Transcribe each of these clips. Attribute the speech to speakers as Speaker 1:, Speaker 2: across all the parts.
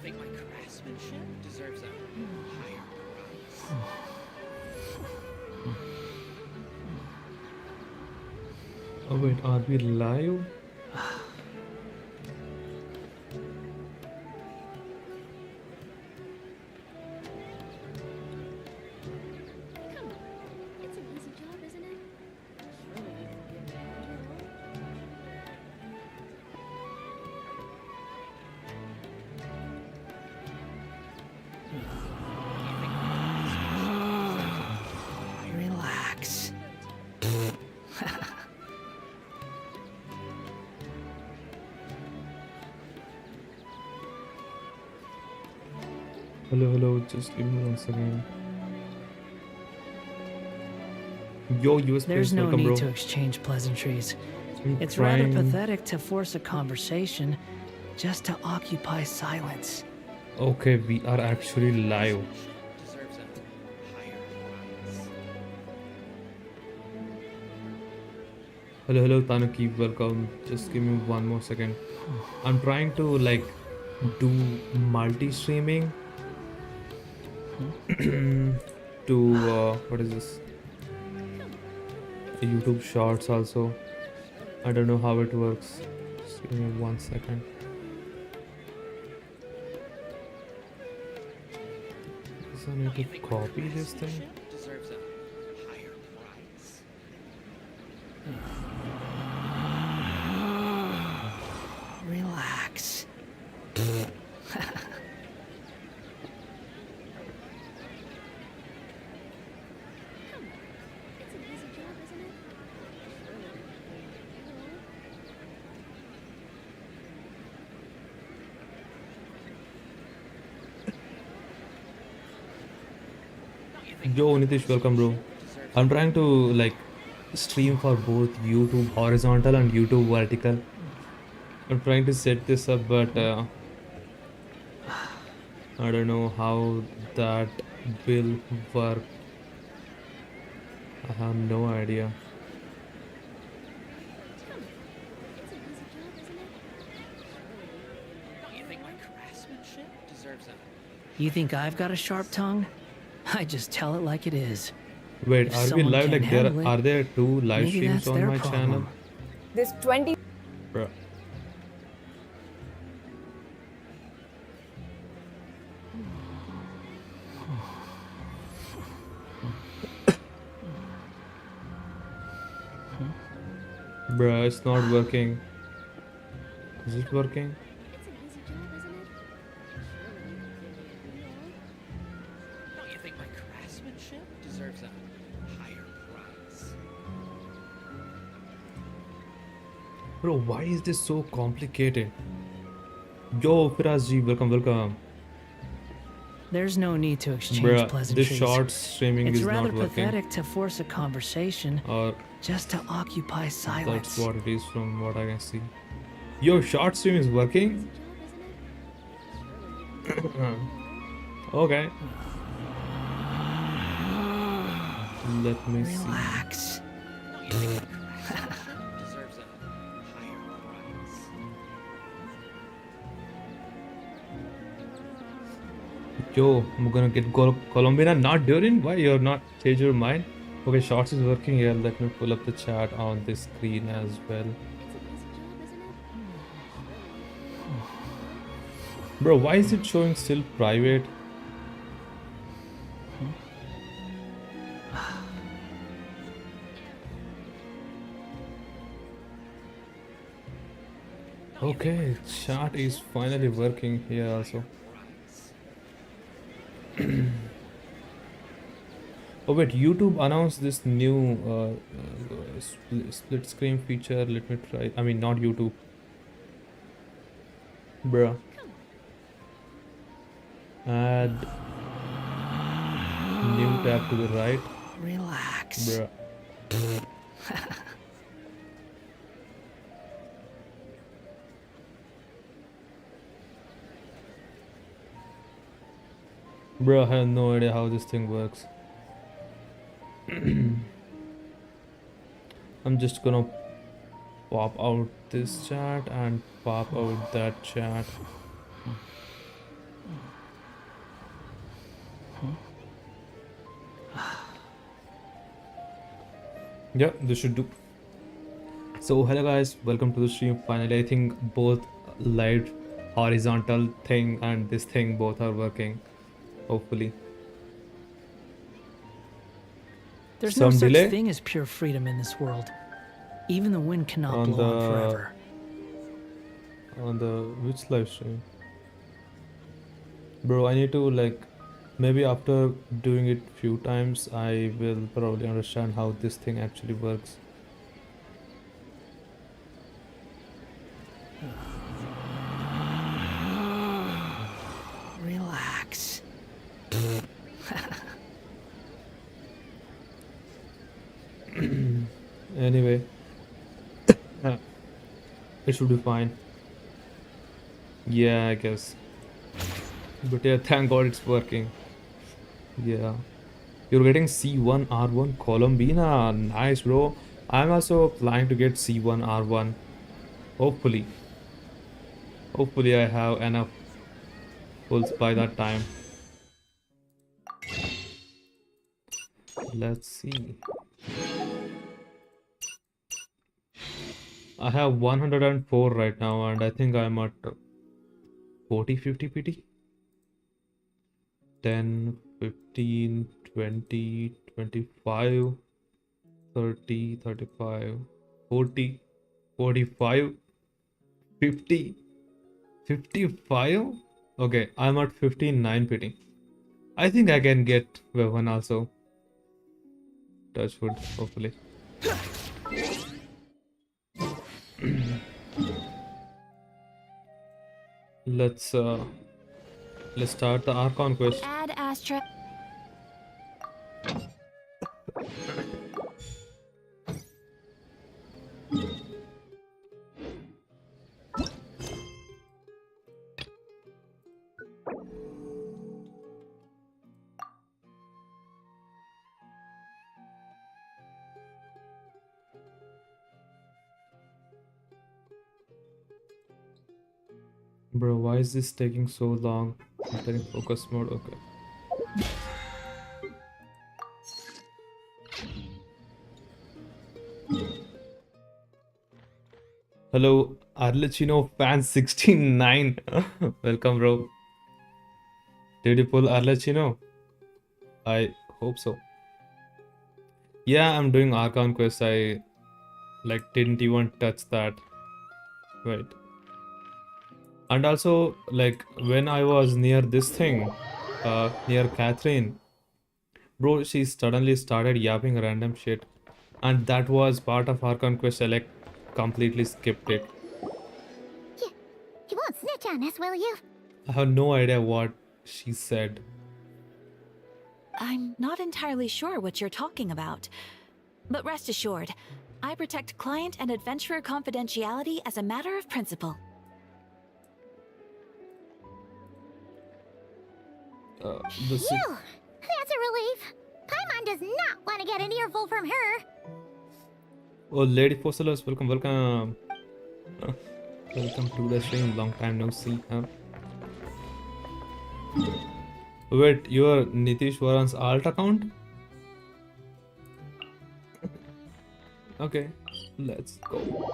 Speaker 1: think my craftsmanship deserves a higher price?
Speaker 2: Oh wait, are we live?
Speaker 3: Come on. It's an easy job, isn't it?
Speaker 1: Relax.
Speaker 2: Hello, just give me 1 second. Yo, US
Speaker 4: There's
Speaker 2: Space,
Speaker 4: no
Speaker 2: welcome,
Speaker 4: need
Speaker 2: bro.
Speaker 4: to exchange pleasantries.
Speaker 2: I'm
Speaker 4: It's rather
Speaker 2: trying-
Speaker 4: pathetic to force a conversation just to occupy silence.
Speaker 2: Okay, we are actually live.
Speaker 1: Deserves a higher price.
Speaker 2: Hello, Tanuki, welcome. Just give me 1 more second. I'm trying to like do multi-streaming to what is this? YouTube Shorts also. I don't know how it works. Just give me 1 second. Guess I need to copy this thing.
Speaker 1: Deserves a higher price.
Speaker 4: Relax.
Speaker 3: Come on. It's an easy job, isn't it?
Speaker 2: Yo, Nitish, welcome, bro. I'm trying to like stream for both YouTube horizontal and YouTube vertical. I'm trying to set this up, but I don't know how that will work. I have no idea.
Speaker 3: Come on. It's an easy job, isn't it?
Speaker 1: Don't you think my craftsmanship deserves a
Speaker 4: You think I've got a sharp tongue? I just tell it like it is.
Speaker 2: Wait,
Speaker 4: If
Speaker 2: are we
Speaker 4: someone
Speaker 2: live?
Speaker 4: can't
Speaker 2: Like, there
Speaker 4: handle it,
Speaker 2: are there two live
Speaker 4: maybe
Speaker 2: streams
Speaker 4: that's
Speaker 2: on
Speaker 4: their
Speaker 2: my channel?
Speaker 4: problem.
Speaker 5: This 20
Speaker 2: Bruh. Bruh, it's not working. Is it working?
Speaker 3: It's an easy job, isn't it?
Speaker 1: Don't you think my craftsmanship deserves a higher price?
Speaker 2: Bro, why is this so complicated? Yo, Firaz ji, welcome.
Speaker 4: There's no need to exchange
Speaker 2: Bruh, this
Speaker 4: pleasantries.
Speaker 2: short streaming
Speaker 4: It's
Speaker 2: is
Speaker 4: rather
Speaker 2: not working.
Speaker 4: pathetic to force a conversation
Speaker 2: Or
Speaker 4: just to occupy silence.
Speaker 2: that's what it is from what I can see. Yo, short stream is working?
Speaker 3: Job, isn't it?
Speaker 2: Okay. Let me see.
Speaker 4: Relax.
Speaker 1: Don't you think my craftsmanship deserves a higher price?
Speaker 2: Yo, I'm gonna get Columbina. Not during? Why you're not change your mind? Okay, shorts is working here. Let me pull up the chat on this screen as well.
Speaker 3: It's an easy job, isn't it?
Speaker 2: Bro, why is it showing still private? Okay, chat is finally working here also. Oh wait, YouTube announced this new split screen feature. Let me try. I mean, not YouTube. Bruh. Add new tab to the right.
Speaker 4: Relax.
Speaker 2: Bruh. Bro, I have no idea how this thing works. I'm just gonna pop out this chat and pop out that chat. Yeah, this should do. So hello guys, welcome to the stream. Finally, I think both live horizontal thing and this thing both are working. Hopefully.
Speaker 4: There's no
Speaker 2: Some
Speaker 4: such
Speaker 2: delay
Speaker 4: thing as pure freedom in this world. Even the wind cannot
Speaker 2: on
Speaker 4: blow on
Speaker 2: the
Speaker 4: forever.
Speaker 2: which live stream? Bro, I need to like maybe after doing it few times I will probably understand how this thing actually works.
Speaker 4: Relax.
Speaker 2: Anyway, it should be fine. Yeah, I guess. But yeah, thank God it's working. Yeah. You're getting C1 R1 Columbina. Nice, bro. I'm also planning to get C1 R1. Hopefully. Hopefully I have enough pulls by that time. Let's see. I have 104 right now and I think I'm at 40-50 PT. 10, 15, 20, 25, 30, 35, 40, 45, 50, 55. Okay, I'm at 59 PT. I think I can get weapon also. Touch wood, hopefully. Let's start the Archon Quest.
Speaker 3: Add Astra.
Speaker 2: Bro, why is this taking so long? Entering focus mode, okay. Hello, Arlecchino fan 69. Welcome, bro. Did you pull Arlecchino? I hope so. Yeah, I'm doing Archon Quest. I like didn't even touch that. Wait. And also, like when I was near this thing, near Catherine, bro, she suddenly started yapping random shit, and that was part of Archon Quest. I like completely skipped it.
Speaker 3: You won't snitch on us, will you?
Speaker 2: I have no idea what she said.
Speaker 5: I'm not entirely sure what you're talking about. But rest assured, I protect client and adventurer confidentiality as a matter of principle.
Speaker 2: The
Speaker 3: Phew! That's a relief. Paimon does not want to get an earful from her.
Speaker 2: Oh, Lady Fossilus, welcome, welcome. Welcome to the stream. Long time no see, huh? Wait, you're Nitish Varan's alt account? Okay, let's go.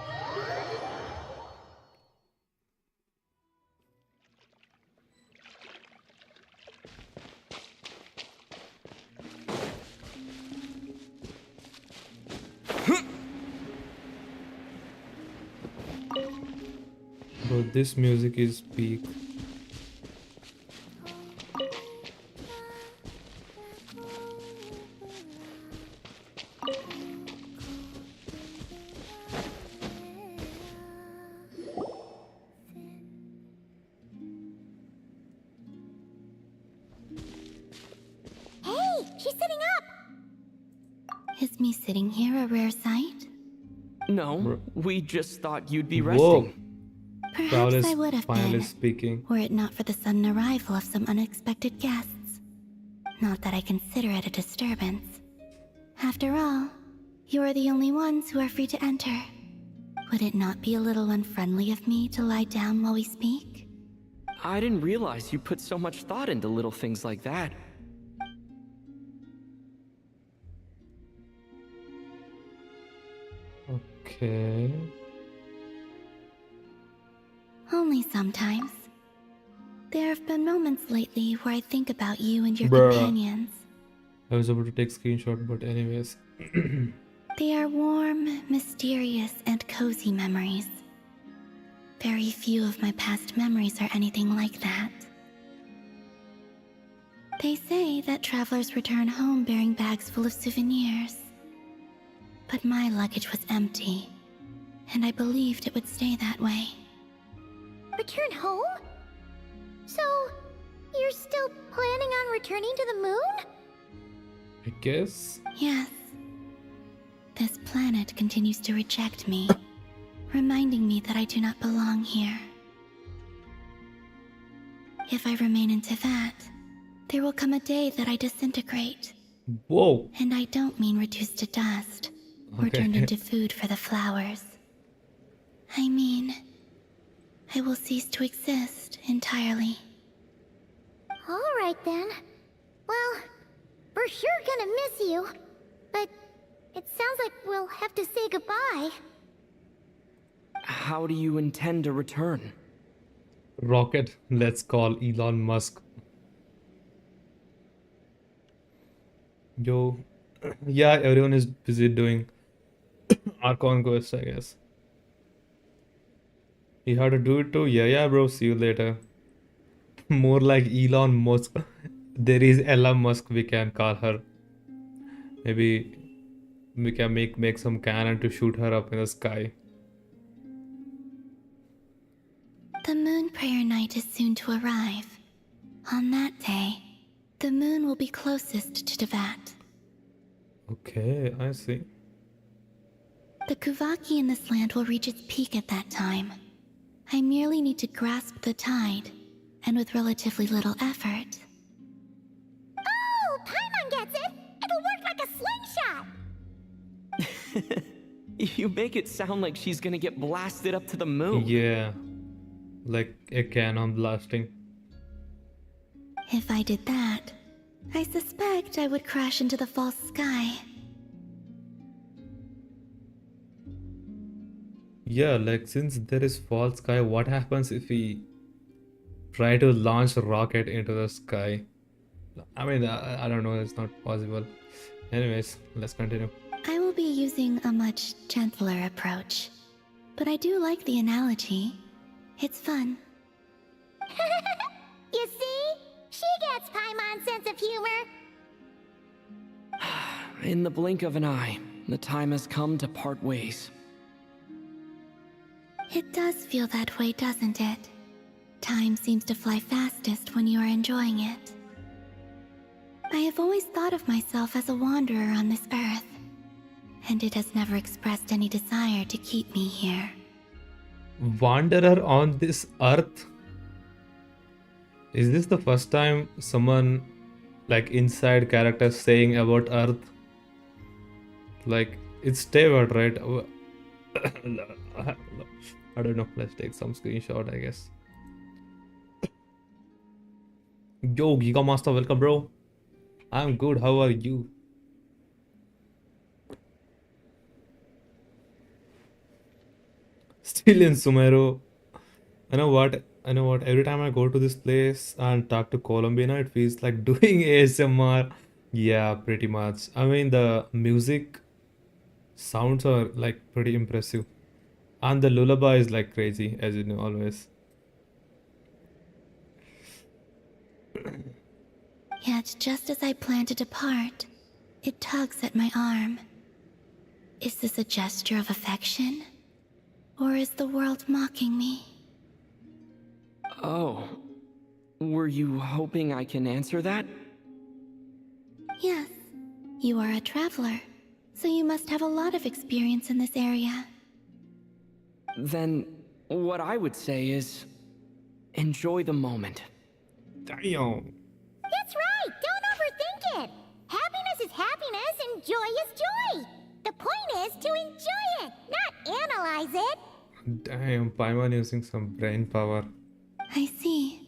Speaker 2: Bro, this music is peak.
Speaker 3: Hey, she's sitting up. Is me sitting here a rare sight?
Speaker 6: No,
Speaker 2: Bro.
Speaker 6: we just thought you'd be
Speaker 2: Whoa.
Speaker 6: resting.
Speaker 3: Perhaps
Speaker 2: Proudest
Speaker 3: I would have
Speaker 2: finally
Speaker 3: been,
Speaker 2: speaking.
Speaker 3: were it not for the sudden arrival of some unexpected guests. Not that I consider it a disturbance. After all, you are the only ones who are free to enter. Would it not be a little unfriendly of me to lie down while we speak?
Speaker 6: I didn't realize you put so much thought into little things like that.
Speaker 2: Okay.
Speaker 3: Only sometimes. There have been moments lately where I think about you and your
Speaker 2: Bruh.
Speaker 3: companions.
Speaker 2: I was about to take screenshot, but anyways.
Speaker 3: They are warm, mysterious, and cozy memories. Very few of my past memories are anything like that. They say that travelers return home bearing bags full of souvenirs. But my luggage was empty, and I believed it would stay that way.
Speaker 7: Return home? So, you're still planning on returning to the moon?
Speaker 2: I guess.
Speaker 3: Yes. This planet continues to reject me, reminding me that I do not belong here. If I remain into that, there will come a day that I disintegrate.
Speaker 2: Whoa.
Speaker 3: And I don't mean reduced to dust, or
Speaker 2: Okay.
Speaker 3: turned into food for the flowers. I mean, I will cease to exist entirely.
Speaker 7: Alright then. Well, we're sure gonna miss you. But it sounds like we'll have to say goodbye.
Speaker 6: How do you intend to return?
Speaker 2: Rocket. Let's call Elon Musk. Yo. Yeah, everyone is busy doing Archon Quest, I guess. You have to do it too? Yeah, bro. See you later. More like Elon Musk. There is Elon Musk, we can call her. Maybe we can make some cannon to shoot her up in the sky.
Speaker 3: The moon prayer night is soon to arrive. On that day, the moon will be closest to Teyvat.
Speaker 2: Okay, I see.
Speaker 3: The Kuvaki in this land will reach its peak at that time. I merely need to grasp the tide, and with relatively little effort.
Speaker 7: Oh, Paimon gets it! It'll work like a slingshot!
Speaker 6: You make it sound like she's gonna get blasted up to the moon.
Speaker 2: Yeah. Like a cannon blasting.
Speaker 3: If I did that, I suspect I would crash into the false sky.
Speaker 2: Yeah, like since there is false sky, what happens if we try to launch a rocket into the sky? I mean, I don't know, it's not possible. Anyways, let's continue.
Speaker 3: I will be using a much gentler approach. But I do like the analogy. It's fun.
Speaker 7: You see? She gets Paimon's sense of humor.
Speaker 6: In the blink of an eye, the time has come to part ways.
Speaker 3: It does feel that way, doesn't it? Time seems to fly fastest when you are enjoying it. I have always thought of myself as a wanderer on this earth, and it has never expressed any desire to keep me here.
Speaker 2: Wanderer on this earth? Is this the first time someone like inside character saying about earth? Like it's Teyvat, right? I don't know. Let's take some screenshot, I guess. Yo, Giga Master, welcome, bro. I'm good. How are you? Still in Sumeru. I know what. Every time I go to this place and talk to Columbina, it feels like doing ASMR. Yeah, pretty much. I mean, the music sounds are like pretty impressive. And the lullaby is like crazy, as you know, always.
Speaker 3: Yet just as I plan to depart, it tugs at my arm. Is this a gesture of affection? Or is the world mocking me?
Speaker 6: Oh. Were you hoping I can answer that?
Speaker 3: Yes, you are a traveler, so you must have a lot of experience in this area.
Speaker 6: Then, what I would say is, enjoy the moment.
Speaker 2: Damn.
Speaker 7: That's right! Don't overthink it! Happiness is happiness and joy is joy! The point is to enjoy it, not analyze it!
Speaker 2: Damn, Paimon using some brain power.
Speaker 3: I see.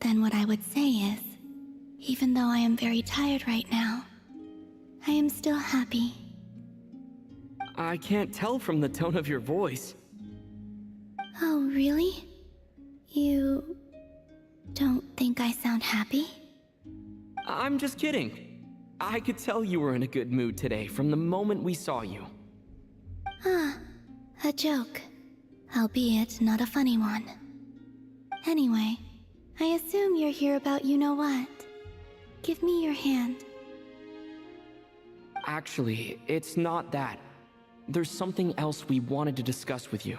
Speaker 3: Then what I would say is, even though I am very tired right now, I am still happy.
Speaker 6: I can't tell from the tone of your voice.
Speaker 3: Oh, really? You don't think I sound happy?
Speaker 6: I'm just kidding. I could tell you were in a good mood today from the moment we saw you.
Speaker 3: Ah, a joke. Albeit not a funny one. Anyway, I assume you're here about you-know-what. Give me your hand.
Speaker 6: Actually, it's not that. There's something else we wanted to discuss with you.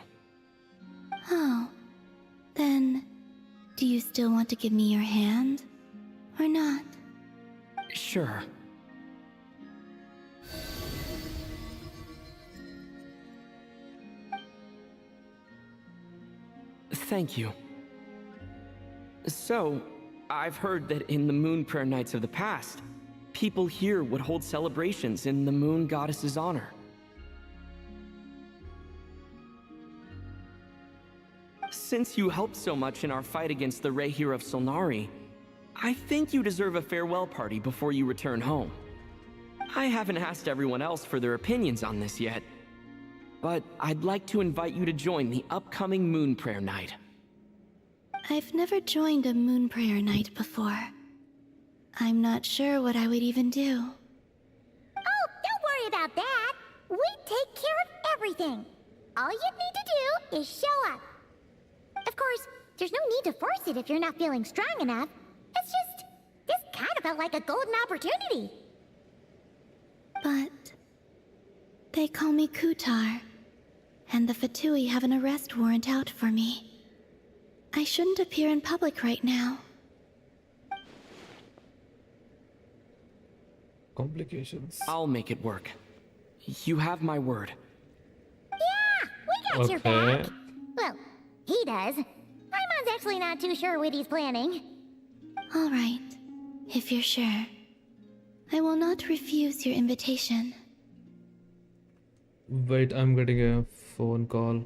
Speaker 3: Oh, then do you still want to give me your hand? Or not?
Speaker 6: Sure. Thank you. So, I've heard that in the Moon Prayer Nights of the past, people here would hold celebrations in the Moon Goddess's honor. Since you helped so much in our fight against the Rehir of Solnari, I think you deserve a farewell party before you return home. I haven't asked everyone else for their opinions on this yet, but I'd like to invite you to join the upcoming Moon Prayer Night.
Speaker 3: I've never joined a moon prayer night before. I'm not sure what I would even do.
Speaker 7: Oh, don't worry about that. We take care of everything. All you need to do is show up. Of course, there's no need to force it if you're not feeling strong enough. It's just, this kind of felt like a golden opportunity.
Speaker 3: But they call me Kutar, and the Fatui have an arrest warrant out for me. I shouldn't appear in public right now.
Speaker 2: Complications.
Speaker 6: I'll make it work. You have my word.
Speaker 7: Yeah, we got your
Speaker 2: Okay.
Speaker 7: back. Well, he does. Paimon's actually not too sure what he's planning.
Speaker 3: All right, if you're sure. I will not refuse your invitation.
Speaker 2: Wait, I'm getting a phone call.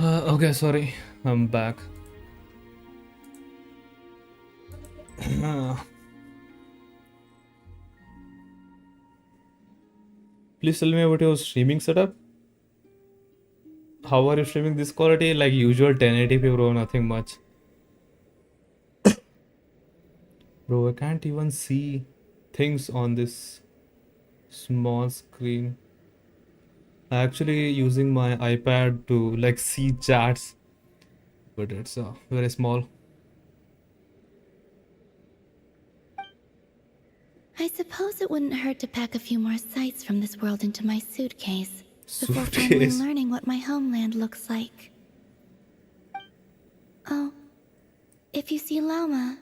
Speaker 2: Okay, sorry. I'm back. Please tell me about your streaming setup. How are you streaming this quality? Like usual 1080p, bro, nothing much. Bro, I can't even see things on this small screen. I actually using my iPad to like see chats, but it's very small.
Speaker 3: I suppose it wouldn't hurt to pack a few more sights from this world into my suitcase before finally
Speaker 2: Suitcase.
Speaker 3: learning what my homeland looks like. Oh, if you see Lauma,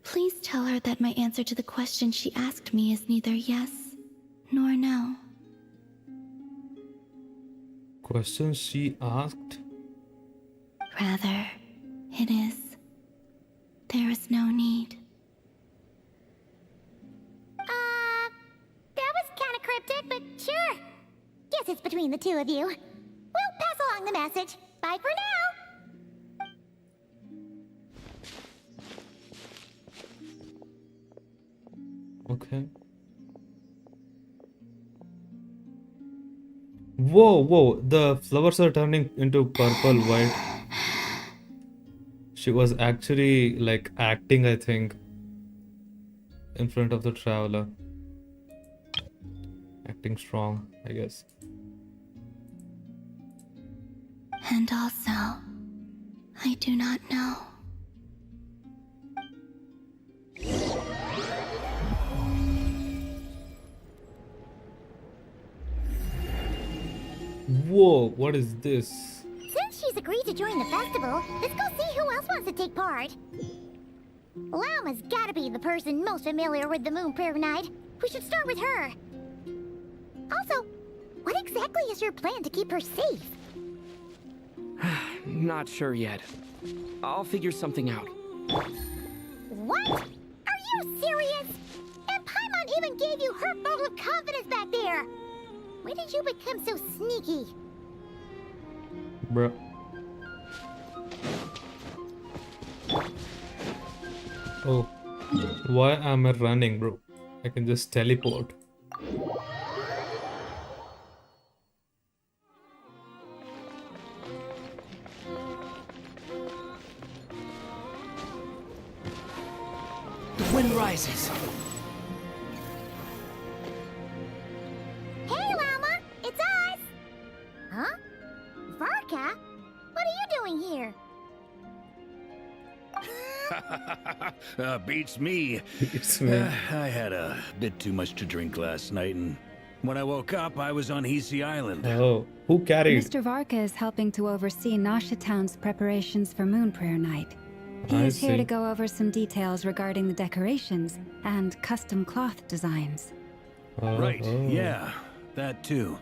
Speaker 3: please tell her that my answer to the question she asked me is neither yes nor no.
Speaker 2: Question she asked?
Speaker 3: Rather, it is. There is no need.
Speaker 7: cryptic, but sure. Guess it's between the two of you. We'll pass along the message. Bye for now.
Speaker 2: Okay. Whoa, whoa, the flowers are turning into purple, white. She was actually like acting, I think, in front of the traveler. Acting strong, I guess.
Speaker 3: And also, I do not know.
Speaker 2: Whoa, what is this?
Speaker 7: Since she's agreed to join the festival, let's go see who else wants to take part. Llama's gotta be the person most familiar with the Moon Prayer Night. We should start with her. Also, what exactly is your plan to keep her safe?
Speaker 6: Not sure yet. I'll figure something out.
Speaker 7: What? Are you serious? And Paimon even gave you her vote of confidence back there. When did you become so sneaky?
Speaker 2: Bruh. Oh, why am I running, bro? I can just teleport.
Speaker 4: The wind rises.
Speaker 7: Hey, Llama! It's us! Huh? Varka? What are you doing here?
Speaker 8: Beats me.
Speaker 2: It's me.
Speaker 8: I had a bit too much to drink last night, and when I woke up, I was on Hisi Island.
Speaker 2: Oh, who carried?
Speaker 9: Mr. Varka is helping to oversee Nasha Town's preparations for Moon Prayer Night. He
Speaker 2: I
Speaker 9: is here to
Speaker 2: see.
Speaker 9: go over some details regarding the decorations and custom cloth designs.
Speaker 8: Right,
Speaker 2: Oh.
Speaker 8: yeah, that too.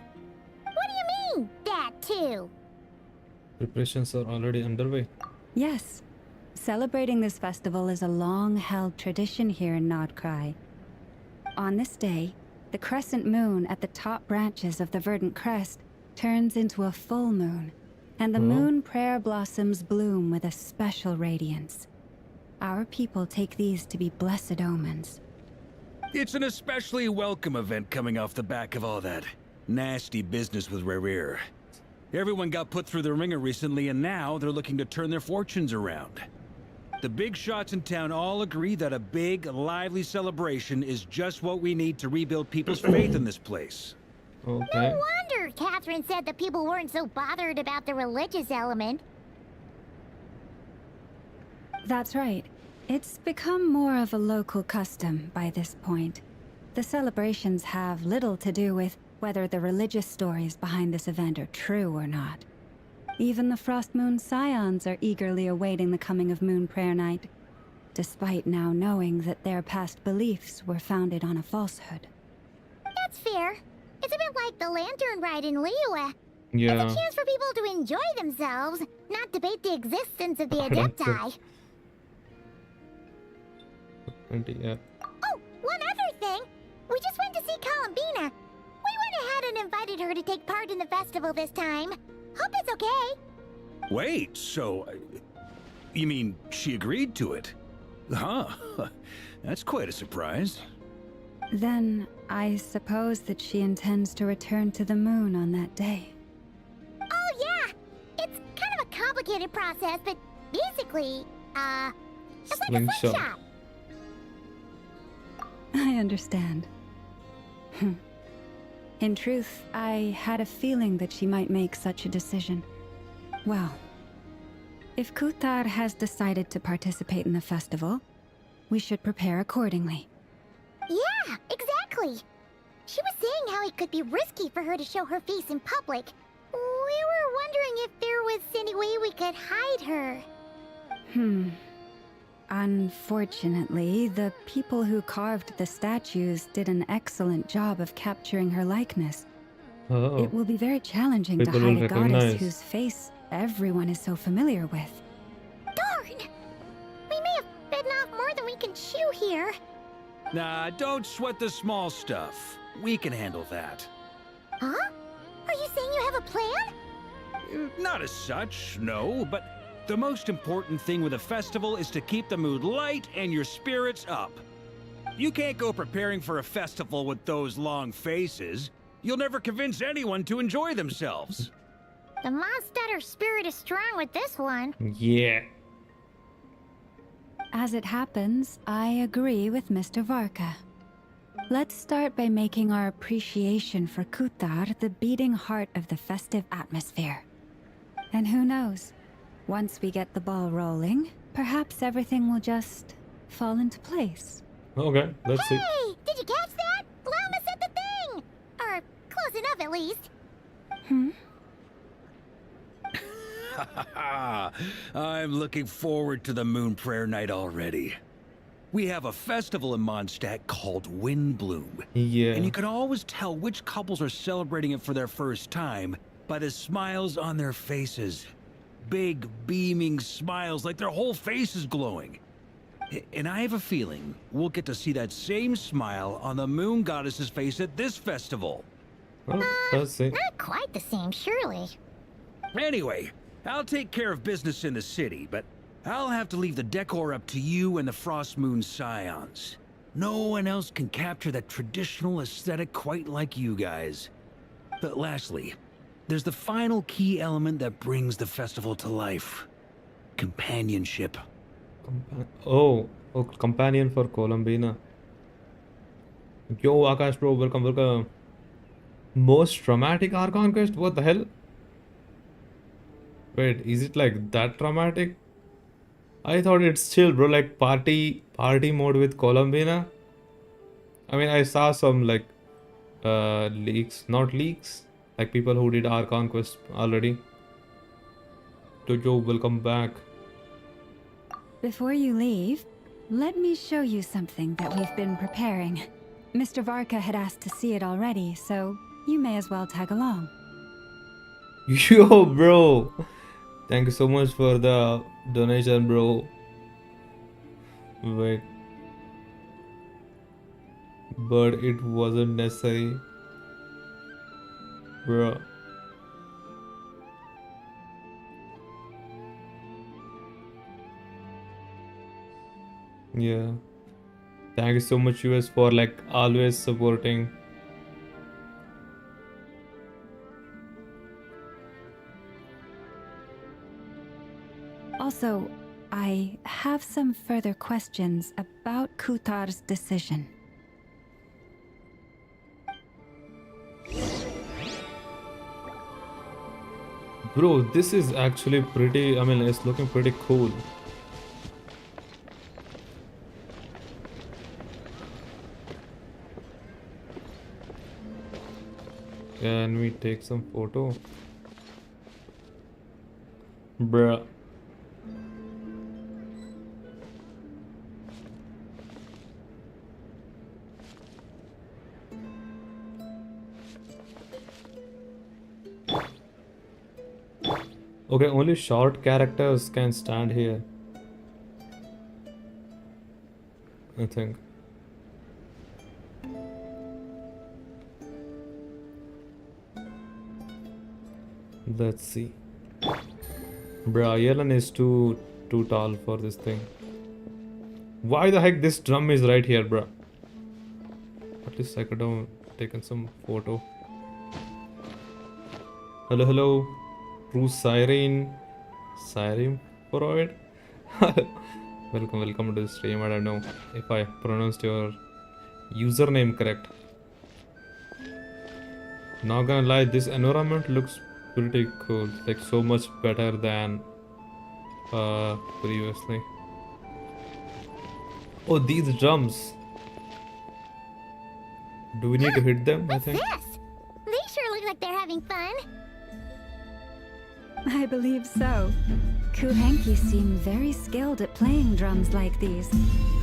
Speaker 7: What do you mean, that too?
Speaker 2: Preparations are already underway.
Speaker 9: Yes, celebrating this festival is a long-held tradition here in Nodcry. On this day, the crescent moon at the top branches of the verdant crest turns into a full moon, and the moon prayer blossoms bloom with a special radiance. Our people take these to be blessed omens.
Speaker 8: It's an especially welcome event coming off the back of all that nasty business with Rare. Everyone got put through the ringer recently, and now they're looking to turn their fortunes around. The big shots in town all agree that a big, lively celebration is just what we need to rebuild people's faith in this place.
Speaker 2: Okay.
Speaker 7: No wonder Catherine said that people weren't so bothered about the religious element.
Speaker 9: That's right. It's become more of a local custom by this point. The celebrations have little to do with whether the religious stories behind this event are true or not. Even the Frost Moon Scions are eagerly awaiting the coming of Moon Prayer Night, despite now knowing that their past beliefs were founded on a falsehood.
Speaker 7: That's fair. It's a bit like the lantern ride in Liyue.
Speaker 2: Yeah.
Speaker 7: It's a chance for people to enjoy themselves, not debate the existence of the
Speaker 2: Correct.
Speaker 7: Adepti.
Speaker 2: Yeah.
Speaker 7: Oh, one other thing! We just went to see Columbina. We went ahead and invited her to take part in the festival this time. Hope it's okay.
Speaker 8: Wait, so... you mean she agreed to it? Huh. That's quite a surprise.
Speaker 9: Then, I suppose that she intends to return to the moon on that day.
Speaker 7: Oh, yeah! It's kind of a complicated process, but basically, it's like a
Speaker 2: Slingshot.
Speaker 7: slingshot.
Speaker 9: I understand. In truth, I had a feeling that she might make such a decision. Well, if Kuthar has decided to participate in the festival, we should prepare accordingly.
Speaker 7: Yeah, exactly. She was saying how it could be risky for her to show her face in public. We were wondering if there was any way we could hide her.
Speaker 9: Unfortunately, the people who carved the statues did an excellent job of capturing her likeness.
Speaker 2: Oh.
Speaker 9: It will be very challenging
Speaker 2: People
Speaker 9: to hide
Speaker 2: will
Speaker 9: a goddess
Speaker 2: recognize.
Speaker 9: whose face everyone is so familiar with.
Speaker 7: Darn! We may have bitten off more than we can chew here.
Speaker 8: Nah, don't sweat the small stuff. We can handle that.
Speaker 7: Huh? Are you saying you have a plan?
Speaker 8: Not as such, no, but the most important thing with a festival is to keep the mood light and your spirits up. You can't go preparing for a festival with those long faces. You'll never convince anyone to enjoy themselves.
Speaker 7: The Mondstatter spirit is strong with this one.
Speaker 2: Yeah.
Speaker 9: As it happens, I agree with Mr. Varka. Let's start by making our appreciation for Kutar the beating heart of the festive atmosphere. And who knows? Once we get the ball rolling, perhaps everything will just fall into place.
Speaker 2: Okay, let's see.
Speaker 7: Hey, did you catch that? Llama said the thing! Or close enough at least.
Speaker 8: I'm looking forward to the Moon Prayer Night already. We have a festival in Mondstadt called Windbloom.
Speaker 2: Yeah.
Speaker 8: And you can always tell which couples are celebrating it for their first time by the smiles on their faces. Big, beaming smiles like their whole face is glowing. And I have a feeling we'll get to see that same smile on the Moon Goddess's face at this festival.
Speaker 2: Well, let's see.
Speaker 7: Not quite the same, surely.
Speaker 8: Anyway, I'll take care of business in the city, but I'll have to leave the decor up to you and the Frost Moon Scions. No one else can capture that traditional aesthetic quite like you guys. But lastly, there's the final key element that brings the festival to life. Companionship.
Speaker 2: Oh, companion for Columbina. Yo, Akash bro, welcome. Most dramatic Archon Quest? What the hell? Wait, is it like that dramatic? I thought it's chill, bro, like party mode with Columbina. I mean, I saw some like not leaks, like people who did Archon Quest already. Jojo, welcome back.
Speaker 9: Before you leave, let me show you something that we've been preparing. Mr. Varka had asked to see it already, so you may as well tag along.
Speaker 2: Yo, bro. Thank you so much for the donation, bro. Wait. But it wasn't necessary. Bro. Yeah. Thank you so much, US, for like always supporting.
Speaker 9: Also, I have some further questions about Kutar's decision.
Speaker 2: Bro, this is actually pretty, I mean, it's looking pretty cool. Can we take some photo? Bruh. Okay, only short characters can stand here, I think. Let's see. Bruh, Yellen is too tall for this thing. Why the heck this drum is right here, bruh? At least I could have taken some photo. Hello. True Siren Freud. Welcome to the stream. I don't know if I pronounced your username correct. Not gonna lie, this environment looks pretty cool, like so much better than previously. Oh, these drums. Do we need to hit them? I think.
Speaker 7: What's this? They sure look like they're having fun.
Speaker 9: I believe so. Kuhenki seem very skilled at playing drums like these,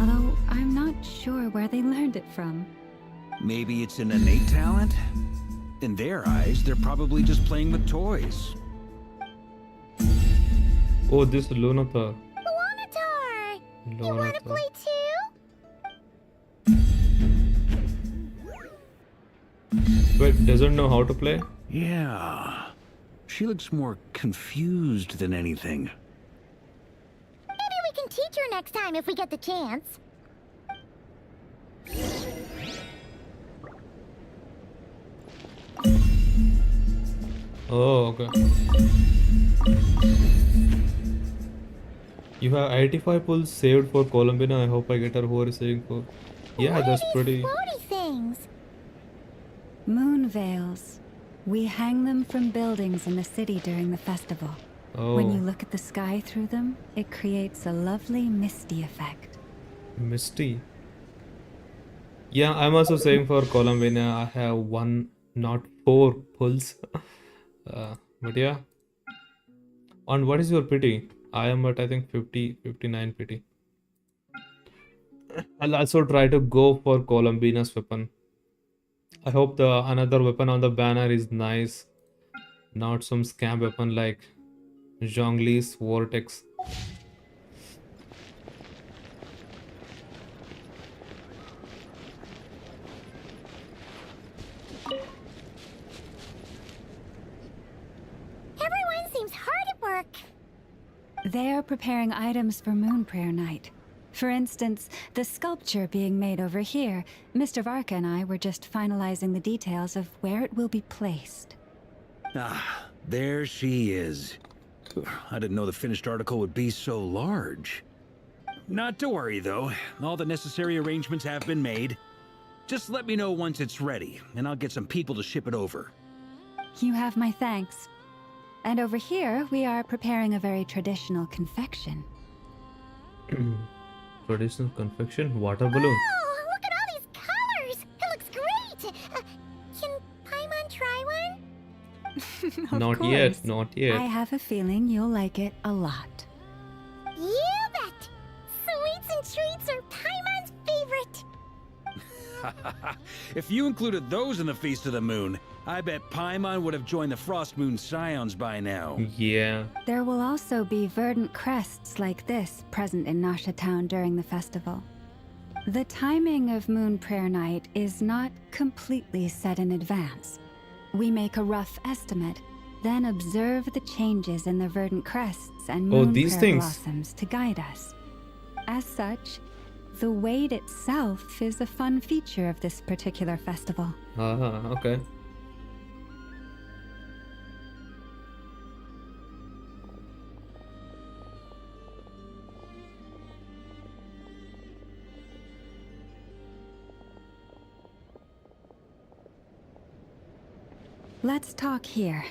Speaker 9: although I'm not sure where they learned it from.
Speaker 8: Maybe it's an innate talent? In their eyes, they're probably just playing with toys.
Speaker 2: Oh, this is Lunatar.
Speaker 7: Lunatar! You wanna play too?
Speaker 2: Wait, doesn't know how to play?
Speaker 8: Yeah. She looks more confused than anything.
Speaker 7: Maybe we can teach her next time if we get the chance.
Speaker 2: Oh, okay. You have 85 pulls saved for Columbina. I hope I get her who are saving for. Yeah,
Speaker 7: What
Speaker 2: that's
Speaker 7: are these
Speaker 2: pretty.
Speaker 7: floaty things?
Speaker 9: Moon veils. We hang them from buildings in the city during the festival.
Speaker 2: Oh,
Speaker 9: When you look at the sky through them, it creates a lovely misty effect.
Speaker 2: misty. Yeah, I'm also saving for Columbina. I have 1, not 4 pulls. But yeah. And what is your pity? I am at I think 50, 59 pity. I'll also try to go for Columbina's weapon. I hope the another weapon on the banner is nice, not some scam weapon like Zhongli's Vortex.
Speaker 7: Everyone seems hard at work.
Speaker 9: They are preparing items for Moon Prayer Night. For instance, the sculpture being made over here, Mr. Varka and I were just finalizing the details of where it will be placed.
Speaker 8: Ah, there she is. I didn't know the finished article would be so large. Not to worry, though. All the necessary arrangements have been made. Just let me know once it's ready, and I'll get some people to ship it over.
Speaker 9: You have my thanks. And over here, we are preparing a very traditional confection.
Speaker 2: Traditional confection, water balloon.
Speaker 7: Oh, look at all these colors! It looks great! Can Paimon try one?
Speaker 9: Of
Speaker 2: Not
Speaker 9: course.
Speaker 2: yet, not yet.
Speaker 9: I have a feeling you'll like it a lot.
Speaker 7: You bet! Sweets and treats are Paimon's favorite!
Speaker 8: If you included those in the Feast of the Moon, I bet Paimon would have joined the Frost Moon Scions by now.
Speaker 2: Yeah.
Speaker 9: There will also be verdant crests like this present in Nasha Town during the festival. The timing of Moon Prayer Night is not completely set in advance. We make a rough estimate, then observe the changes in the verdant crests and moon
Speaker 2: these
Speaker 9: prayer
Speaker 2: things.
Speaker 9: blossoms to guide us. As such, the wait itself is a fun feature of this particular festival.
Speaker 2: Okay.
Speaker 9: Let's talk here.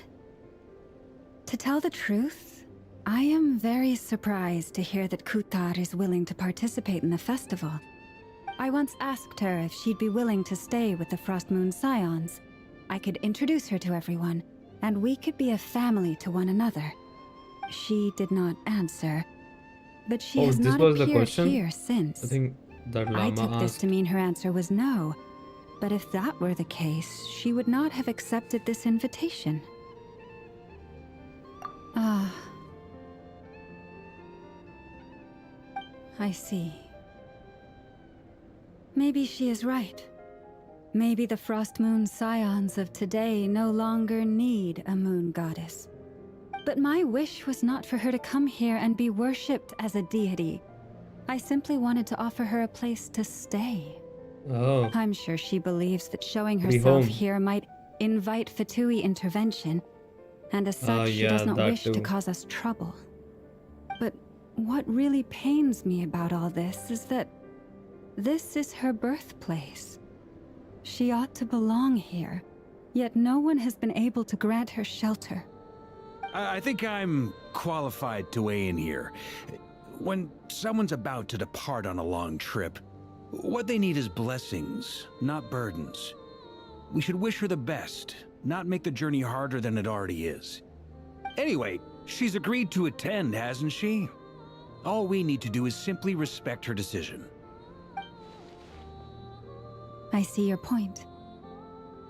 Speaker 9: To tell the truth, I am very surprised to hear that Kutar is willing to participate in the festival. I once asked her if she'd be willing to stay with the Frost Moon Scions. I could introduce her to everyone, and we could be a family to one another. She did not answer, but she has
Speaker 2: this
Speaker 9: not
Speaker 2: was the
Speaker 9: appeared
Speaker 2: question?
Speaker 9: here since.
Speaker 2: I think that
Speaker 9: I
Speaker 2: llama
Speaker 9: took this
Speaker 2: asked.
Speaker 9: to mean her answer was no. But if that were the case, she would not have accepted this invitation. Ah. I see. Maybe she is right. Maybe the Frost Moon Scions of today no longer need a moon goddess. But my wish was not for her to come here and be worshipped as a deity. I simply wanted to offer her a place to stay.
Speaker 2: Oh,
Speaker 9: I'm sure she believes that showing
Speaker 2: Free
Speaker 9: herself
Speaker 2: home.
Speaker 9: here might invite Fatui intervention, and as such, she does
Speaker 2: yeah,
Speaker 9: not
Speaker 2: that
Speaker 9: wish to
Speaker 2: too.
Speaker 9: cause us trouble. But what really pains me about all this is that this is her birthplace. She ought to belong here, yet no one has been able to grant her shelter.
Speaker 8: I think I'm qualified to weigh in here. When someone's about to depart on a long trip, what they need is blessings, not burdens. We should wish her the best, not make the journey harder than it already is. Anyway, she's agreed to attend, hasn't she? All we need to do is simply respect her decision.
Speaker 9: I see your point.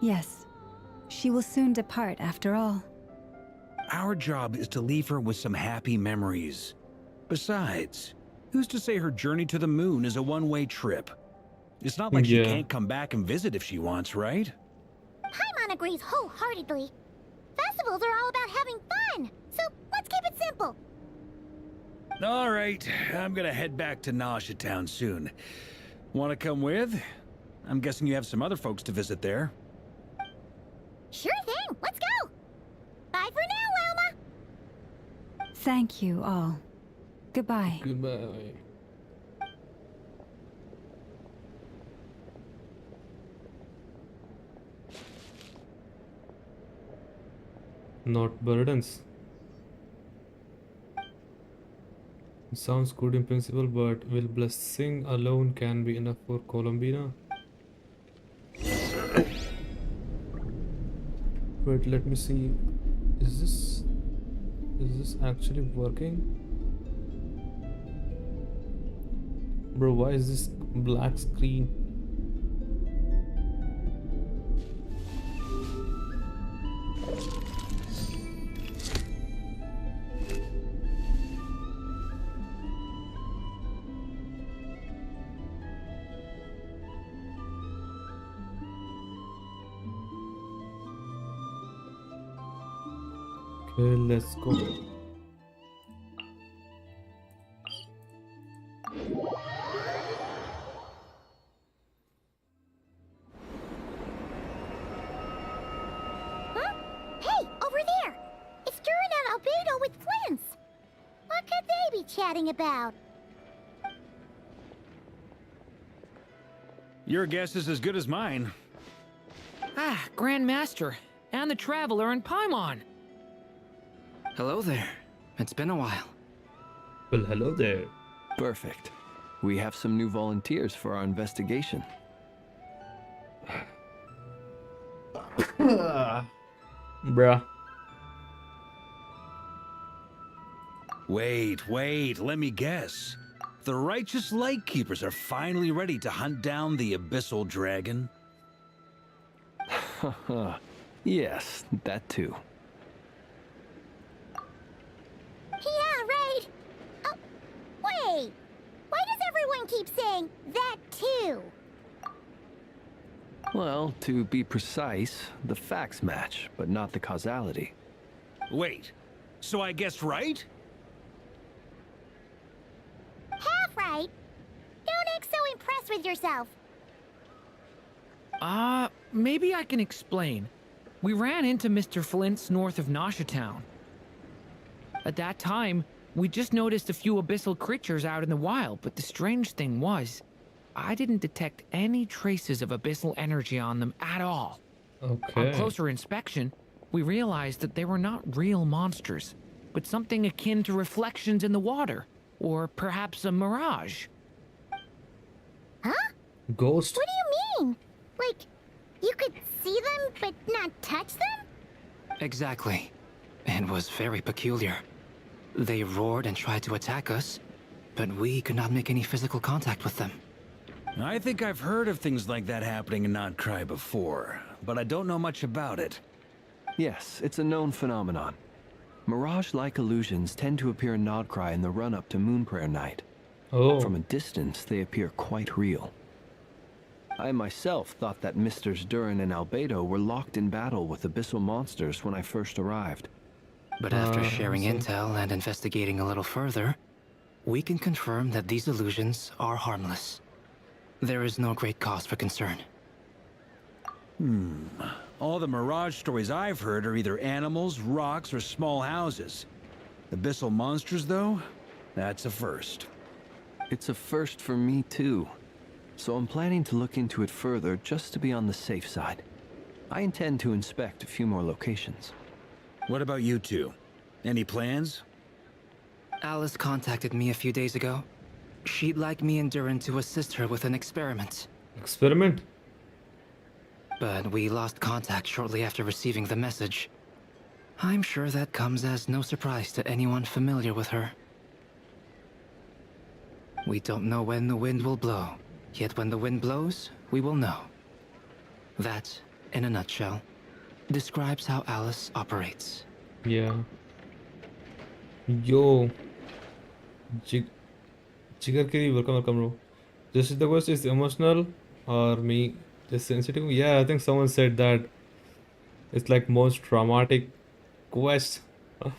Speaker 9: Yes, she will soon depart after all.
Speaker 8: Our job is to leave her with some happy memories. Besides, who's to say her journey to the moon is a one-way trip? It's not like she
Speaker 2: Yeah.
Speaker 8: can't come back and visit if she wants, right?
Speaker 7: Paimon agrees wholeheartedly. Festivals are all about having fun, so let's keep it simple.
Speaker 8: All right, I'm gonna head back to Nasha Town soon. Want to come with? I'm guessing you have some other folks to visit there.
Speaker 7: Sure thing, let's go! Bye for now, Wilma!
Speaker 9: Thank you all. Goodbye.
Speaker 2: Goodbye. Not burdens. Sounds good in principle, but will blessing alone can be enough for Columbina? Wait, let me see. Is this actually working? Bro, why is this black screen? Okay, let's go.
Speaker 7: Huh? Hey, over there! It's Durin and Albedo with Flints! What could they be chatting about?
Speaker 8: Your guess is as good as mine.
Speaker 4: Ah, Grandmaster, and the Traveler and Paimon.
Speaker 10: Hello there. It's been a while.
Speaker 2: Well, hello there.
Speaker 10: Perfect. We have some new volunteers for our investigation.
Speaker 2: Bruh.
Speaker 8: Wait, let me guess. The righteous Lightkeepers are finally ready to hunt down the Abyssal Dragon?
Speaker 10: Yes, that too.
Speaker 7: Yeah, right! Oh, wait! Why does everyone keep saying that too?
Speaker 10: Well, to be precise, the facts match, but not the causality.
Speaker 8: Wait, so I guessed right?
Speaker 7: Half right! Don't act so impressed with yourself.
Speaker 4: Maybe I can explain. We ran into Mr. Flint's north of Nasha Town. At that time, we just noticed a few abyssal creatures out in the wild, but the strange thing was, I didn't detect any traces of abyssal energy on them at all.
Speaker 2: Okay.
Speaker 4: On closer inspection, we realized that they were not real monsters, but something akin to reflections in the water, or perhaps a mirage.
Speaker 7: Huh?
Speaker 2: Ghost?
Speaker 7: What do you mean? Like, you could see them but not touch them?
Speaker 10: Exactly. It was very peculiar. They roared and tried to attack us, but we could not make any physical contact with them.
Speaker 8: I think I've heard of things like that happening in Not Cry before, but I don't know much about it.
Speaker 10: Yes, it's a known phenomenon. Mirage-like illusions tend to appear in Nodcry in the run-up to Moon Prayer Night.
Speaker 2: Oh.
Speaker 10: From a distance, they appear quite real. I myself thought that Misters Durin and Albedo were locked in battle with abyssal monsters when I first arrived. But after sharing intel and investigating a little further, we can confirm that these illusions are harmless. There is no great cause for concern.
Speaker 8: All the Mirage stories I've heard are either animals, rocks, or small houses. Abyssal monsters, though? That's a first.
Speaker 10: It's a first for me, too. So I'm planning to look into it further just to be on the safe side. I intend to inspect a few more locations.
Speaker 8: What about you two? Any plans?
Speaker 10: Alice contacted me a few days ago. She'd like me and Durin to assist her with an experiment.
Speaker 2: Experiment?
Speaker 10: But we lost contact shortly after receiving the message. I'm sure that comes as no surprise to anyone familiar with her. We don't know when the wind will blow, yet when the wind blows, we will know. That, in a nutshell, describes how Alice operates.
Speaker 2: Yeah. Yo. Jigar Kiri, welcome, bro. Just the question is emotional or me just sensitive? Yeah, I think someone said that It's like most traumatic quest. I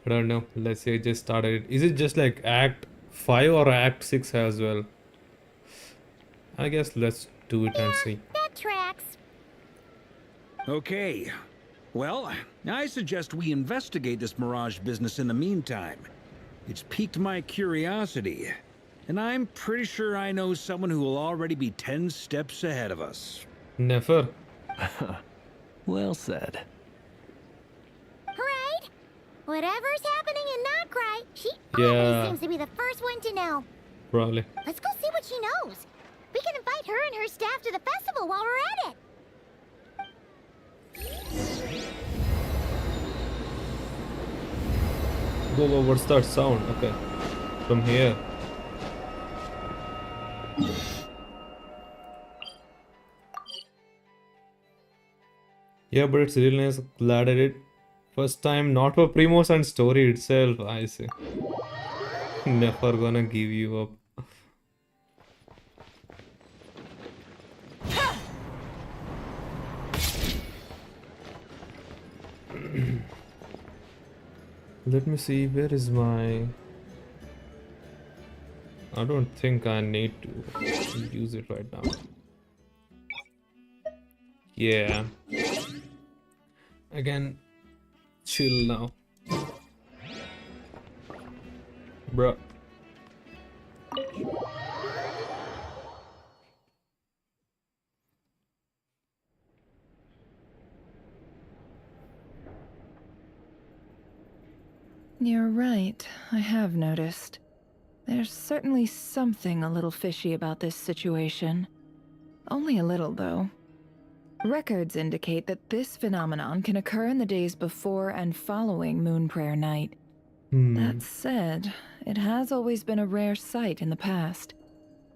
Speaker 2: don't know. Let's say it just started. Is it just like Act 5 or Act 6 as well? I guess let's do it and see.
Speaker 7: That tracks.
Speaker 8: Okay. Well, I suggest we investigate this Mirage business in the meantime. It's piqued my curiosity, and I'm pretty sure I know someone who will already be 10 steps ahead of us.
Speaker 2: Never.
Speaker 10: Well said.
Speaker 7: Right? Whatever's happening in Notcry, she
Speaker 2: Yeah.
Speaker 7: always seems to be the first one to know.
Speaker 2: Probably.
Speaker 7: Let's go see what she knows. We can invite her and her staff to the festival while we're at it.
Speaker 2: Whoa, what's that sound? Okay. From here. Yeah, but it's really nice. Glad I did. First time, not for Primos and story itself, I say. Never gonna give you up. Let me see, where is my... I don't think I need to use it right now. Yeah. Again, chill now. Bruh.
Speaker 11: You're right, I have noticed. There's certainly something a little fishy about this situation. Only a little, though. Records indicate that this phenomenon can occur in the days before and following Moon Prayer Night. That said, it has always been a rare sight in the past.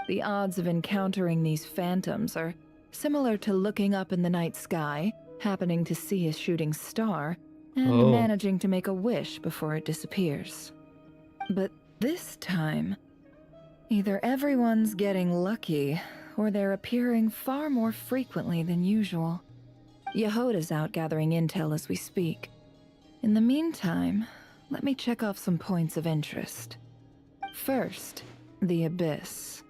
Speaker 11: The odds of encountering these phantoms are similar to looking up in the night sky, happening to see a shooting star, and managing to make a wish before it disappears. But this time, either everyone's getting lucky, or they're appearing far more frequently than usual. Yehoda's out gathering intel as we speak. In the meantime, let me check off some points of interest. First, the Abyss.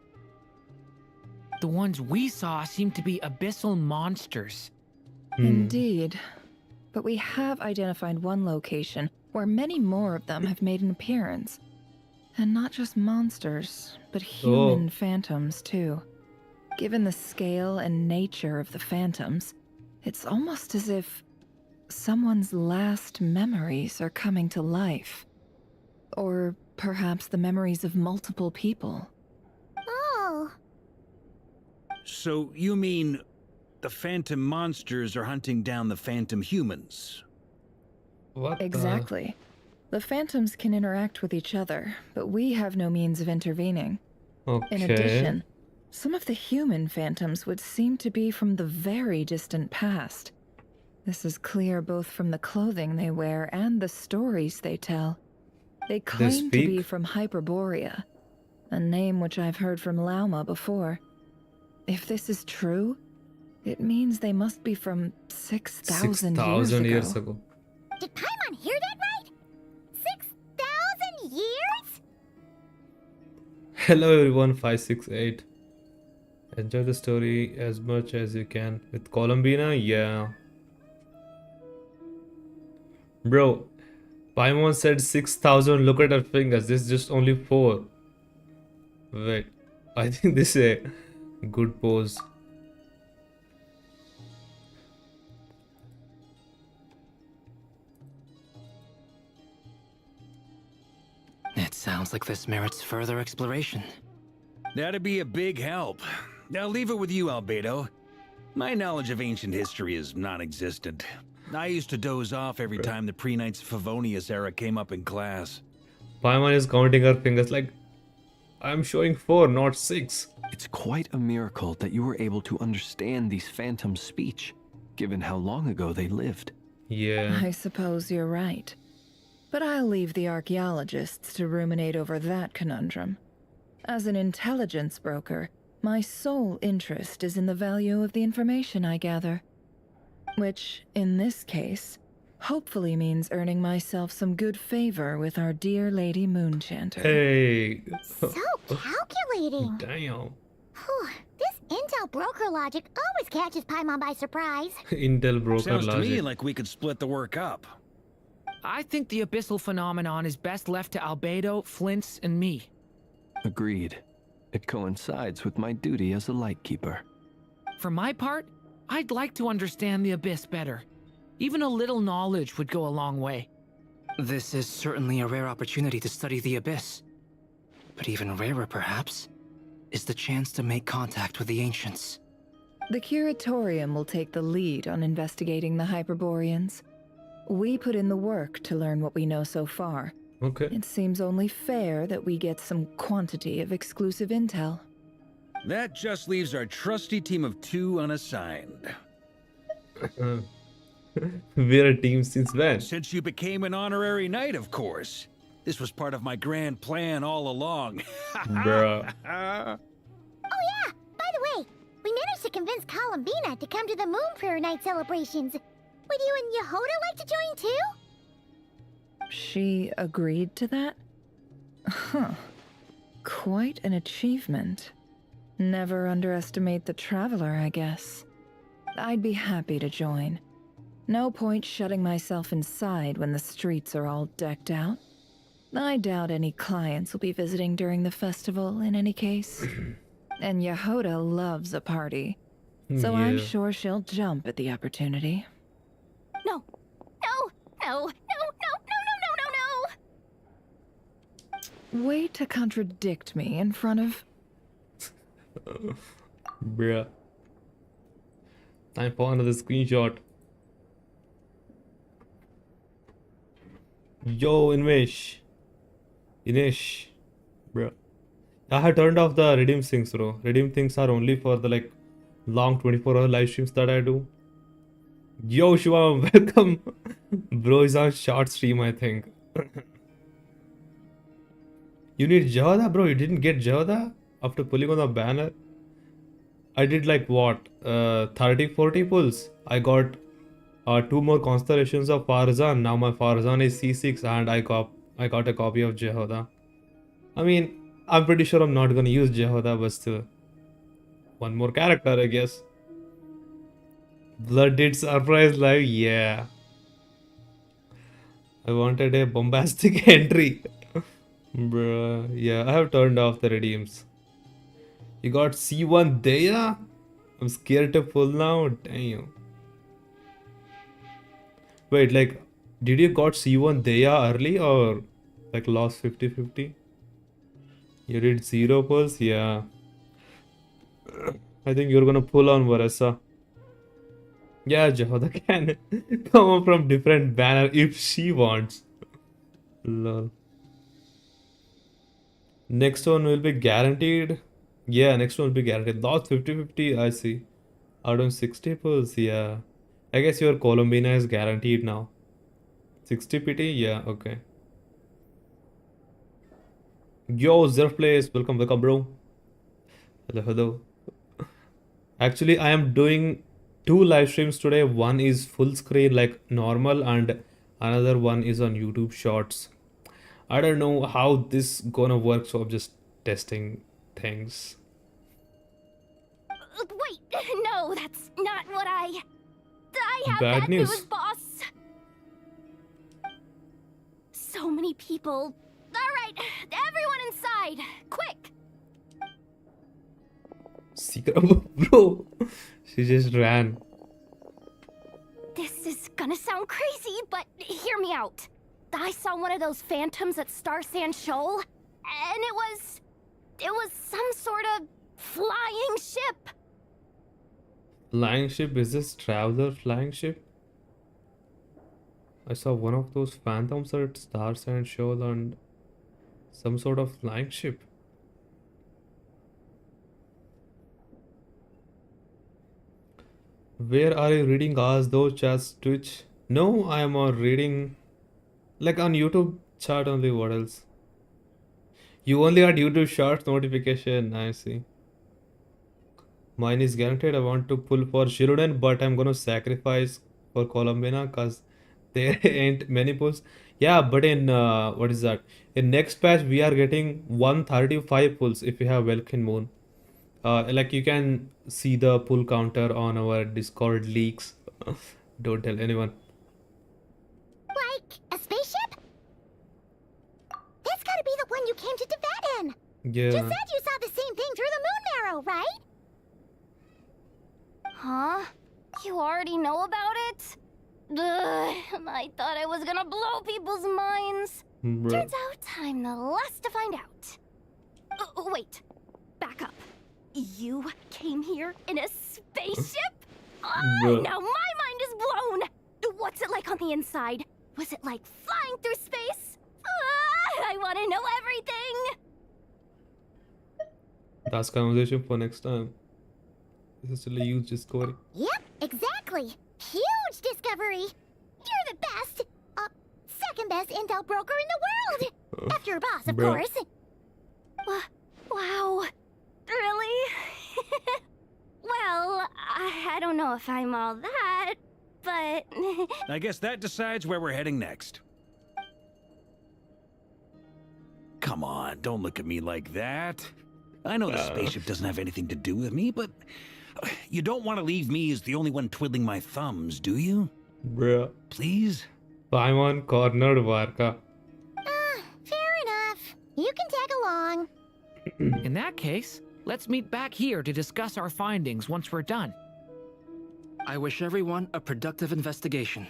Speaker 4: The ones we saw seem to be abyssal monsters.
Speaker 11: Indeed. But we have identified one location where many more of them have made an appearance. And not just monsters, but human phantoms too. Given the scale and nature of the phantoms, it's almost as if someone's last memories are coming to life. Or perhaps the memories of multiple people.
Speaker 7: Oh.
Speaker 8: So you mean the phantom monsters are hunting down the phantom humans?
Speaker 2: What
Speaker 11: Exactly. The phantoms can interact with each other, but we have no means of intervening.
Speaker 2: Okay.
Speaker 11: In addition, some of the human phantoms would seem to be from the very distant past. This is clear both from the clothing they wear and the stories they tell. They claim to be from Hyperborea, a name which I've heard from Lauma before. If this is true, it means they must be from 6,000 years ago.
Speaker 7: Did Paimon hear that right? 6,000 years?
Speaker 2: Hello everyone, 568. Enjoy the story as much as you can. With Columbina, yeah. Bro, Paimon said 6,000, look at her fingers, this is just only 4. Wait, I think this is a good pose.
Speaker 10: It sounds like this merits further exploration.
Speaker 8: That'd be a big help. I'll leave it with you, Albedo. My knowledge of ancient history is non-existent. I used to doze off every time the pre-Knights Favonius era came up in class.
Speaker 2: Paimon is counting her fingers like, I'm showing 4, not 6.
Speaker 10: It's quite a miracle that you were able to understand these phantoms' speech, given how long ago they lived.
Speaker 2: Yeah.
Speaker 11: I suppose you're right. But I'll leave the archaeologists to ruminate over that conundrum. As an intelligence broker, my sole interest is in the value of the information I gather. Which, in this case, hopefully means earning myself some good favor with our dear Lady Moonchanter.
Speaker 2: Hey.
Speaker 7: So calculating.
Speaker 2: Damn.
Speaker 7: Whew, this intel broker logic always catches Paimon by surprise.
Speaker 2: Intel broker
Speaker 8: Sounds to me
Speaker 2: logic.
Speaker 8: like we could split the work up.
Speaker 4: I think the abyssal phenomenon is best left to Albedo, Flints, and me.
Speaker 10: Agreed. It coincides with my duty as a lightkeeper.
Speaker 4: For my part, I'd like to understand the abyss better. Even a little knowledge would go a long way.
Speaker 12: This is certainly a rare opportunity to study the abyss. But even rarer, perhaps, is the chance to make contact with the ancients.
Speaker 11: The Curatorium will take the lead on investigating the Hyperboreans. We put in the work to learn what we know so far.
Speaker 2: Okay.
Speaker 11: It seems only fair that we get some quantity of exclusive intel.
Speaker 8: That just leaves our trusty team of 2 unassigned.
Speaker 2: We're a team since when?
Speaker 8: Since you became an honorary knight, of course. This was part of my grand plan all along.
Speaker 2: Bruh.
Speaker 7: Oh yeah, by the way, we managed to convince Columbina to come to the Moon Prayer Night celebrations. Would you and Yehoda like to join too?
Speaker 11: She agreed to that? Huh. Quite an achievement. Never underestimate the traveler, I guess. I'd be happy to join. No point shutting myself inside when the streets are all decked out. I doubt any clients will be visiting during the festival in any case. And Yehoda loves a party, so I'm
Speaker 2: Yeah.
Speaker 11: sure she'll jump at the opportunity.
Speaker 7: No. No. No. No. No. No. No. No. No.
Speaker 11: Way to contradict me in front of...
Speaker 2: Bruh. Time for another screenshot. Yo, Invesh. Inesh. Bruh. I had turned off the redeem things, bro. Redeem things are only for the like long 24-hour live streams that I do. Yo, Shiva, welcome. Bro is on short stream, I think. You need Jehoda, bro? You didn't get Jehoda after pulling on the banner? I did like what? 30-40 pulls. I got 2 more constellations of Farzan. Now my Farzan is C6 and I got a copy of Jehoda. I mean, I'm pretty sure I'm not gonna use Jehoda, but still. One more character, I guess. Blood did surprise live, yeah. I wanted a bombastic entry. Bruh, yeah, I have turned off the redeems. You got C1 Deya? I'm scared to pull now, damn. Wait, like, did you got C1 Deya early or like lost 50-50? You did 0 pulls? Yeah. I think you're gonna pull on Varessa. Yeah, Jehoda can come up from different banner if she wants. Lol. Next one will be guaranteed. Yeah, next one will be guaranteed. Lost 50-50, I see. Out on 60 pulls, yeah. I guess your Columbina is guaranteed now. 60 PT? Yeah, okay. Yo, Zerf Place, welcome, bro. Hello. Actually, I am doing 2 live streams today. One is full screen like normal and another one is on YouTube Shorts. I don't know how this gonna work, so I'm just testing things.
Speaker 7: Wait, no, that's not what I have
Speaker 2: Bad
Speaker 7: bad
Speaker 2: news.
Speaker 7: news, boss. So many people. All right, everyone inside, quick.
Speaker 2: Secret, bro. She just ran.
Speaker 7: This is gonna sound crazy, but hear me out. I saw one of those phantoms at Star Sand Shoal, and it was some sort of flying ship.
Speaker 2: Flying ship? Is this Traveler flying ship? I saw one of those phantoms at Star Sand Shoal and some sort of flying ship. Where are you reading us though, chats Twitch? No, I am on reading like on YouTube chat only. What else? You only got YouTube Shorts notification. I see. Mine is guaranteed. I want to pull for Shiruden, but I'm gonna sacrifice for Columbina because there ain't many pools. Yeah, but in what is that? In next patch we are getting 135 pools if we have Welkin Moon. Like you can see the pull counter on our Discord leaks. Don't tell anyone.
Speaker 7: Like a spaceship? That's gotta be the one you came to Tibet in.
Speaker 2: Yeah.
Speaker 7: Just said you saw the same thing through the moon marrow, right?
Speaker 13: Huh? You already know about it? Ugh, I thought I was gonna blow people's minds.
Speaker 2: Bruh.
Speaker 13: Turns out I'm the last to find out. Wait, back up. You came here in a spaceship?
Speaker 2: Bruh.
Speaker 13: Now my mind is blown! What's it like on the inside? Was it like flying through space? I want to know everything!
Speaker 2: That's conversation for next time. This is still a huge discovery.
Speaker 7: Yep, exactly. Huge discovery. You're the best. Second best intel broker in the world. After your boss, of
Speaker 2: Bruh.
Speaker 7: course.
Speaker 13: Wow. Really? Well, I don't know if I'm all that, but...
Speaker 8: I guess that decides where we're heading next. Come on, don't look at me like that. I know the spaceship doesn't have anything to do with me, but you don't want to leave me as the only one twiddling my thumbs, do you?
Speaker 2: Bruh.
Speaker 8: Please?
Speaker 2: Paimon cornered Varka.
Speaker 7: Fair enough. You can tag along.
Speaker 4: In that case, let's meet back here to discuss our findings once we're done.
Speaker 12: I wish everyone a productive investigation.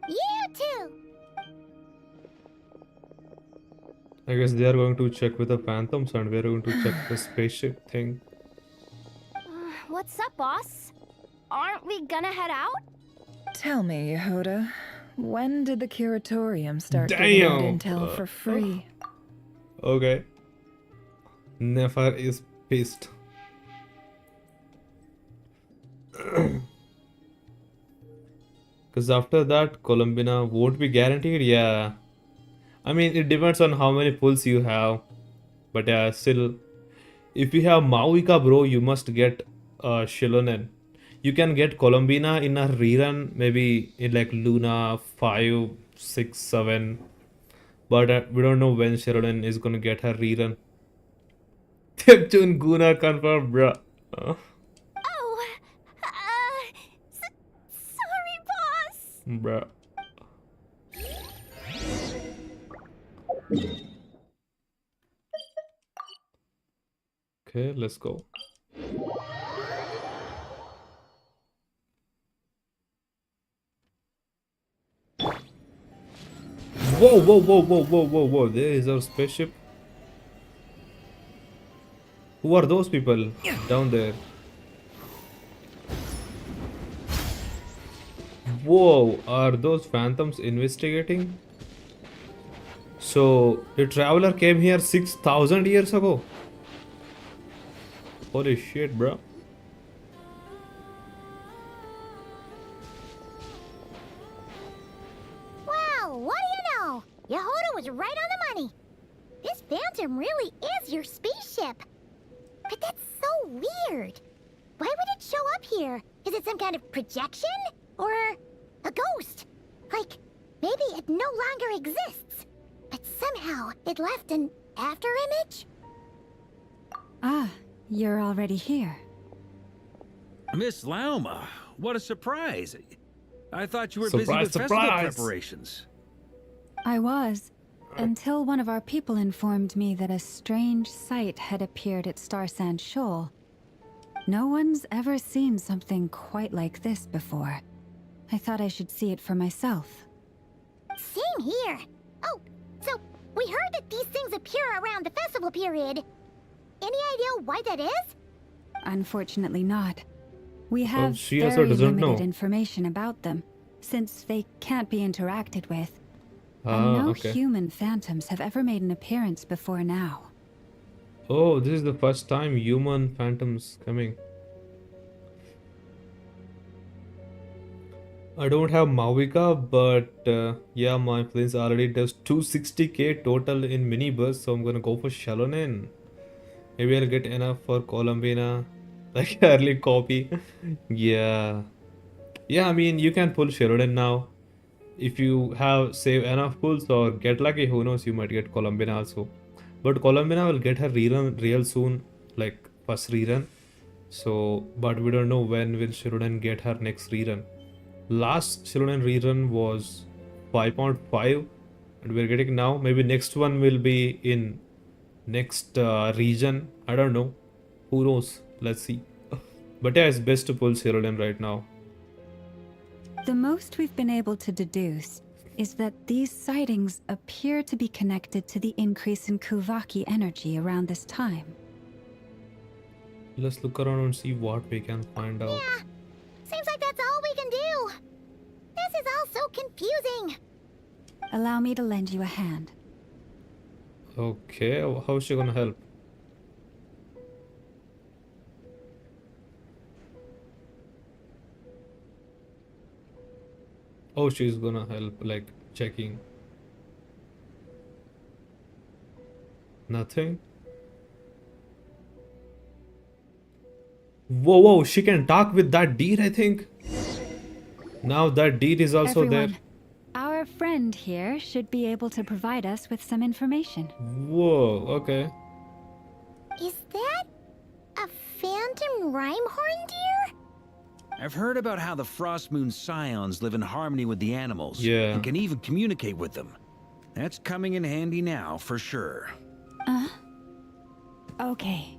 Speaker 7: You too.
Speaker 2: I guess they are going to check with the Phantoms and we are going to check the spaceship thing.
Speaker 13: What's up, boss? Aren't we gonna head out?
Speaker 11: Tell me, Yehuda, when did the curatorium start giving out intel for free?
Speaker 2: Okay. Nefer is pissed. Because after that, Columbina won't be guaranteed. Yeah. I mean, it depends on how many pulls you have. But yeah, still, if you have Mauvika, bro, you must get Shilonen. You can get Columbina in a rerun, maybe in like Luna 5, 6, 7. But we don't know when Shilonen is gonna get her rerun. Tepchun Guna confirmed, bruh.
Speaker 13: Sorry, boss.
Speaker 2: Bruh. Okay, let's go. Whoa, whoa, whoa, whoa, whoa, whoa, whoa. There is our spaceship. Who are those people down there? Whoa, are those phantoms investigating? So, the traveler came here 6,000 years ago. Holy shit, bro.
Speaker 7: Well, what do you know? Yehuda was right on the money. This phantom really is your spaceship. But that's so weird. Why would it show up here? Is it some kind of projection? Or a ghost? Like, maybe it no longer exists. But somehow it left an afterimage?
Speaker 9: Ah, you're already here.
Speaker 8: Miss Lauma, what a surprise. I thought you were busy with festival preparations.
Speaker 9: I was, until one of our people informed me that a strange sight had appeared at Starsand Shoal. No one's ever seen something quite like this before. I thought I should see it for myself.
Speaker 7: Same here. Oh, so we heard that these things appear around the festival period. Any idea why that is?
Speaker 9: Unfortunately not. We have
Speaker 2: she also
Speaker 9: very
Speaker 2: doesn't
Speaker 9: limited
Speaker 2: know.
Speaker 9: information about them, since they can't be interacted with. And no
Speaker 2: Okay.
Speaker 9: human phantoms have ever made an appearance before now.
Speaker 2: Oh, this is the first time human phantoms coming. I don't have Mauvika, but yeah, my place already does 260k total in minibus, so I'm gonna go for Shalonen. Maybe I'll get enough for Columbina, like early copy. Yeah. Yeah, I mean, you can pull Sheridan now. If you have save enough pulls or get lucky, who knows, you might get Columbina also. But Columbina will get her rerun real soon, like first rerun. So, but we don't know when will Sheridan get her next rerun. Last Sheridan rerun was 5.5 and we're getting now. Maybe next one will be in next region. I don't know. Who knows? Let's see. But yeah, it's best to pull Sheridan right now.
Speaker 9: The most we've been able to deduce is that these sightings appear to be connected to the increase in Kuvaki energy around this time.
Speaker 2: Let's look around and see what we can find out.
Speaker 7: Yeah, seems like that's all we can do. This is all so confusing.
Speaker 9: Allow me to lend you a hand.
Speaker 2: Okay, how's she gonna help? Oh, she's gonna help, like checking. Nothing. Whoa, she can talk with that deed, I think. Now that deed is also
Speaker 9: Everyone,
Speaker 2: there.
Speaker 9: our friend here should be able to provide us with some information.
Speaker 2: Whoa, okay.
Speaker 7: Is that a phantom Rhymehorn deer?
Speaker 8: I've heard about how the Frostmoon Scions live in harmony with the animals.
Speaker 2: Yeah.
Speaker 8: And can even communicate with them. That's coming in handy now, for sure.
Speaker 9: Okay.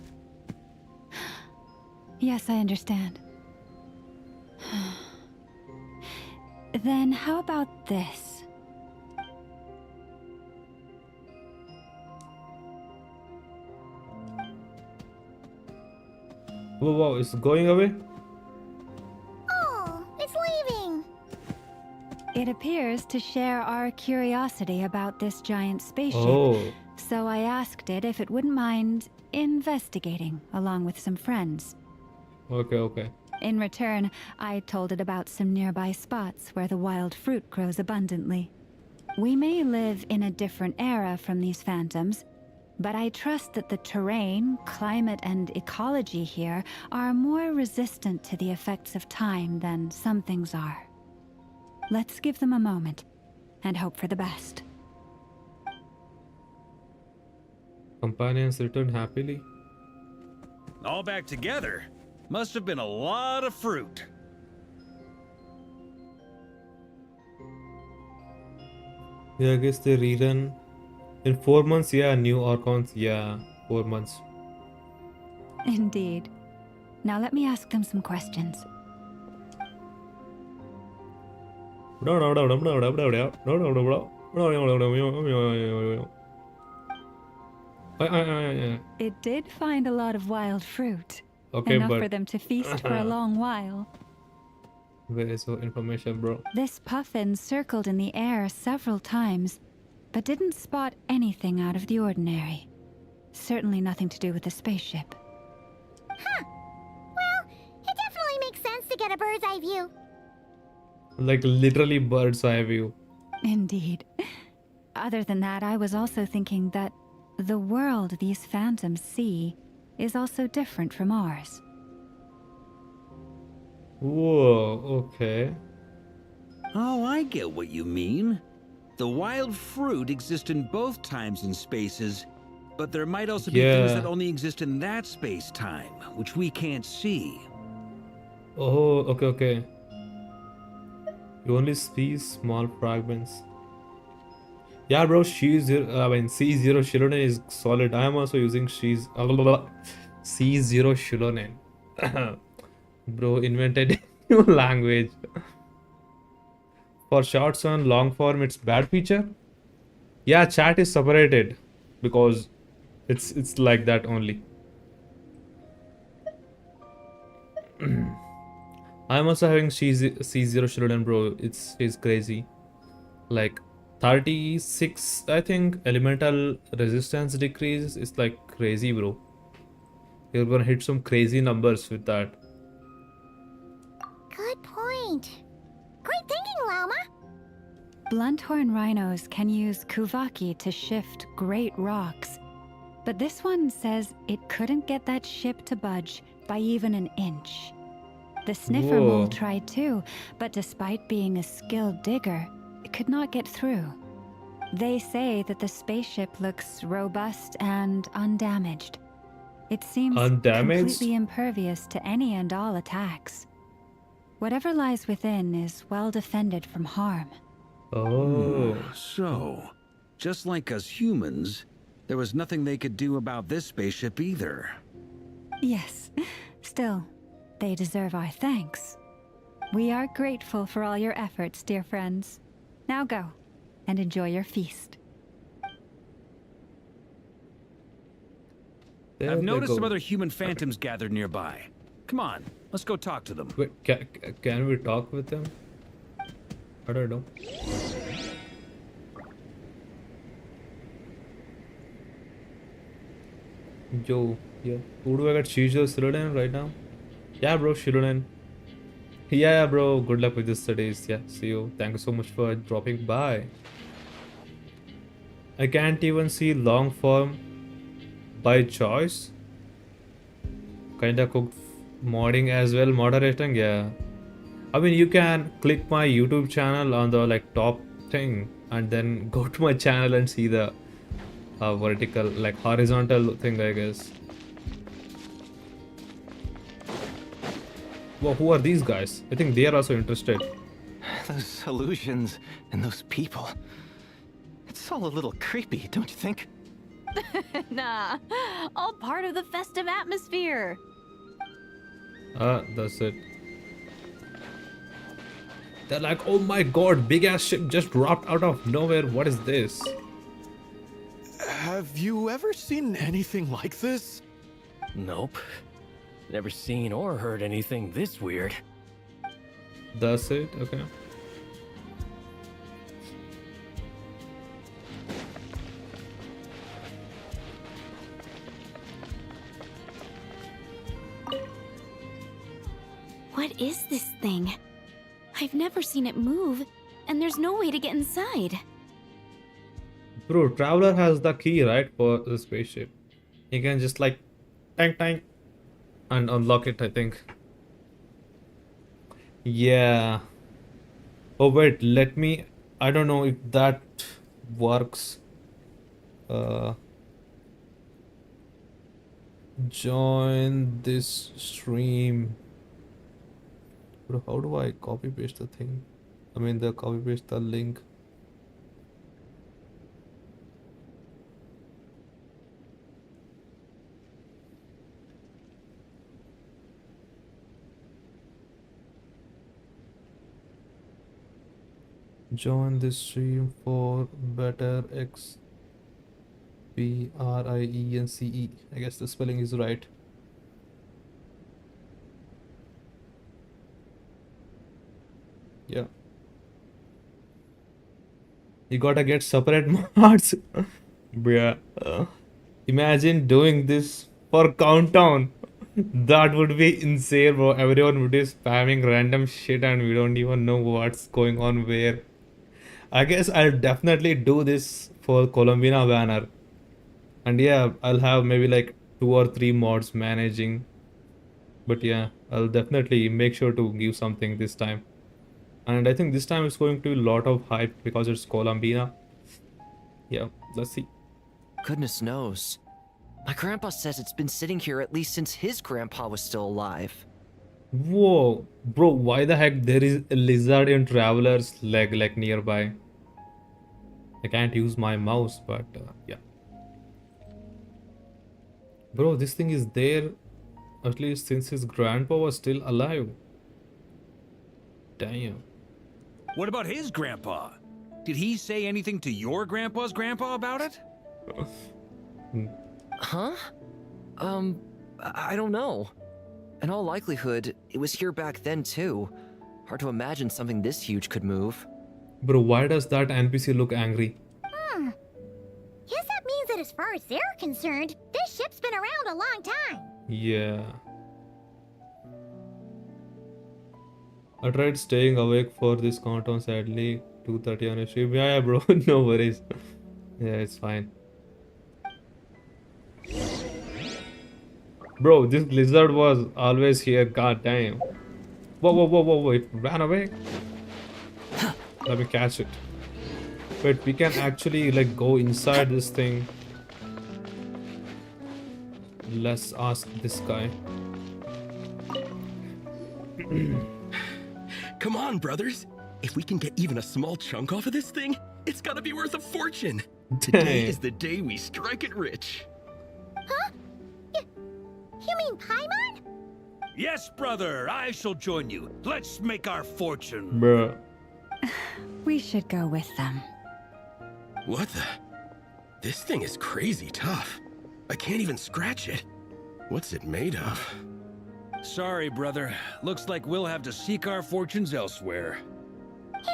Speaker 9: Yes, I understand. Then how about this?
Speaker 2: Whoa, it's going away?
Speaker 7: Oh, it's leaving.
Speaker 9: It appears to share our curiosity about this giant spaceship.
Speaker 2: Oh.
Speaker 9: So I asked it if it wouldn't mind investigating along with some friends.
Speaker 2: Okay.
Speaker 9: In return, I told it about some nearby spots where the wild fruit grows abundantly. We may live in a different era from these phantoms, but I trust that the terrain, climate, and ecology here are more resistant to the effects of time than some things are. Let's give them a moment and hope for the best.
Speaker 2: Companions return happily.
Speaker 8: All back together? Must have been a lot of fruit.
Speaker 2: Yeah, I guess they rerun in 4 months. Yeah, new Archons. Yeah, 4 months.
Speaker 9: Indeed. Now let me ask them some questions. It did find a lot of wild fruit.
Speaker 2: Okay,
Speaker 9: Enough
Speaker 2: but
Speaker 9: for them to feast for a long while.
Speaker 2: where is your information, bro?
Speaker 9: This puffin circled in the air several times, but didn't spot anything out of the ordinary. Certainly nothing to do with the spaceship.
Speaker 7: Huh. Well, it definitely makes sense to get a bird's eye view.
Speaker 2: Like literally bird's eye view.
Speaker 9: Indeed. Other than that, I was also thinking that the world these phantoms see is also different from ours.
Speaker 2: Whoa, okay.
Speaker 8: Oh, I get what you mean. The wild fruit exist in both times and spaces, but there might also be things
Speaker 2: Yeah.
Speaker 8: that only exist in that space-time, which we can't see.
Speaker 2: Oh, okay. You only see small fragments. Yeah, bro, C0 Shironen is solid. I am also using C0 Shironen. Bro, invented a new language. For shorts and long form, it's bad feature. Yeah, chat is separated because it's like that only. I'm also having C0 Shironen, bro. It's crazy. Like 36, I think, elemental resistance decrease is like crazy, bro. You're gonna hit some crazy numbers with that.
Speaker 7: Good point. Great thinking, Lauma.
Speaker 9: Blunthorn rhinos can use Kuvaki to shift great rocks, but this one says it couldn't get that ship to budge by even an inch. The sniffer mole
Speaker 2: Whoa.
Speaker 9: tried too, but despite being a skilled digger, it could not get through. They say that the spaceship looks robust and undamaged. It seems
Speaker 2: Undamaged?
Speaker 9: completely impervious to any and all attacks. Whatever lies within is well defended from harm.
Speaker 2: Oh.
Speaker 8: So, just like us humans, there was nothing they could do about this spaceship either.
Speaker 9: Yes, still, they deserve our thanks. We are grateful for all your efforts, dear friends. Now go, and enjoy your feast.
Speaker 2: There
Speaker 8: I've
Speaker 2: they
Speaker 8: noticed
Speaker 2: go.
Speaker 8: some other human phantoms gathered nearby. Come on, let's go talk to them.
Speaker 2: Wait, can we talk with them? I don't know. Yo, yeah. Who do I got? Shijo Shiroden right now? Yeah, bro, Shiroden. Yeah, bro. Good luck with your studies. Yeah, see you. Thank you so much for dropping by. I can't even see long form by choice. Kinda cooked modding as well. Moderating, yeah. I mean, you can click my YouTube channel on the like top thing and then go to my channel and see the vertical, like horizontal thing, I guess. Well, who are these guys? I think they are also interested.
Speaker 10: Those illusions and those people. It's all a little creepy, don't you think?
Speaker 5: Nah, all part of the festive atmosphere.
Speaker 2: That's it. They're like, oh my god, big ass ship just dropped out of nowhere. What is this?
Speaker 14: Have you ever seen anything like this?
Speaker 15: Nope. Never seen or heard anything this weird.
Speaker 2: That's it? Okay.
Speaker 13: What is this thing? I've never seen it move, and there's no way to get inside.
Speaker 2: Bro, Traveler has the key, right, for the spaceship. He can just like tank tank and unlock it, I think. Yeah. Oh wait, let me, I don't know if that works. Join this stream. Bro, how do I copy paste the thing? I mean the copy paste the link. Join this stream for better XPRIENCE. I guess the spelling is right. Yeah. You gotta get separate mods. Yeah. Imagine doing this for Countdown. That would be insane, bro. Everyone would be spamming random shit and we don't even know what's going on where. I guess I'll definitely do this for Columbina banner. And yeah, I'll have maybe like 2 or 3 mods managing. But yeah, I'll definitely make sure to give something this time. And I think this time it's going to be a lot of hype because it's Columbina. Yeah, let's see.
Speaker 15: Goodness knows. My grandpa says it's been sitting here at least since his grandpa was still alive.
Speaker 2: Whoa, bro, why the heck there is a lizard in Traveler's leg like nearby? I can't use my mouse, but yeah. Bro, this thing is there at least since his grandpa was still alive. Damn.
Speaker 8: What about his grandpa? Did he say anything to your grandpa's grandpa about it?
Speaker 12: Huh? I don't know. In all likelihood, it was here back then too. Hard to imagine something this huge could move.
Speaker 2: Bro, why does that NPC look angry?
Speaker 7: Guess that means that as far as they're concerned, this ship's been around a long time.
Speaker 2: Yeah. I tried staying awake for this countdown, sadly. 2:30 on a stream. Yeah, bro, no worries. Yeah, it's fine. Bro, this lizard was always here, god damn. Whoa, it ran away. Let me catch it. Wait, we can actually like go inside this thing. Let's ask this guy.
Speaker 16: Come on, brothers. If we can get even a small chunk off of this thing, it's gotta be worth a fortune. Today is the day we strike it rich.
Speaker 7: Huh? You mean Paimon?
Speaker 8: Yes, brother, I shall join you. Let's make our fortune.
Speaker 2: Bruh.
Speaker 9: We should go with them.
Speaker 16: What the? This thing is crazy tough. I can't even scratch it. What's it made of?
Speaker 8: Sorry, brother. Looks like we'll have to seek our fortunes elsewhere.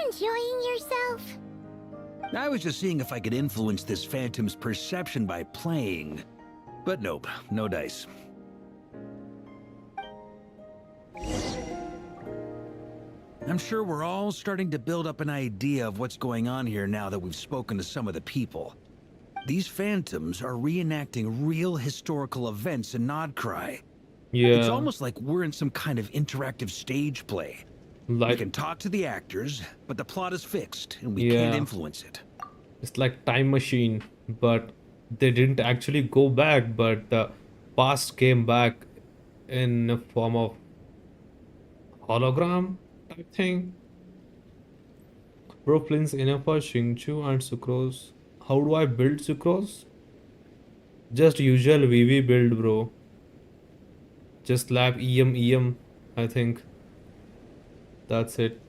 Speaker 7: Enjoying yourself?
Speaker 8: I was just seeing if I could influence this phantom's perception by playing. But nope, no dice. I'm sure we're all starting to build up an idea of what's going on here now that we've spoken to some of the people. These phantoms are reenacting real historical events in Nodcry.
Speaker 2: Yeah.
Speaker 8: It's almost like we're in some kind of interactive stage play. We can talk to the actors, but the plot is fixed, and we can't influence it.
Speaker 2: It's like time machine, but they didn't actually go back, but the past came back in a form of hologram type thing. Bro, Flynn's enough for Xingqiu and Sucrose. How do I build Sucrose? Just usual VV build, bro. Just lab EM, I think. That's it.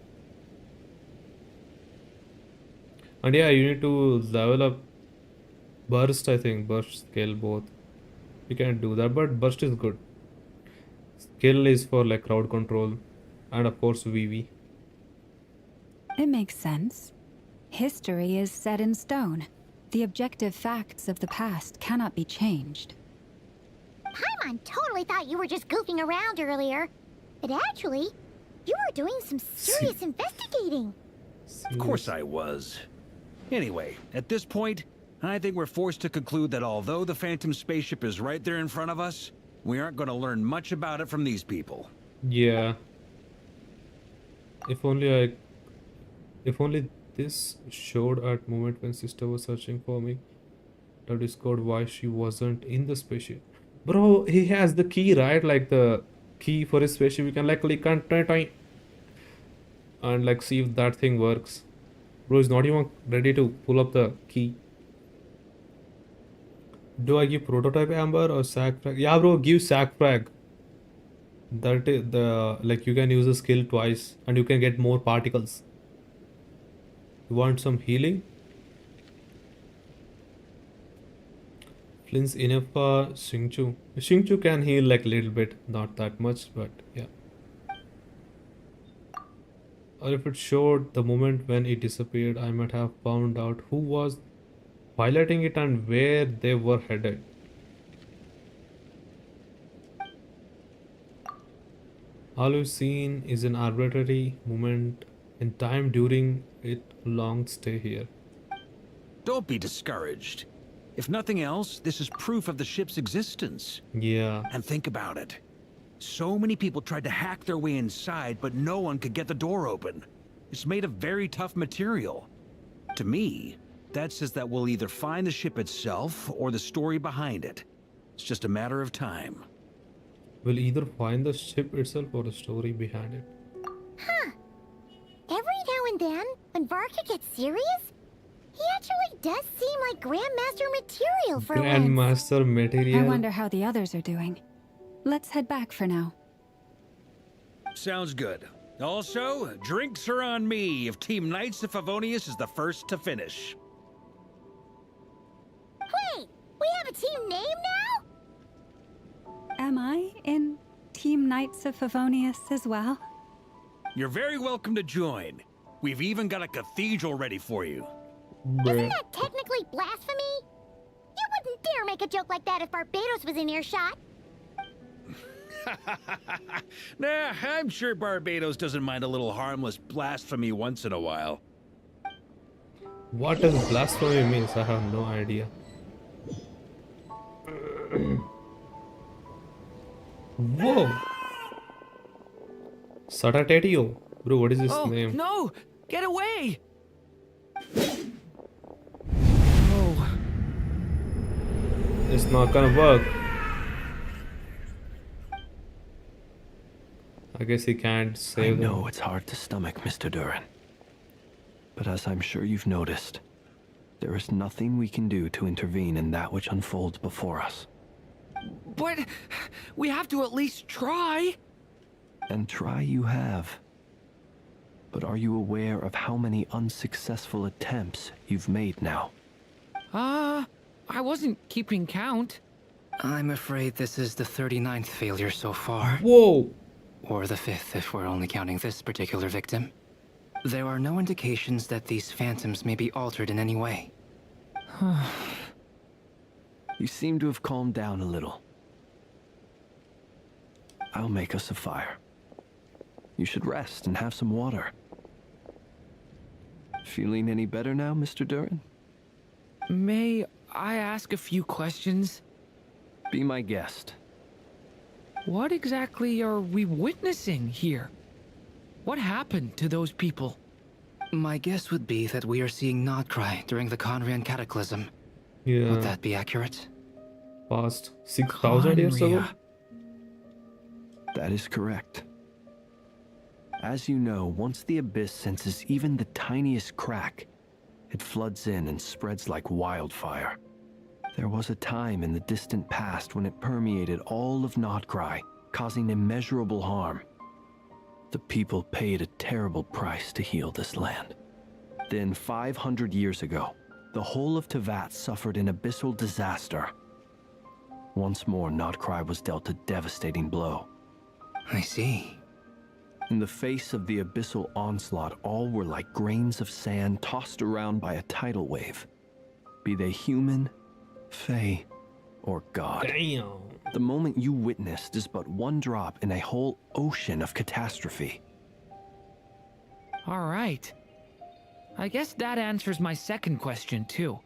Speaker 2: And yeah, you need to level up burst, I think. Burst, scale, both. You can do that, but burst is good. Skill is for like crowd control. And of course VV.
Speaker 9: It makes sense. History is set in stone. The objective facts of the past cannot be changed.
Speaker 7: Paimon totally thought you were just goofing around earlier. But actually, you were doing some serious investigating.
Speaker 8: Of course I was. Anyway, at this point, I think we're forced to conclude that although the Phantom spaceship is right there in front of us, we aren't going to learn much about it from these people.
Speaker 2: Yeah. If only this showed at moment when sister was searching for me. The Discord why she wasn't in the spaceship. Bro, he has the key, right? Like the key for his spaceship. You can like click on and like see if that thing works. Bro is not even ready to pull up the key. Do I give prototype amber or sack frag? Yeah, bro, give sack frag. That is the like you can use the skill twice and you can get more particles. You want some healing? Flynn's enough for Xingqiu. Xingqiu can heal like a little bit, not that much, but yeah. Or if it showed the moment when it disappeared, I might have found out who was piloting it and where they were headed. All we've seen is an arbitrary moment in time during its long stay here.
Speaker 8: Don't be discouraged. If nothing else, this is proof of the ship's existence.
Speaker 2: Yeah.
Speaker 8: And think about it. So many people tried to hack their way inside, but no one could get the door open. It's made of very tough material. To me, that says that we'll either find the ship itself or the story behind it. It's just a matter of time.
Speaker 2: We'll either find the ship itself or the story behind it.
Speaker 7: Huh. Every now and then, when Varka gets serious, he actually does seem like Grandmaster material for once.
Speaker 2: Grandmaster material.
Speaker 9: I wonder how the others are doing. Let's head back for now.
Speaker 8: Sounds good. Also, drinks are on me if Team Knights of Favonius is the first to finish.
Speaker 7: Wait, we have a team name now?
Speaker 9: Am I in Team Knights of Favonius as well?
Speaker 8: You're very welcome to join. We've even got a cathedral ready for you.
Speaker 7: Isn't that technically blasphemy? You wouldn't dare make a joke like that if Barbados was in earshot.
Speaker 8: Nah, I'm sure Barbados doesn't mind a little harmless blasphemy once in a while.
Speaker 2: What does blasphemy means? I have no idea. Whoa! Satatatio. Bro, what is his
Speaker 4: Oh,
Speaker 2: name?
Speaker 4: no! Get away! Oh,
Speaker 2: It's not gonna work. I guess he can't
Speaker 10: I
Speaker 2: save them.
Speaker 10: know it's hard to stomach, Mr. Durin. But as I'm sure you've noticed, there is nothing we can do to intervene in that which unfolds before us.
Speaker 4: but we have to at least try.
Speaker 10: And try you have. But are you aware of how many unsuccessful attempts you've made now?
Speaker 4: I wasn't keeping count.
Speaker 12: I'm afraid this is the 39th failure so far.
Speaker 2: Whoa!
Speaker 12: Or the 5th if we're only counting this particular victim. There are no indications that these phantoms may be altered in any way.
Speaker 10: You seem to have calmed down a little. I'll make us a fire. You should rest and have some water. Feeling any better now, Mr. Durin?
Speaker 4: May I ask a few questions?
Speaker 10: Be my guest.
Speaker 4: What exactly are we witnessing here? What happened to those people?
Speaker 12: My guess would be that we are seeing Nodcry during the Conrian Cataclysm.
Speaker 2: Yeah.
Speaker 12: Would that be accurate?
Speaker 2: Past 6,000 years ago?
Speaker 4: Conria.
Speaker 10: That is correct. As you know, once the Abyss senses even the tiniest crack, it floods in and spreads like wildfire. There was a time in the distant past when it permeated all of Nodcry, causing immeasurable harm. The people paid a terrible price to heal this land. Then 500 years ago, the whole of Tevat suffered an abyssal disaster. Once more, Nodcry was dealt a devastating blow.
Speaker 12: I see.
Speaker 10: In the face of the abyssal onslaught, all were like grains of sand tossed around by a tidal wave. Be they human, fae, or god.
Speaker 2: Damn.
Speaker 10: The moment you witnessed is but one drop in a whole ocean of catastrophe.
Speaker 4: All right. I guess that answers my second question, too.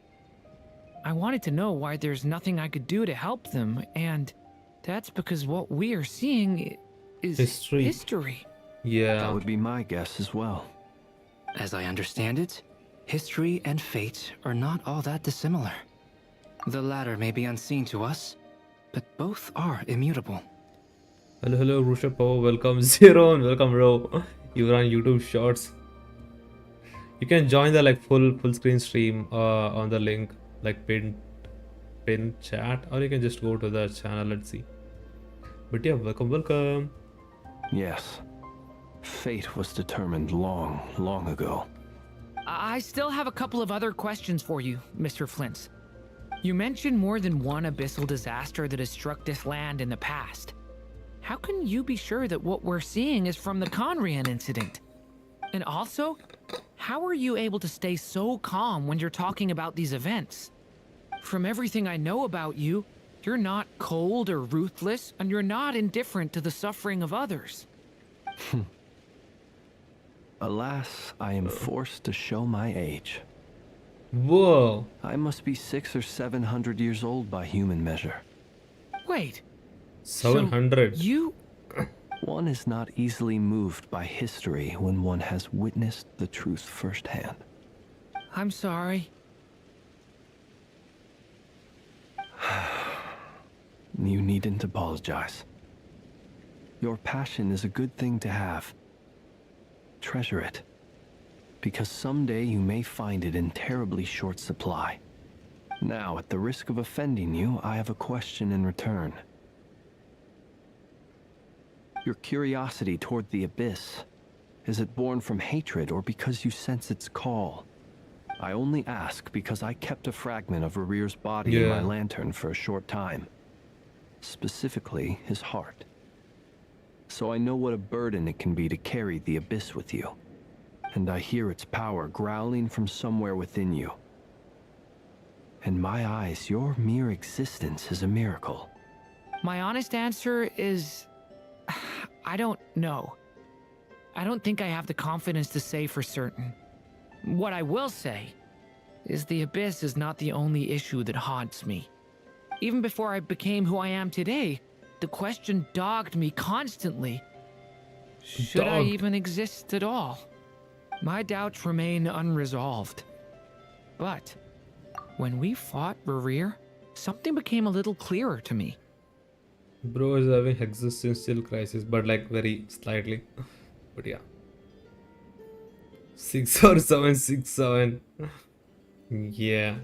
Speaker 4: I wanted to know why there's nothing I could do to help them, and that's because what we are seeing is history.
Speaker 2: Yeah.
Speaker 10: That would be my guess as well.
Speaker 12: As I understand it, history and fate are not all that dissimilar. The latter may be unseen to us, but both are immutable.
Speaker 2: Hello, Rusha Power. Welcome, Zero, and welcome, bro. You run YouTube Shorts. You can join the like full screen stream on the link, like pin chat, or you can just go to the channel. Let's see. But yeah, welcome.
Speaker 10: Yes. Fate was determined long ago.
Speaker 4: I still have a couple of other questions for you, Mr. Flint. You mentioned more than one abyssal disaster that has struck this land in the past. How can you be sure that what we're seeing is from the Conrian incident? And also, how are you able to stay so calm when you're talking about these events? From everything I know about you, you're not cold or ruthless, and you're not indifferent to the suffering of others.
Speaker 10: Alas, I am forced to show my age.
Speaker 2: Whoa.
Speaker 10: I must be 600 or 700 years old by human measure.
Speaker 4: Wait.
Speaker 2: 700.
Speaker 4: So
Speaker 10: One is not easily moved by history when one has witnessed the truth firsthand.
Speaker 4: I'm sorry.
Speaker 10: You needn't apologize. Your passion is a good thing to have. Treasure it, because someday you may find it in terribly short supply. Now, at the risk of offending you, I have a question in return. Your curiosity toward the Abyss, is it born from hatred or because you sense its call? I only ask because I kept a fragment of Rerir's body in my lantern for a short time. Specifically, his heart. So I know what a burden it can be to carry the Abyss with you. And I hear its power growling from somewhere within you. In my eyes, your mere existence is a miracle.
Speaker 4: My honest answer is... I don't know. I don't think I have the confidence to say for certain. What I will say is the Abyss is not the only issue that haunts me. Even before I became who I am today, the question dogged me constantly. Should I
Speaker 2: Dog.
Speaker 4: even exist at all? My doubts remain unresolved. But when we fought Rerir, something became a little clearer to me.
Speaker 2: Bro is having existential crisis, but like very slightly. But yeah. 6 or 7, 6, 7. Yeah.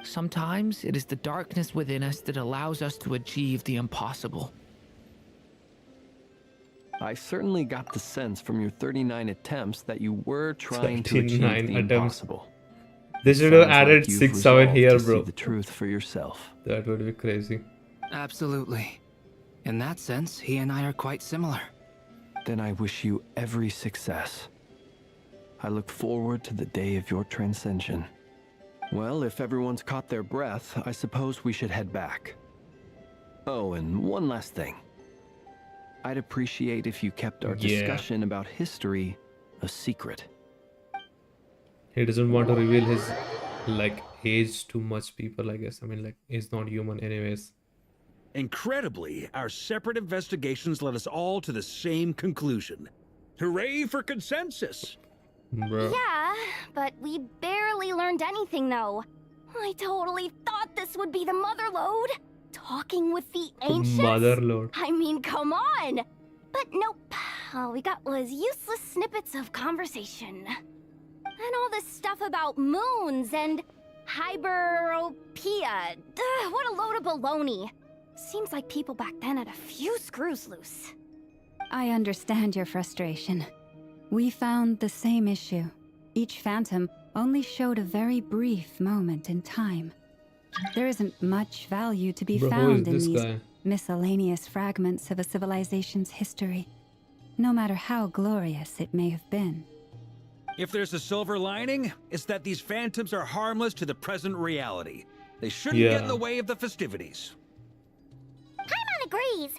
Speaker 4: Sometimes it is the darkness within us that allows us to achieve the impossible.
Speaker 10: I certainly got the sense from your 39 attempts that you were trying to achieve
Speaker 2: 39
Speaker 10: the
Speaker 2: attempts.
Speaker 10: impossible.
Speaker 2: They should have
Speaker 10: Sounds
Speaker 2: added
Speaker 10: like you've
Speaker 2: 6, 7
Speaker 10: resolved
Speaker 2: here,
Speaker 10: to
Speaker 2: bro.
Speaker 10: see the truth for yourself.
Speaker 2: That would be crazy.
Speaker 12: Absolutely. In that sense, he and I are quite similar.
Speaker 10: Then I wish you every success. I look forward to the day of your transcension. Well, if everyone's caught their breath, I suppose we should head back. Oh, and one last thing. I'd appreciate if you kept our discussion about history a secret.
Speaker 2: He doesn't want to reveal his like age to much people, I guess. I mean, like, he's not human anyways.
Speaker 8: Incredibly, our separate investigations led us all to the same conclusion. Hooray for consensus!
Speaker 2: Bro.
Speaker 13: Yeah, but we barely learned anything though. I totally thought this would be the mother lode. Talking with the ancients?
Speaker 2: Mother lord.
Speaker 13: I mean, come on! But nope. All we got was useless snippets of conversation. And all this stuff about moons and hyperopia. What a load of baloney. Seems like people back then had a few screws loose.
Speaker 9: I understand your frustration. We found the same issue. Each phantom only showed a very brief moment in time. There isn't much value to be
Speaker 2: Bro, who
Speaker 9: found
Speaker 2: is
Speaker 9: in
Speaker 2: this
Speaker 9: these
Speaker 2: guy?
Speaker 9: miscellaneous fragments of a civilization's history, no matter how glorious it may have been.
Speaker 8: If there's a silver lining, it's that these phantoms are harmless to the present reality. They shouldn't get in the way of the festivities.
Speaker 7: Paimon agrees.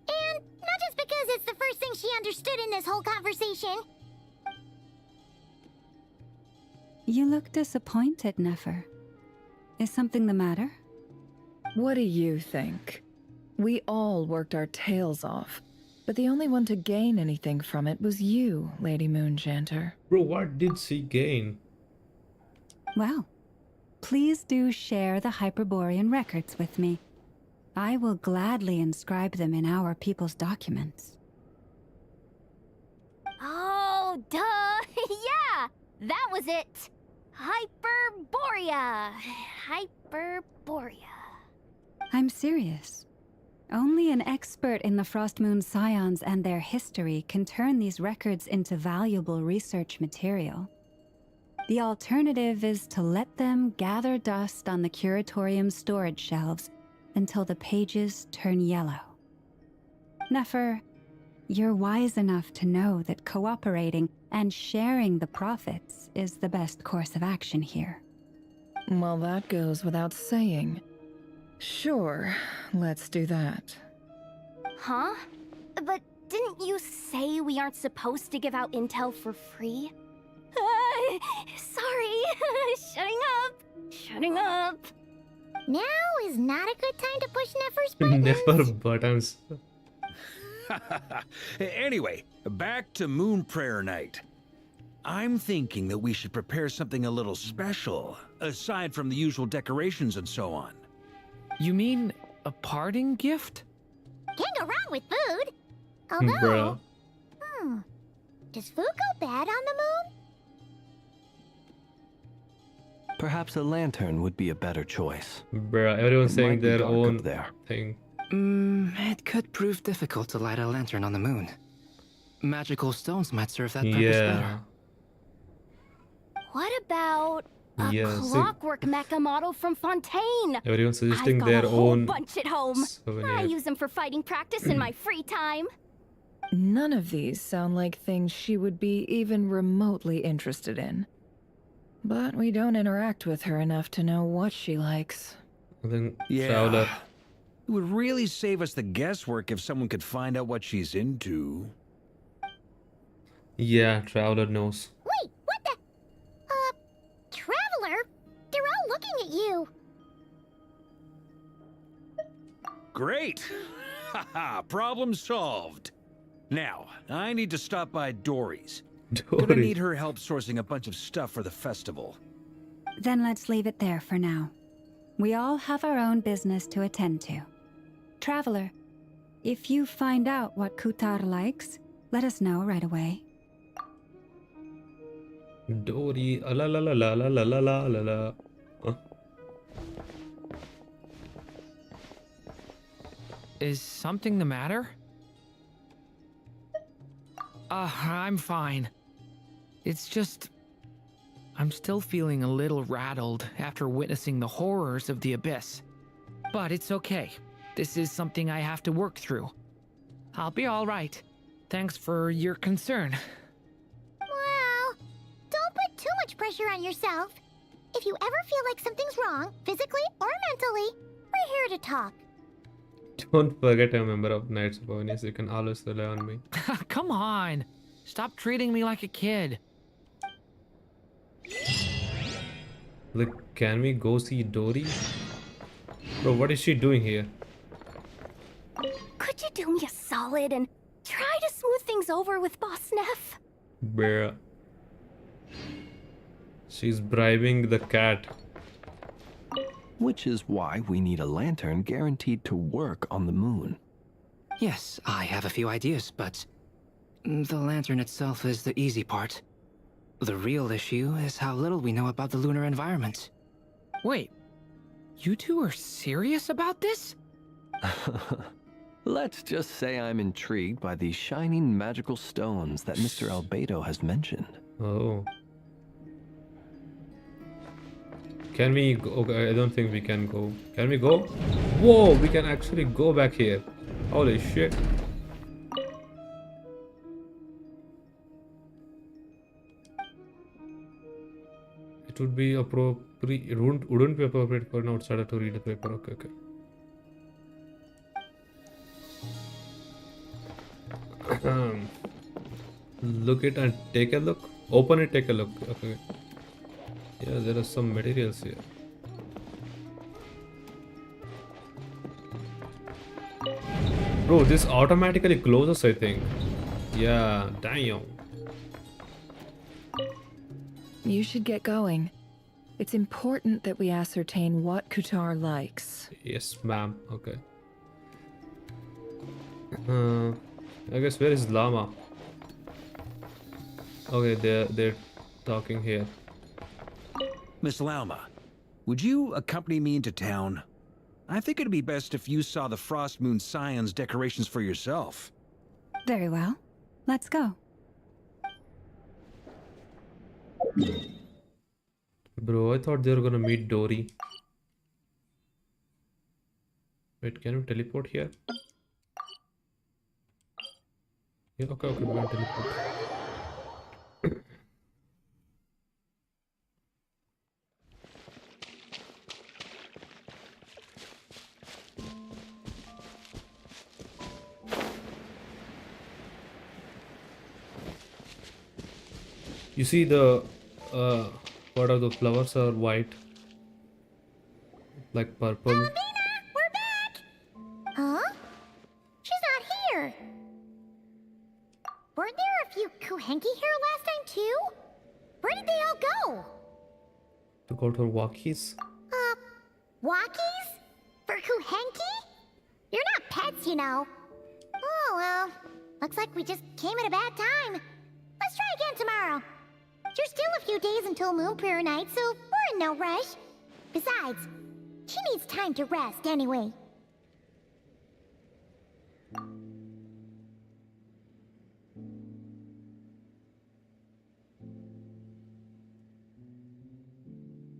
Speaker 7: And not just because it's the first thing she understood in this whole conversation.
Speaker 9: You look disappointed, Nefer. Is something the matter?
Speaker 11: What do you think? We all worked our tails off, but the only one to gain anything from it was you, Lady Moonjanter.
Speaker 2: Bro, what did she gain?
Speaker 9: Well, please do share the Hyperborean records with me. I will gladly inscribe them in our people's documents.
Speaker 13: Oh, duh! Yeah! That was it! Hyperborea! Hyperborea.
Speaker 9: I'm serious. Only an expert in the Frostmoon Scions and their history can turn these records into valuable research material. The alternative is to let them gather dust on the Curatorium's storage shelves until the pages turn yellow. Nefer, you're wise enough to know that cooperating and sharing the profits is the best course of action here.
Speaker 11: Well, that goes without saying. Sure, let's do that.
Speaker 13: Huh? But didn't you say we aren't supposed to give out intel for free? Sorry. Shutting up.
Speaker 7: Now is not a good time to push Nefer's buttons.
Speaker 2: Nefer buttons.
Speaker 8: Anyway, back to Moon Prayer Night. I'm thinking that we should prepare something a little special, aside from the usual decorations and so on.
Speaker 4: You mean a parting gift?
Speaker 7: Can't go wrong with food. Although, does food go bad on the moon?
Speaker 10: Perhaps a lantern would be a better choice.
Speaker 2: Bro, everyone's
Speaker 10: It
Speaker 2: saying
Speaker 10: might be
Speaker 2: their
Speaker 10: dark
Speaker 2: own
Speaker 10: up there.
Speaker 2: thing.
Speaker 12: It could prove difficult to light a lantern on the moon. Magical stones might serve that purpose better.
Speaker 13: What about a
Speaker 2: see,
Speaker 13: clockwork mecha model from Fontaine?
Speaker 2: everyone's suggesting
Speaker 13: I've got
Speaker 2: their
Speaker 13: a whole
Speaker 2: own
Speaker 13: bunch at home.
Speaker 2: souvenir.
Speaker 13: I use them for fighting practice in my free time.
Speaker 11: None of these sound like things she would be even remotely interested in. But we don't interact with her enough to know what she likes.
Speaker 2: I think
Speaker 8: Yeah.
Speaker 2: Traveler.
Speaker 8: It would really save us the guesswork if someone could find out what she's into.
Speaker 2: Yeah, Traveler knows.
Speaker 7: Wait, what the? Traveler? They're all looking at you.
Speaker 8: Great! Haha, problem solved. Now, I need to stop by Dory's.
Speaker 2: Dory.
Speaker 8: Gonna need her help sourcing a bunch of stuff for the festival.
Speaker 9: Then let's leave it there for now. We all have our own business to attend to. Traveler, if you find out what Kutar likes, let us know right away.
Speaker 2: Dory, la la la la la la la la la la. Huh?
Speaker 4: Is something the matter? I'm fine. It's just... I'm still feeling a little rattled after witnessing the horrors of the Abyss. But it's okay. This is something I have to work through. I'll be alright. Thanks for your concern.
Speaker 7: Well, don't put too much pressure on yourself. If you ever feel like something's wrong, physically or mentally, we're here to talk.
Speaker 2: Don't forget I'm a member of Knights of Onis. You can always rely on me.
Speaker 4: Come on. Stop treating me like a kid.
Speaker 2: Like, can we go see Dory? Bro, what is she doing here?
Speaker 13: Could you do me a solid and try to smooth things over with Boss Neff?
Speaker 2: Bruh. She's bribing the cat.
Speaker 10: Which is why we need a lantern guaranteed to work on the moon.
Speaker 12: Yes, I have a few ideas, but the lantern itself is the easy part. The real issue is how little we know about the lunar environment.
Speaker 4: Wait, you two are serious about this?
Speaker 10: Let's just say I'm intrigued by these shining magical stones that Mr. Albedo has mentioned.
Speaker 2: Oh. Can we go? Okay, I don't think we can go. Can we go? Whoa, we can actually go back here. Holy shit. It would be appropriate. It wouldn't be appropriate for an outsider to read the paper. Okay, okay. Look it and take a look. Open it, take a look. Okay. Yeah, there are some materials here. Bro, this automatically closes, I think. Yeah, damn.
Speaker 11: You should get going. It's important that we ascertain what Kutar likes.
Speaker 2: Yes, ma'am. Okay. I guess where is Llama? Okay, they're talking here.
Speaker 8: Miss Lauma, would you accompany me into town? I think it'd be best if you saw the Frost Moon Scion's decorations for yourself.
Speaker 9: Very well. Let's go.
Speaker 2: Bro, I thought they were gonna meet Dory. Wait, can we teleport here? Yeah, okay, we can teleport. You see the part of the flowers are white, like purple.
Speaker 7: Columbina, we're back! Huh? She's not here. Weren't there a few Kuhenki here last time too? Where did they all go?
Speaker 2: To go to her walkies.
Speaker 7: Walkies? For Kuhenki? You're not pets, you know. Oh well, looks like we just came at a bad time. Let's try again tomorrow. There's still a few days until Moon Prayer Night, so we're in no rush. Besides, she needs time to rest anyway.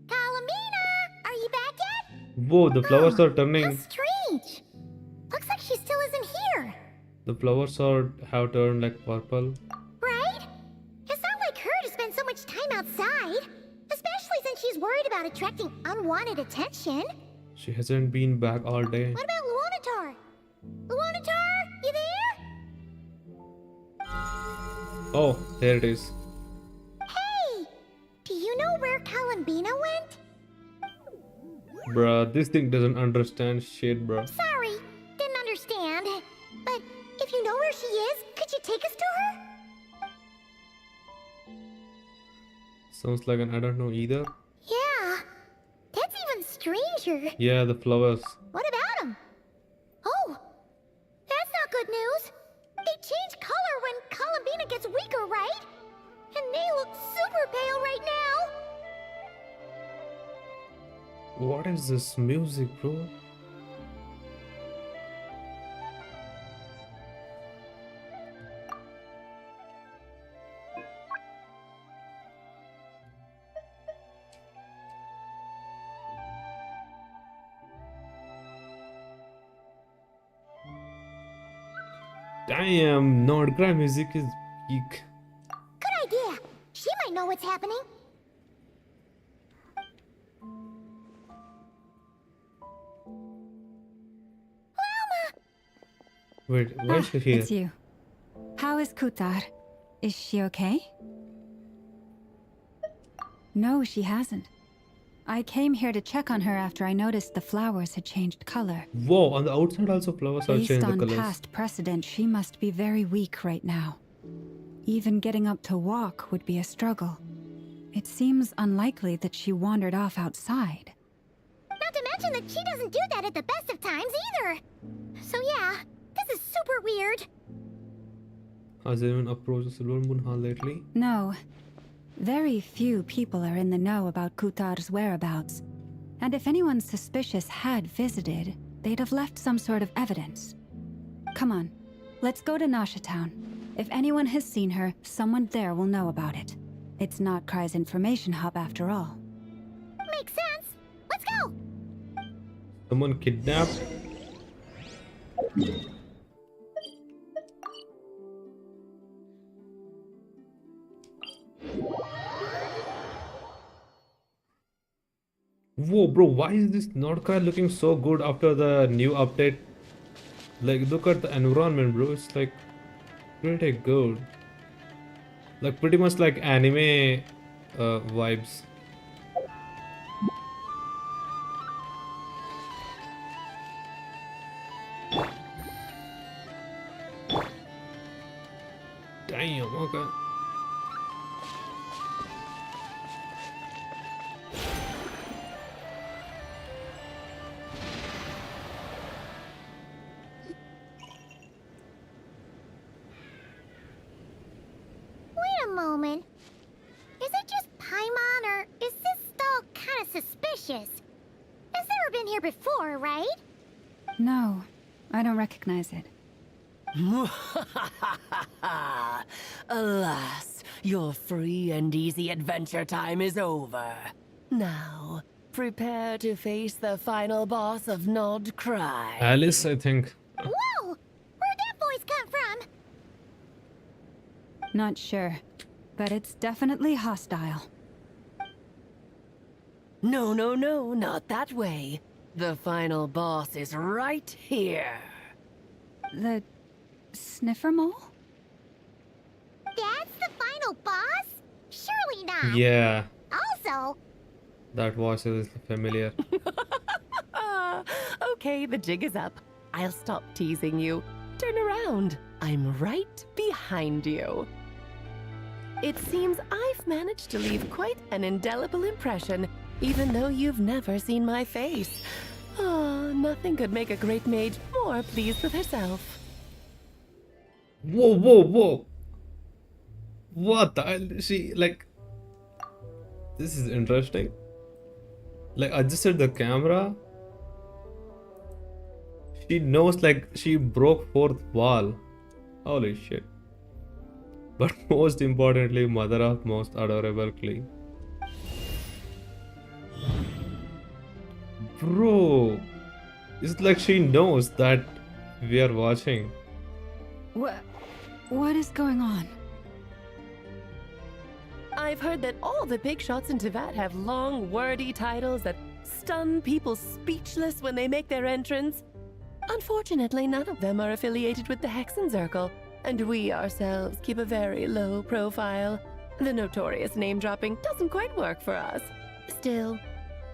Speaker 7: Columbina, are you back yet?
Speaker 2: Whoa, the flowers are
Speaker 7: How
Speaker 2: turning.
Speaker 7: strange. Looks like she still isn't here.
Speaker 2: The flowers have turned like purple.
Speaker 7: Right? It's not like her to spend so much time outside. Especially since she's worried about attracting unwanted attention.
Speaker 2: She hasn't been back all day.
Speaker 7: What about Luanatar? Luanatar, you there?
Speaker 2: Oh, there it is.
Speaker 7: Hey! Do you know where Columbina went?
Speaker 2: Bruh, this thing doesn't understand shit, bruh.
Speaker 7: Sorry, didn't understand. But if you know where she is, could you
Speaker 2: Sounds like an I don't know either.
Speaker 7: Yeah, that's even stranger.
Speaker 2: Yeah, the flowers.
Speaker 7: What about them? Oh, that's not good news. They change color when Columbina gets weaker, right? And they look super pale right now.
Speaker 2: What is this music, bro? Damn, Nordcry music is peak.
Speaker 7: Good idea. She might know what's happening.
Speaker 2: Wait, why is she here?
Speaker 9: It's you. How is Kutar? Is she okay? No, she hasn't. I came here to check on her after I noticed the flowers had changed color.
Speaker 2: Whoa, on the outside also flowers are
Speaker 9: Based
Speaker 2: changing the
Speaker 9: on
Speaker 2: colors.
Speaker 9: past precedent, she must be very weak right now. Even getting up to walk would be a struggle. It seems unlikely that she wandered off outside.
Speaker 7: Not to mention that she doesn't do that at the best of times either. So yeah, this is super weird.
Speaker 2: Has anyone approached the Silver Moon Hall lately?
Speaker 9: No. Very few people are in the know about Kutar's whereabouts. And if anyone suspicious had visited, they'd have left some sort of evidence. Come on, let's go to Nasha Town. If anyone has seen her, someone there will know about it. It's not Cry's information hub after all.
Speaker 7: Makes sense. Let's go.
Speaker 2: Someone kidnapped? Whoa, bro, why is this Nordcry looking so good after the new update? Like, look at the environment, bro. It's like pretty good. Like, pretty much like anime vibes. Damn, okay.
Speaker 7: Wait a moment. Is it just Paimon, or is this stall kind of suspicious? Has never been here before, right?
Speaker 9: No, I don't recognize it.
Speaker 17: Alas, your free and easy adventure time is over. Now, prepare to face the final boss of Nordcry.
Speaker 2: Alice, I think.
Speaker 7: Whoa! Where'd that voice come from?
Speaker 9: Not sure, but it's definitely hostile.
Speaker 17: No, no, no, not that way. The final boss is right here.
Speaker 9: The sniffer mole?
Speaker 7: That's the final boss? Surely not.
Speaker 2: Yeah,
Speaker 7: Also,
Speaker 2: that voice is familiar.
Speaker 17: Okay, the jig is up. I'll stop teasing you. Turn around. I'm right behind you. It seems I've managed to leave quite an indelible impression, even though you've never seen my face. Oh, nothing could make a great mage more pleased with herself.
Speaker 2: Whoa, whoa, whoa. What the hell? She, like... This is interesting. Like, adjusted the camera. She knows, like, she broke fourth wall. Holy shit. But most importantly, mother of most adorable Klee. Bro, it's like she knows that we are watching.
Speaker 9: What is going on?
Speaker 17: I've heard that all the big shots in Tevat have long, wordy titles that stun people speechless when they make their entrance. Unfortunately, none of them are affiliated with the Hexen Circle, and we ourselves keep a very low profile. The notorious name-dropping doesn't quite work for us. Still,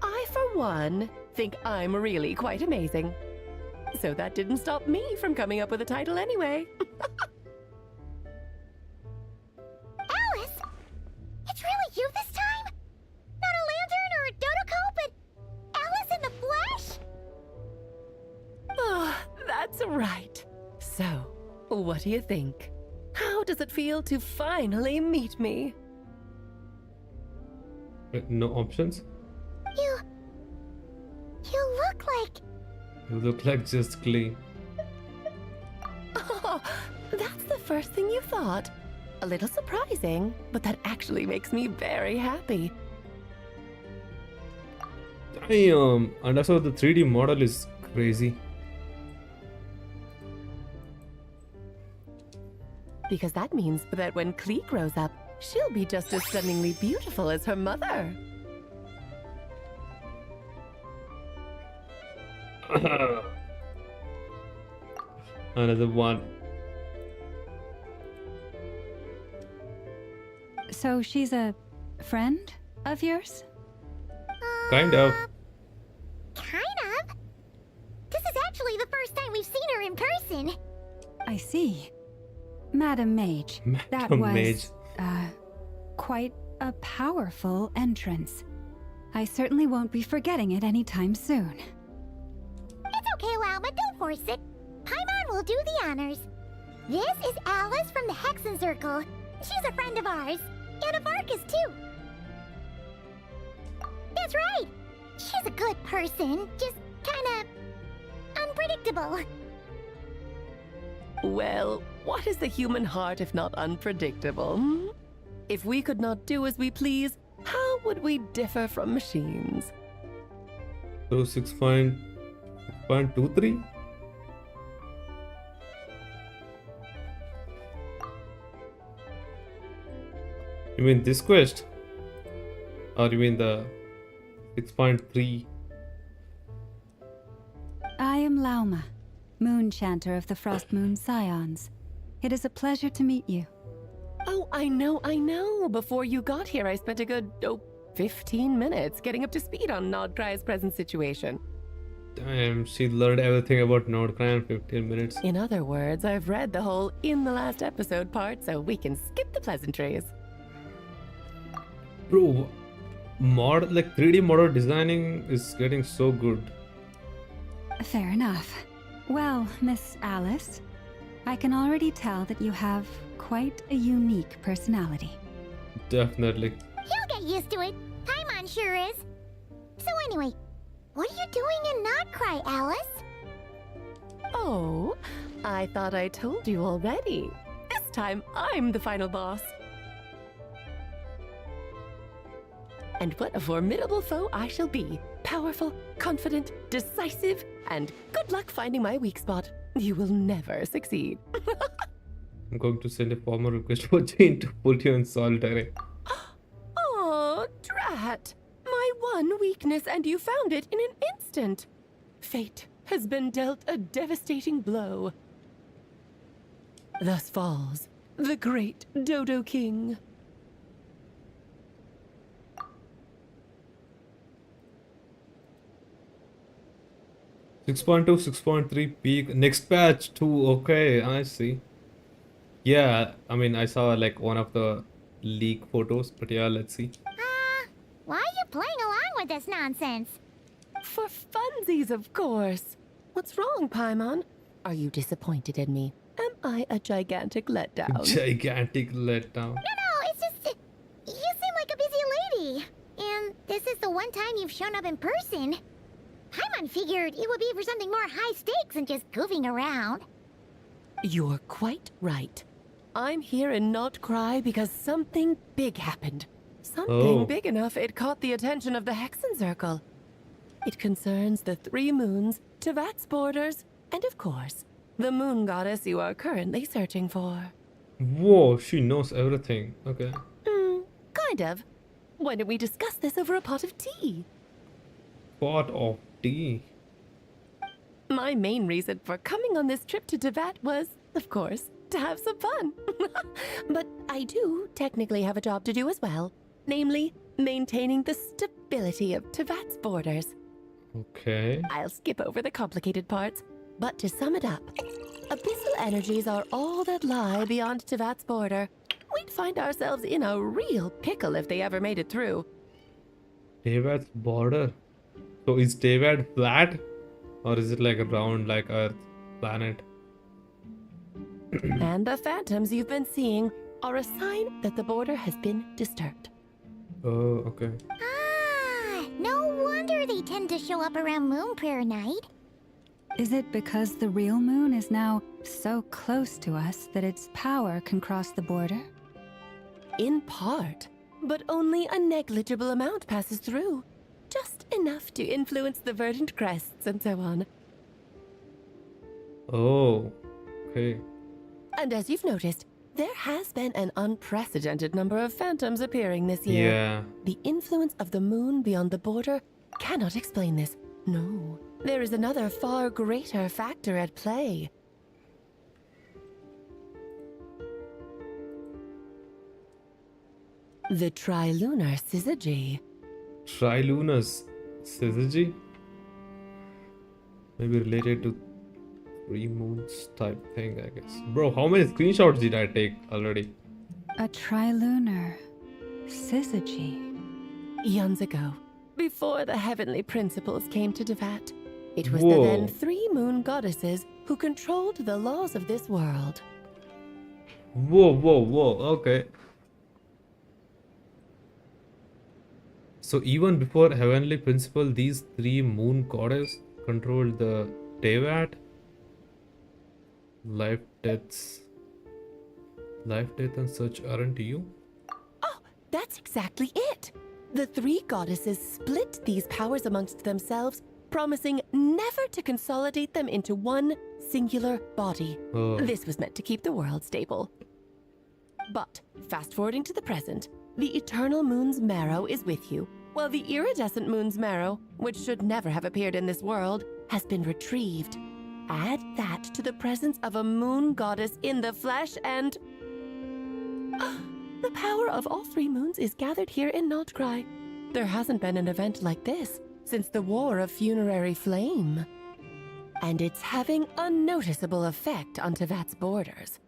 Speaker 17: I, for one, think I'm really quite amazing. So that didn't stop me from coming up with a title anyway.
Speaker 7: Alice! It's really you this time?
Speaker 17: Right. So, what do you think? How does it feel to finally meet me?
Speaker 2: No options?
Speaker 7: You look like...
Speaker 2: You look like just clay.
Speaker 17: Oh, that's the first thing you thought. A little surprising, but that actually makes me very happy.
Speaker 2: Damn, and also the 3D model is crazy.
Speaker 17: Because that means that when Klee grows up, she'll be just as stunningly beautiful as her mother.
Speaker 2: Another one.
Speaker 9: So she's a friend of yours?
Speaker 2: Kind of.
Speaker 7: Kind of. This is actually the first time we've seen her in person.
Speaker 9: I see. Madam Mage. That
Speaker 2: Madam
Speaker 9: was,
Speaker 2: Mage.
Speaker 9: quite a powerful entrance. I certainly won't be forgetting it anytime soon.
Speaker 7: It's okay, Lauma, don't force it. Paimon will do the honors. This is Alice from the Hexen Circle. She's a friend of ours. And of Arcus, too. That's right. She's a good person, just kinda... unpredictable.
Speaker 17: Well, what is the human heart if not unpredictable? Hmm? If we could not do as we please, how would we differ from machines?
Speaker 2: So 6.23? You mean this quest? Or you mean the 6.3?
Speaker 9: I am Lauma, Moon Chanter of the Frost Moon Scions. It is a pleasure to meet you.
Speaker 17: Oh, I know. Before you got here, I spent a good, 15 minutes getting up to speed on Nodcry's present situation.
Speaker 2: Damn, she learned everything about Nordcry in 15 minutes.
Speaker 17: In other words, I've read the whole in the last episode part, so we can skip the pleasantries.
Speaker 2: Bro, 3D model designing is getting so good.
Speaker 9: Fair enough. Well, Miss Alice, I can already tell that you have quite a unique personality.
Speaker 2: Definitely.
Speaker 7: He'll get used to it. Paimon sure is. So anyway, what are you doing in Nodcry, Alice?
Speaker 17: Oh, I thought I told you already. This time, I'm the final boss. And what a formidable foe I shall be. Powerful, confident, decisive, and good luck finding my weak spot. You will never succeed.
Speaker 2: I'm going to send a formal request for Jane to put you in solitary.
Speaker 17: Oh, drat! My one weakness, and you found it in an instant. Fate has been dealt a devastating blow. Thus falls the great Dodo King.
Speaker 2: Six 6.3 peak. Next patch too. Okay, I see. Yeah, I mean, I saw like one of the leak photos, but yeah, let's see.
Speaker 7: Why are you playing along with this nonsense?
Speaker 17: For funsies, of course. What's wrong, Paimon? Are you disappointed in me? Am I a gigantic letdown?
Speaker 2: Gigantic letdown.
Speaker 7: No, it's just... you seem like a busy lady. And this is the one time you've shown up in person. Paimon figured it would be for something more high stakes than just goofing around.
Speaker 17: You're quite right. I'm here in Nodcry because something big happened. Something big enough it caught the attention of the Hexen Circle. It concerns the 3 moons, Tevat's borders, and of course, the moon goddess you are currently searching for.
Speaker 2: Whoa, she knows everything. Okay.
Speaker 17: Kind of. Why don't we discuss this over a pot of tea?
Speaker 2: Pot of tea.
Speaker 17: My main reason for coming on this trip to Tevat was, of course, to have some fun. But I do technically have a job to do as well. Namely, maintaining the stability of Tevat's borders.
Speaker 2: Okay.
Speaker 17: I'll skip over the complicated parts, but to sum it up, abyssal energies are all that lie beyond Tevat's border. We'd find ourselves in a real pickle if they ever made it through.
Speaker 2: Tevat's border. So is Tevat flat? Or is it like round like Earth? planet.
Speaker 17: And the phantoms you've been seeing are a sign that the border has been disturbed.
Speaker 2: Oh, okay.
Speaker 7: Ah, no wonder they tend to show up around Moon Prayer Night.
Speaker 9: Is it because the real moon is now so close to us that its power can cross the border?
Speaker 17: In part, but only a negligible amount passes through. Just enough to influence the verdant crests and so on.
Speaker 2: Oh, okay.
Speaker 17: And as you've noticed, there has been an unprecedented number of phantoms appearing this year.
Speaker 2: Yeah.
Speaker 17: The influence of the moon beyond the border cannot explain this. No, there is another far greater factor at play. The trilunar syzygy.
Speaker 2: Trilunar syzygy? Maybe related to 3 moons type thing, I guess. Bro, how many screenshots did I take already?
Speaker 9: A trilunar syzygy.
Speaker 17: Eons ago, before the heavenly principles came to Devat, it was
Speaker 2: Whoa.
Speaker 17: the then 3 moon goddesses who controlled the laws of this world.
Speaker 2: Whoa, okay. So even before heavenly principle, these 3 moon goddess controlled the Devat? Life, death and such aren't you?
Speaker 17: Oh, that's exactly it. The 3 goddesses split these powers amongst themselves, promising never to consolidate them into one singular body.
Speaker 2: Oh.
Speaker 17: This was meant to keep the world stable. But, fast forwarding to the present, the eternal moon's marrow is with you, while the iridescent moon's marrow, which should never have appeared in this world, has been retrieved. Add that to the presence of a moon goddess in the flesh and... the power of all 3 moons is gathered here in Notcry. There hasn't been an event like this since the War of Funerary Flame. And it's having a noticeable effect on Tevat's borders.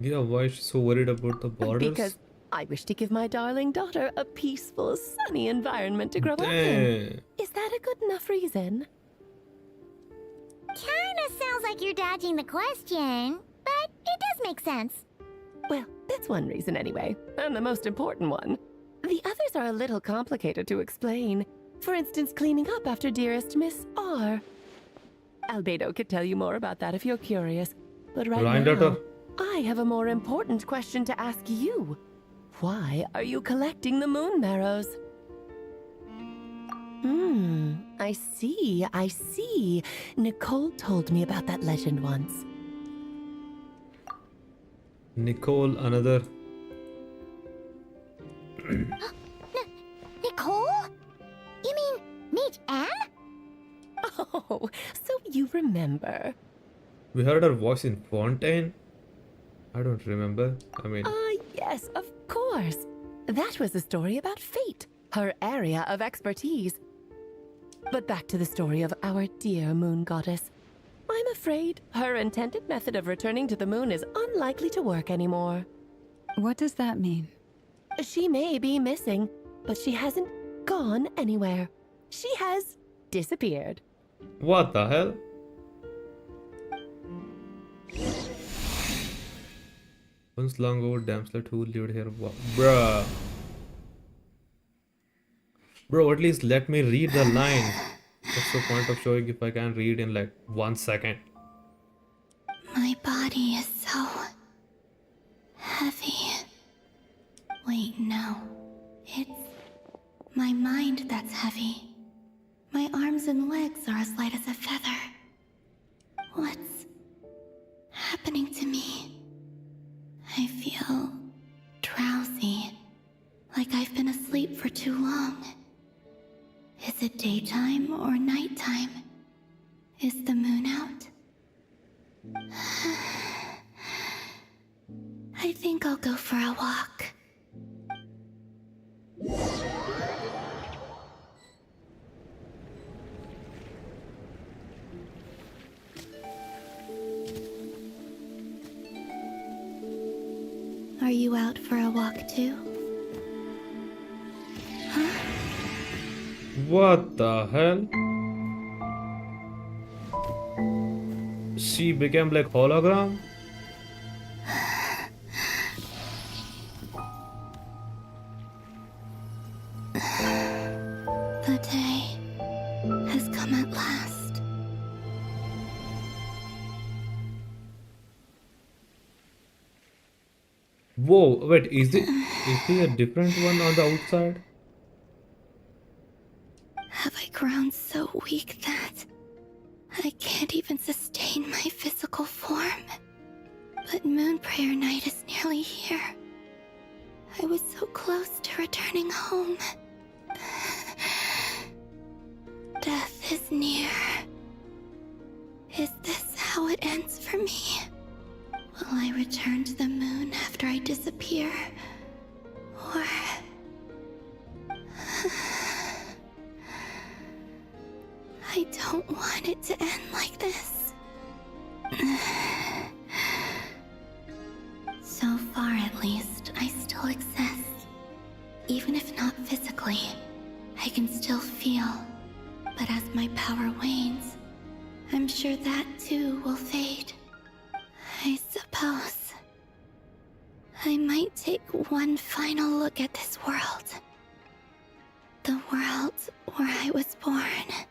Speaker 2: Yeah, why is she so worried about the borders?
Speaker 17: Because I wish to give my darling daughter a peaceful, sunny environment to grow up in. Is that a good enough reason?
Speaker 7: Kinda sounds like you're dodging the question, but it does make sense.
Speaker 17: Well, that's one reason anyway, and the most important one. The others are a little complicated to explain. For instance, cleaning up after dearest Miss R. Albedo could tell you more about that if you're curious. But right now, I have a more important question to ask you. Why are you collecting the moon marrows? I see. Nicole told me about that legend once.
Speaker 2: Nicole, another...
Speaker 7: Nicole? You mean Mage Anne?
Speaker 17: Oh, so you remember.
Speaker 2: We heard her voice in Fontaine? I don't remember. I mean...
Speaker 17: Yes, of course. That was a story about fate, her area of expertise. But back to the story of our dear moon goddess. I'm afraid her intended method of returning to the moon is unlikely to work anymore.
Speaker 9: What does that mean?
Speaker 17: She may be missing, but she hasn't gone anywhere. She has disappeared.
Speaker 2: What the hell? Once long over damsel who lived here. Bruh. Bro, at least let me read the line. What's the point of showing if I can read in like 1 second?
Speaker 3: My body is so heavy. Wait, no. It's my mind that's heavy. My arms and legs are as light as a feather. What's happening to me? I feel drowsy, like I've been asleep for too long. Is it daytime or nighttime? Is the moon out? I think I'll go for a walk. Are you out for a walk too?
Speaker 2: What the hell? she became like hologram?
Speaker 3: The day has come at last.
Speaker 2: Whoa, wait, is there a different one on the outside?
Speaker 3: Have I grown so weak that I can't even sustain my physical form? But Moon Prayer Night is nearly here. I was so close to returning home. Death is near. Is this how it ends for me? Will I return to the moon after I disappear? Or... I don't want it to end like this. So far, at least, I still exist. Even if not physically, I can still feel. But as my power wanes, I'm sure that too will fade. I suppose I might take one final look at this world. The world where I was born.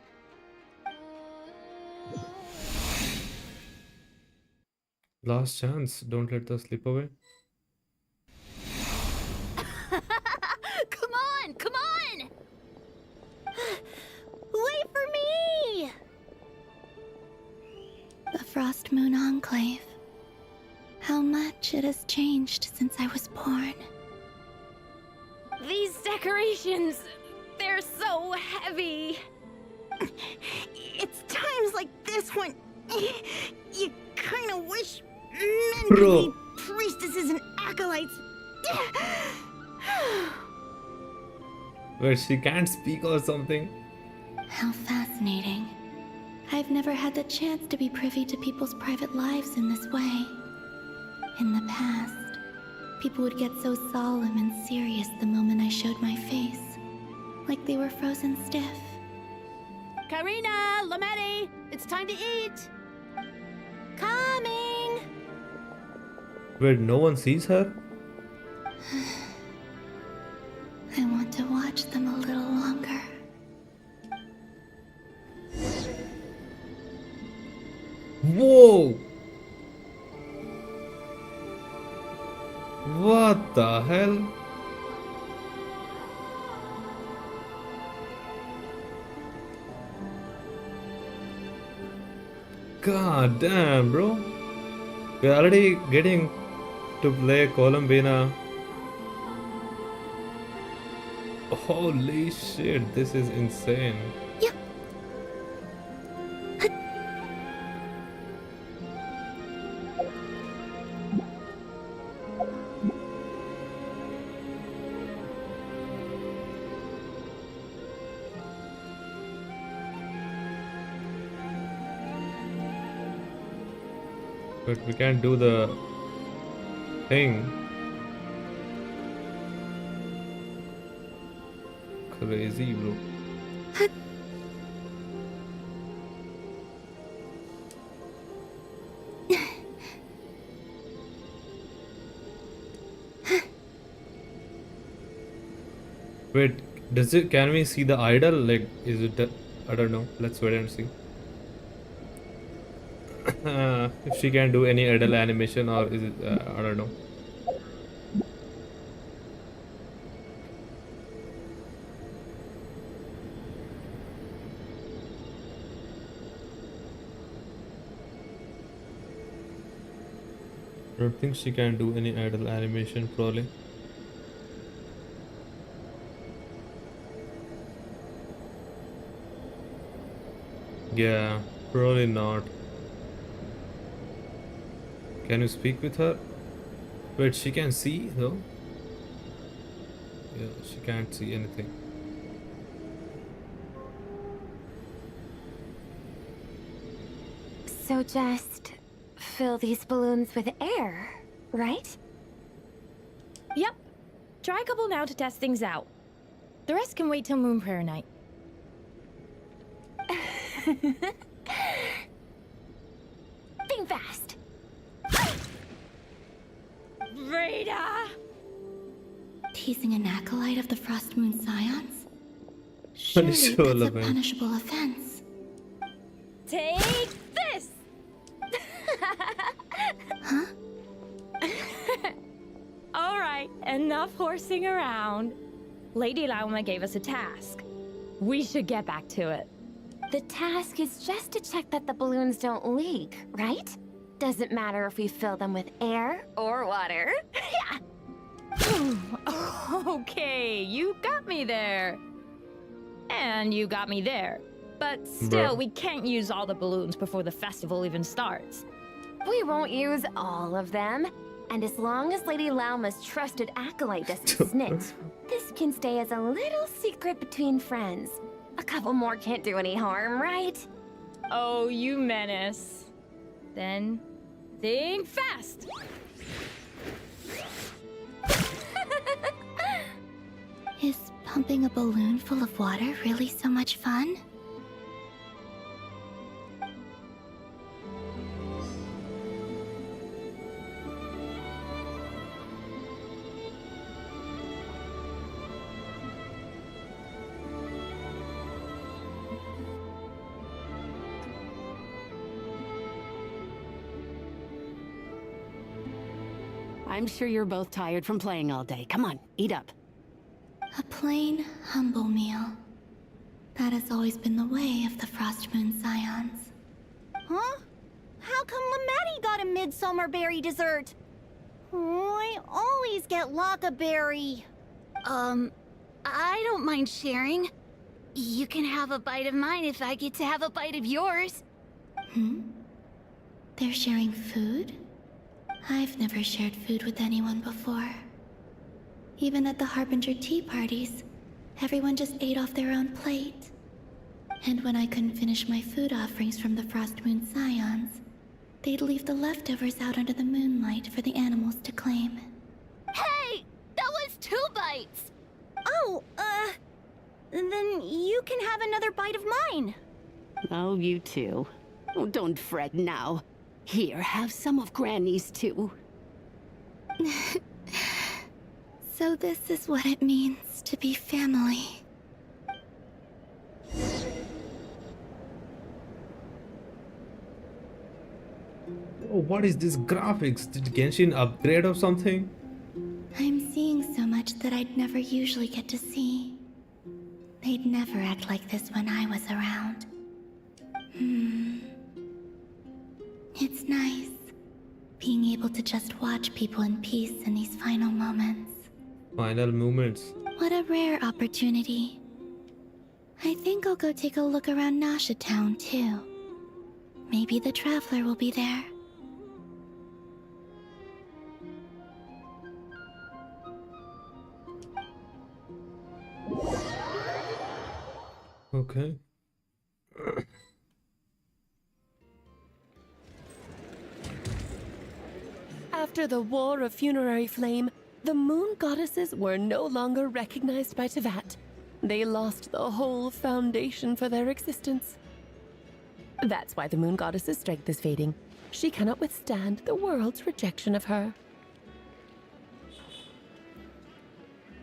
Speaker 2: Last chance, don't let the slip away.
Speaker 13: Come on, come on! Wait for me!
Speaker 3: The Frost Moon Enclave. How much it has changed since I was born.
Speaker 13: These decorations, they're so heavy.
Speaker 18: It's times like this when you kind of wish men
Speaker 2: Bro.
Speaker 18: could be priestesses and acolytes.
Speaker 2: Wait, she can't speak or something?
Speaker 3: How fascinating. I've never had the chance to be privy to people's private lives in this way. In the past, people would get so solemn and serious the moment I showed my face. Like they were frozen stiff.
Speaker 17: Karina, Lametti, it's time to eat.
Speaker 13: Coming!
Speaker 2: Wait, no one sees her?
Speaker 3: I want to watch them a little longer.
Speaker 2: Whoa! What the hell? God damn, bro. We're already getting to play Columbina. Holy shit, this is insane. But we can't do the thing. Crazy, bro. Wait, can we see the idol? Like, is it, I don't know. Let's wait and see. If she can do any idle animation, or is it I don't know. I don't think she can do any idle animation, probably. Yeah, probably not. Can you speak with her? Wait, she can see though? Yeah, she can't see anything.
Speaker 13: So just fill these balloons with air, right?
Speaker 19: Yep. Try a couple now to test things out. The rest can wait till Moon Prayer Night.
Speaker 13: Staying fast.
Speaker 19: Rada!
Speaker 3: Teasing an acolyte of the Frost Moon Scions? Surely
Speaker 2: Punishable
Speaker 3: that's a
Speaker 2: offense.
Speaker 3: punishable offense.
Speaker 19: Take this!
Speaker 3: Huh?
Speaker 19: Alright, enough horsing around. Lady Lauma gave us a task. We should get back to it.
Speaker 13: The task is just to check that the balloons don't leak, right? Doesn't matter if we fill them with air or water.
Speaker 19: Okay, you got me there. And you got me there. But still, we can't use all the balloons before the festival even starts.
Speaker 13: We won't use all of them. And as long as Lady Lauma's trusted acolyte doesn't snitch, this can stay as a little secret between friends. A couple more can't do any harm, right?
Speaker 19: Oh, you menace. Then, think fast!
Speaker 3: Is pumping a balloon full of water really so much fun?
Speaker 20: I'm sure you're both tired from playing all day. Come on, eat up.
Speaker 3: A plain, humble meal. That has always been the way of the Frost Moon Scions.
Speaker 18: Huh? How come Lamatti got a midsummer berry dessert? Oh, I always get Lockaberry.
Speaker 21: I don't mind sharing. You can have a bite of mine if I get to have a bite of yours.
Speaker 3: They're sharing food? I've never shared food with anyone before. Even at the Harbinger tea parties, everyone just ate off their own plate. And when I couldn't finish my food offerings from the Frost Moon Scions, they'd leave the leftovers out under the moonlight for the animals to claim.
Speaker 21: Hey! That was 2 bites!
Speaker 18: Oh, then you can have another bite of mine.
Speaker 20: Oh, you too. Oh, don't fret now. Here, have some of Granny's too.
Speaker 3: So this is what it means to be family.
Speaker 2: Oh, what is this graphics? Did Genshin upgrade or something?
Speaker 3: I'm seeing so much that I'd never usually get to see. They'd never act like this when I was around. It's nice, being able to just watch people in peace in these final moments.
Speaker 2: Final moments.
Speaker 3: What a rare opportunity. I think I'll go take a look around Nasha Town, too. Maybe the Traveler will be there.
Speaker 2: Okay.
Speaker 17: After the War of Funerary Flame, the Moon Goddesses were no longer recognized by Tevat. They lost the whole foundation for their existence. That's why the Moon Goddess's strength is fading. She cannot withstand the world's rejection of her.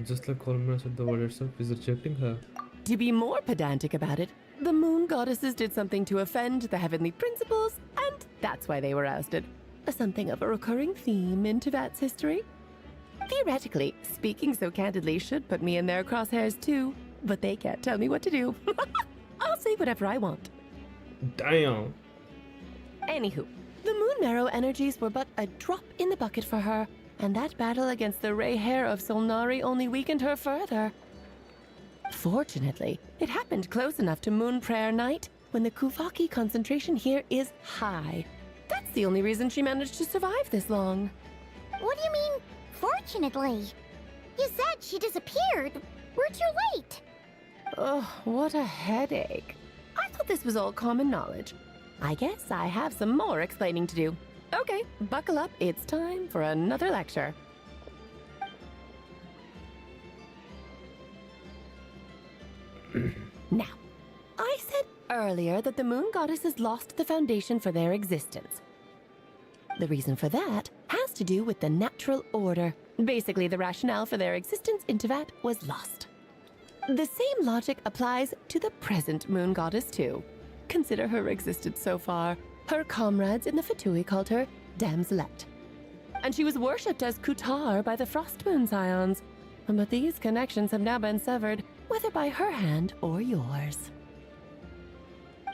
Speaker 2: Just like Columbina said, the world itself is rejecting her.
Speaker 17: To be more pedantic about it, the Moon Goddesses did something to offend the heavenly principles, and that's why they were ousted. Something of a recurring theme in Tevat's history. Theoretically, speaking so candidly should put me in their crosshairs too, but they can't tell me what to do. I'll say whatever I want.
Speaker 2: Damn.
Speaker 17: Anywho, the Moon Marrow energies were but a drop in the bucket for her, and that battle against the Ray Hair of Solnari only weakened her further. Fortunately, it happened close enough to Moon Prayer Night when the Kuvaki concentration here is high. That's the only reason she managed to survive this long.
Speaker 7: What do you mean, fortunately? You said she disappeared. We're too late.
Speaker 17: Ugh, what a headache. I thought this was all common knowledge. I guess I have some more explaining to do. Okay, buckle up. It's time for another lecture. Now, I said earlier that the Moon Goddesses lost the foundation for their existence. The reason for that has to do with the natural order. Basically, the rationale for their existence in Tevat was lost. The same logic applies to the present moon goddess too. Consider her existence so far. Her comrades in the Fatui called her Damselette. And she was worshipped as Kutar by the Frost Moon Scions. But these connections have now been severed, whether by her hand or yours.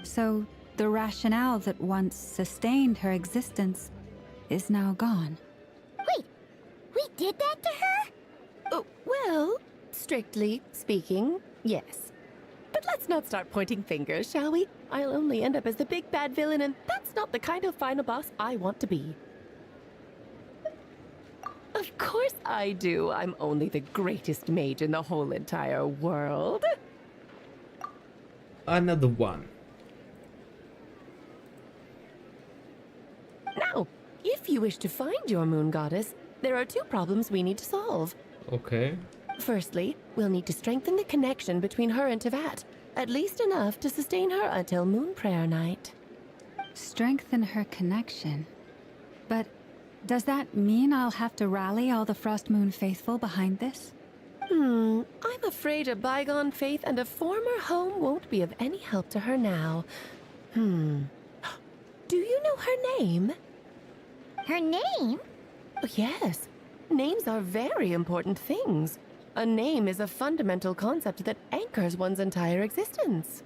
Speaker 9: So, the rationale that once sustained her existence is now gone.
Speaker 7: Wait, we did that to her?
Speaker 17: Oh, well, strictly speaking, yes. But let's not start pointing fingers, shall we? I'll only end up as the big bad villain, and that's not the kind of final boss I want to be. Of course I do. I'm only the greatest mage in the whole entire world.
Speaker 2: Another one.
Speaker 17: Now, if you wish to find your moon goddess, there are two problems we need to solve.
Speaker 2: Okay.
Speaker 17: Firstly, we'll need to strengthen the connection between her and Tevat, at least enough to sustain her until Moon Prayer Night.
Speaker 9: Strengthen her connection. But does that mean I'll have to rally all the Frost Moon faithful behind this?
Speaker 17: I'm afraid a bygone faith and a former home won't be of any help to her now. Do you know her name?
Speaker 7: Her name?
Speaker 17: Oh, yes. Names are very important things. A name is a fundamental concept that anchors one's entire existence.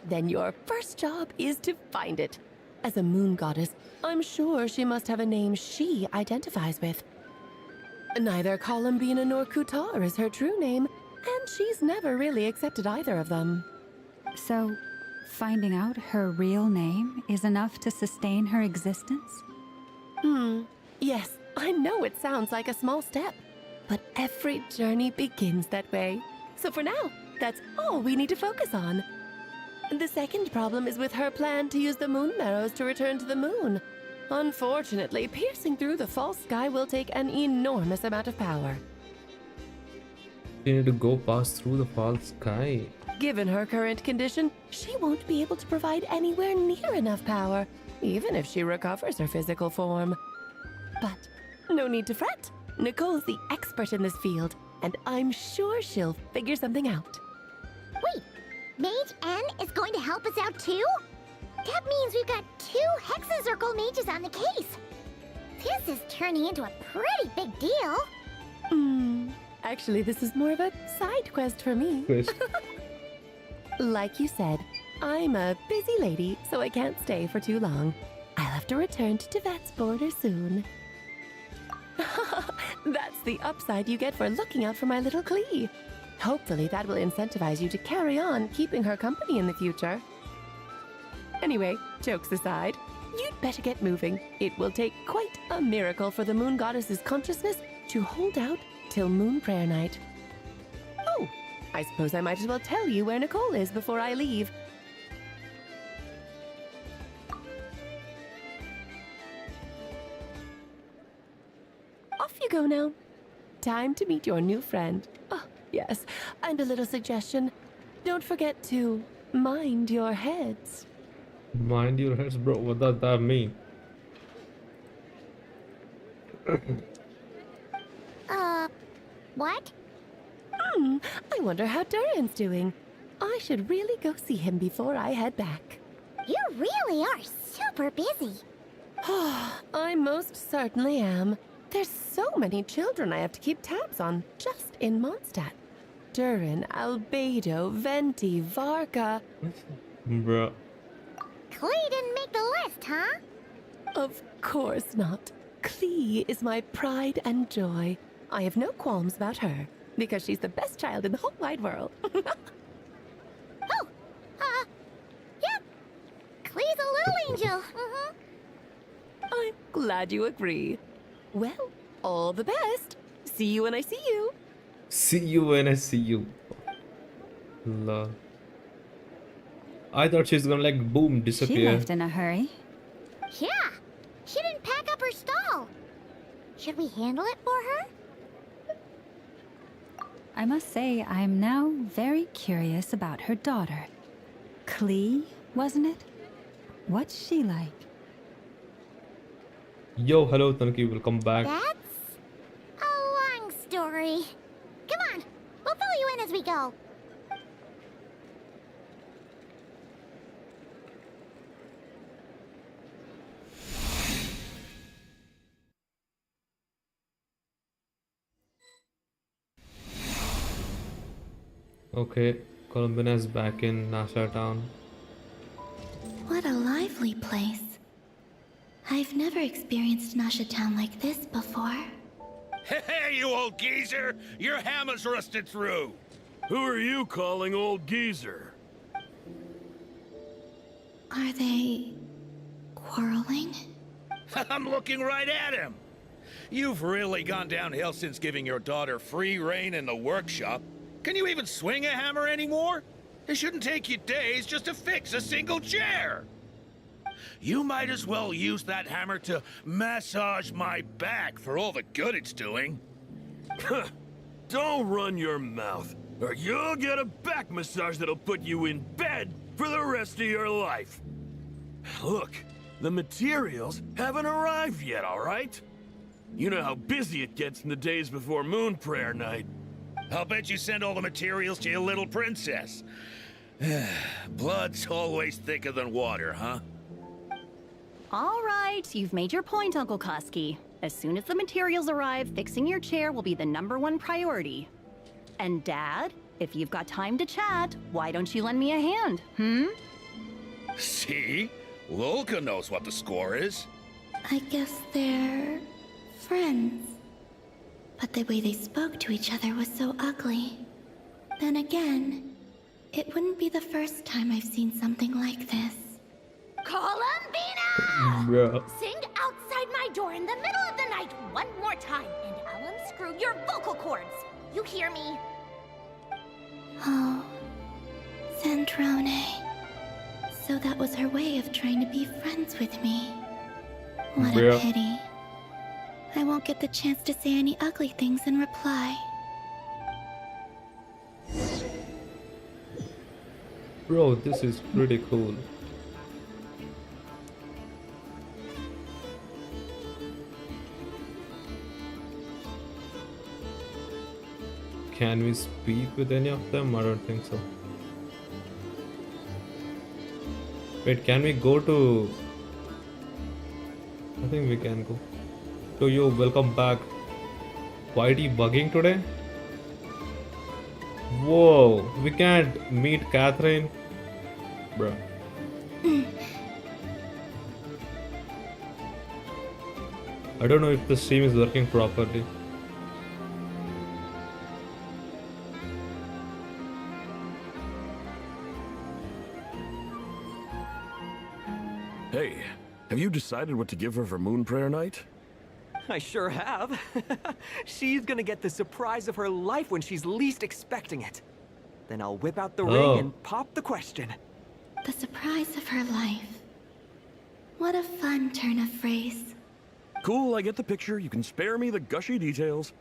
Speaker 17: Then your first job is to find it. As a moon goddess, I'm sure she must have a name she identifies with. Neither Columbina nor Kutar is her true name, and she's never really accepted either of them.
Speaker 9: So, finding out her real name is enough to sustain her existence?
Speaker 17: Yes, I know it sounds like a small step, but every journey begins that way. So for now, that's all we need to focus on. The second problem is with her plan to use the moon marrows to return to the moon. Unfortunately, piercing through the false sky will take an enormous amount of power.
Speaker 2: You need to go pass through the false sky.
Speaker 17: Given her current condition, she won't be able to provide anywhere near enough power, even if she recovers her physical form. But no need to fret. Nicole's the expert in this field, and I'm sure she'll figure something out.
Speaker 7: Wait, Mage N is going to help us out too? That means we've got 2 Hexencircle mages on the case. This is turning into a pretty big deal.
Speaker 17: Actually, this is more of a side quest for me. Like you said, I'm a busy lady, so I can't stay for too long. I'll have to return to Tevat's border soon. That's the upside you get for looking out for my little Klee. Hopefully that will incentivize you to carry on keeping her company in the future. Anyway, jokes aside, you'd better get moving. It will take quite a miracle for the moon goddess's consciousness to hold out till Moon Prayer Night. Oh, I suppose I might as well tell you where Nicole is before I leave. Off you go now. Time to meet your new friend. Oh, yes, and a little suggestion. Don't forget to mind your heads.
Speaker 2: Mind your heads, bro. What does that mean?
Speaker 7: What?
Speaker 17: I wonder how Durin's doing. I should really go see him before I head back.
Speaker 7: You really are super busy.
Speaker 17: I most certainly am. There's so many children I have to keep tabs on, just in Mondstadt. Durin, Albedo, Venti, Varka.
Speaker 2: Bruh.
Speaker 7: Klee didn't make the list, huh?
Speaker 17: Of course not. Klee is my pride and joy. I have no qualms about her, because she's the best child in the whole wide world.
Speaker 7: Yep. Klee's a little angel.
Speaker 17: I'm glad you agree. Well, all the best. See you when I see you.
Speaker 2: See you when I see you. Lol. I thought she's gonna like boom disappear.
Speaker 9: She left in a hurry.
Speaker 7: Yeah. She didn't pack up her stall. Should we handle it for her?
Speaker 9: I must say, I'm now very curious about her daughter. Klee, wasn't it? What's she like?
Speaker 2: Yo, hello, Tanki, welcome back.
Speaker 7: That's a long story. Come on, we'll fill you in as we go.
Speaker 2: Okay, Columbina is back in Nasha Town.
Speaker 3: What a lively place. I've never experienced Nasha Town like this before.
Speaker 8: Hey, you old geezer! Your hammer's rusted through! Who are you calling old geezer?
Speaker 3: Are they quarreling?
Speaker 8: I'm looking right at him! You've really gone downhill since giving your daughter free rein in the workshop. Can you even swing a hammer anymore? It shouldn't take you days just to fix a single chair! You might as well use that hammer to massage my back for all the good it's doing.
Speaker 16: Don't run your mouth, or you'll get a back massage that'll put you in bed for the rest of your life. Look, the materials haven't arrived yet, all right? You know how busy it gets in the days before Moon Prayer Night.
Speaker 8: I'll bet you send all the materials to your little princess. Blood's always thicker than water, huh?
Speaker 1: All right, you've made your point, Uncle Koski. As soon as the materials arrive, fixing your chair will be the #1 priority. And Dad, if you've got time to chat, why don't you lend me a hand,
Speaker 8: See? Lolka knows what the score is.
Speaker 3: I guess they're friends. But the way they spoke to each other was so ugly. Then again, it wouldn't be the first time I've seen something like this.
Speaker 7: Columbina!
Speaker 2: Bruh.
Speaker 7: Sing outside my door in the middle of the night one more time, and I'll unscrew your vocal cords. You hear me?
Speaker 3: Oh, Zandrone. So that was her way of trying to be friends with me. What a
Speaker 2: Bruh.
Speaker 3: pity. I won't get the chance to say any ugly things in reply.
Speaker 2: Bro, this is pretty cool. Can we speak with any of them? I don't think so. Wait, can we go to... I think we can go. So yo, welcome back. Why are you bugging today? Whoa, we can't meet Catherine. Bruh. I don't know if the stream is working properly.
Speaker 16: Hey, have you decided what to give her for Moon Prayer Night?
Speaker 22: I sure have. She's gonna get the surprise of her life when she's least expecting it. Then I'll whip out the ring and pop the question.
Speaker 3: The surprise of her life. What a fun turn of phrase.
Speaker 16: Cool, I get the picture. You can spare me the gushy details.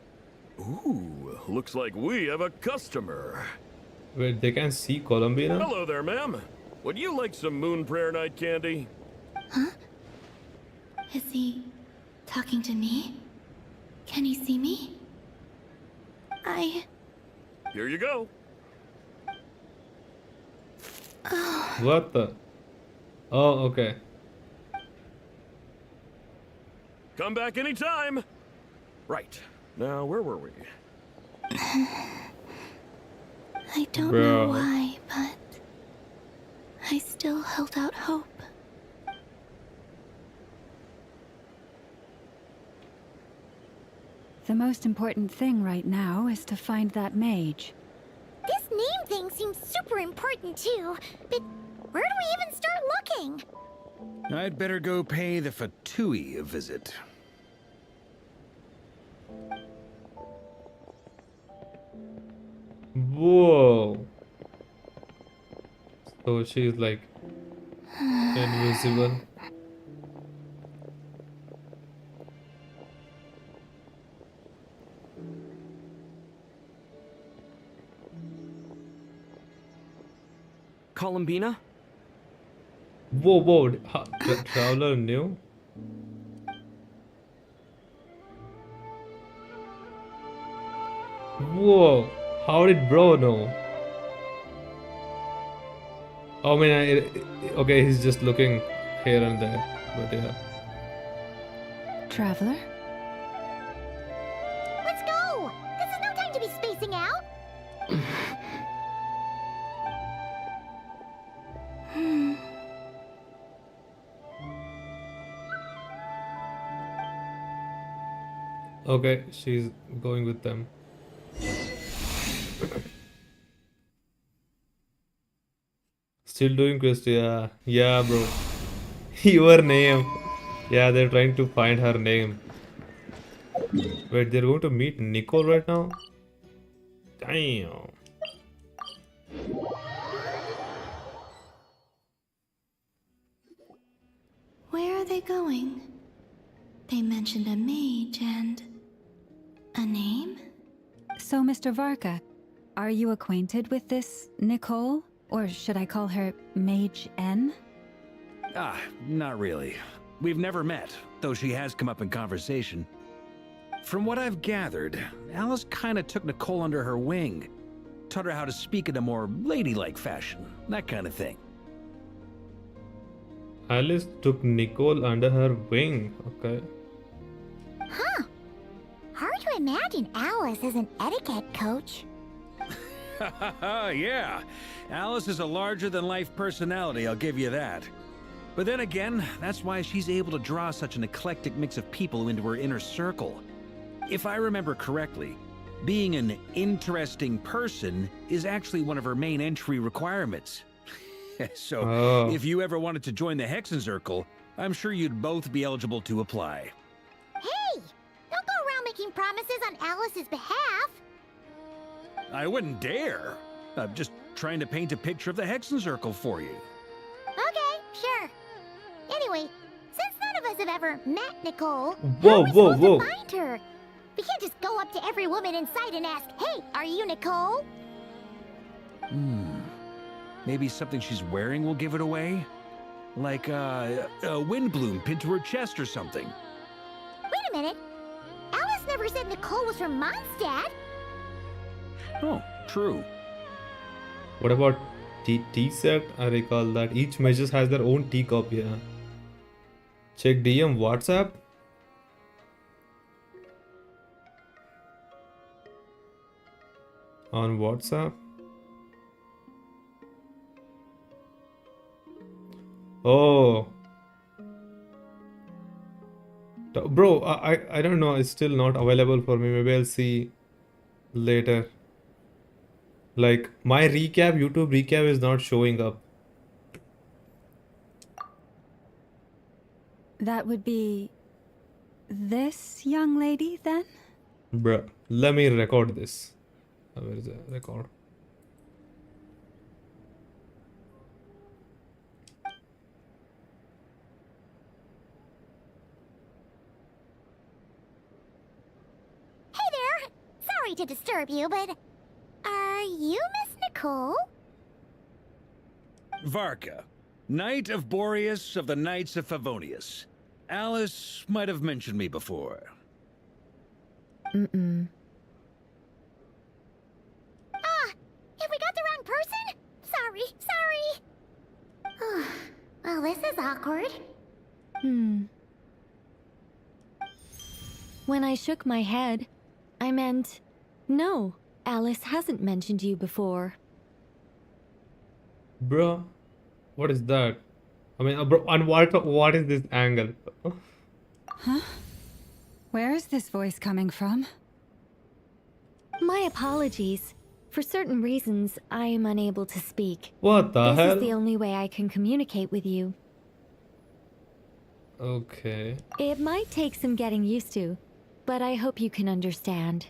Speaker 16: Ooh, looks like we have a customer.
Speaker 2: Wait, they can see Columbina?
Speaker 16: Hello there, ma'am. Would you like some Moon Prayer Night candy?
Speaker 3: Huh? Is he talking to me? Can he see me?
Speaker 16: Here you go.
Speaker 3: Oh.
Speaker 2: What the? Oh, okay.
Speaker 16: Come back anytime. Right. Now, where were we?
Speaker 3: I don't know why, but I still held out hope.
Speaker 9: The most important thing right now is to find that mage.
Speaker 7: This name thing seems super important too, but where do we even start looking?
Speaker 8: I'd better go pay the Fatui a visit.
Speaker 2: Whoa. So she's like invisible.
Speaker 6: Columbina?
Speaker 2: Whoa, whoa. The traveler knew? Whoa, how did bro know? I mean, okay, he's just looking here and there, but yeah.
Speaker 9: Traveler?
Speaker 7: Let's go! This is no time to be spacing out!
Speaker 2: Okay, she's going with them. Still doing quest, yeah. Yeah, bro. Your name. Yeah, they're trying to find her name. Wait, they're going to meet Nicole right now? Damn.
Speaker 3: Where are they going? They mentioned a mage and... a name?
Speaker 9: So, Mr. Varka, are you acquainted with this Nicole? Or should I call her Mage N?
Speaker 8: Ah, not really. We've never met, though she has come up in conversation. From what I've gathered, Alice kinda took Nicole under her wing. Taught her how to speak in a more ladylike fashion, that kind of thing.
Speaker 2: Alice took Nicole under her wing. Okay.
Speaker 7: Huh. Hard to imagine Alice as an etiquette coach.
Speaker 8: Yeah, Alice is a larger-than-life personality, I'll give you that. But then again, that's why she's able to draw such an eclectic mix of people into her inner circle. If I remember correctly, being an interesting person is actually one of her main entry requirements. So, if you ever wanted to join the Hexen Circle, I'm sure you'd both be eligible to apply.
Speaker 7: Hey! Don't go around making promises on Alice's behalf!
Speaker 8: I wouldn't dare. I'm just trying to paint a picture of the Hexen Circle for you.
Speaker 7: Okay, sure. Anyway, since none of us have ever met Nicole,
Speaker 2: Whoa, whoa, whoa.
Speaker 7: to find her? We can't just go up to every woman in sight and ask, "Hey, are you Nicole?"
Speaker 8: Maybe something she's wearing will give it away? Like a wind bloom pinned to her chest or something.
Speaker 7: Wait a minute. Alice never said Nicole was from Mondstadt.
Speaker 8: Oh, true.
Speaker 2: What about tea set? I recall that each message has their own teacup, yeah. Check DM WhatsApp. On WhatsApp. Oh. Bro, I don't know. It's still not available for me. Maybe I'll see later. Like, my recap, YouTube recap is not showing up.
Speaker 9: That would be... this young lady, then?
Speaker 2: Bruh, let me record this. Where is the record?
Speaker 7: Hey there! Sorry to disturb you, but... are you Miss Nicole?
Speaker 8: Varka, Knight of Boreas of the Knights of Favonius. Alice might have mentioned me before.
Speaker 9: Mm-mm.
Speaker 7: Ah! Have we got the wrong person? Sorry. Well, this is awkward.
Speaker 13: When I shook my head, I meant, no, Alice hasn't mentioned you before.
Speaker 2: Bro, what is that? I mean, bro, and what is this angle?
Speaker 9: Huh? Where is this voice coming from?
Speaker 13: My apologies. For certain reasons, I am unable to speak.
Speaker 2: What the hell?
Speaker 13: This is the only way I can communicate with you.
Speaker 2: Okay.
Speaker 13: It might take some getting used to, but I hope you can understand.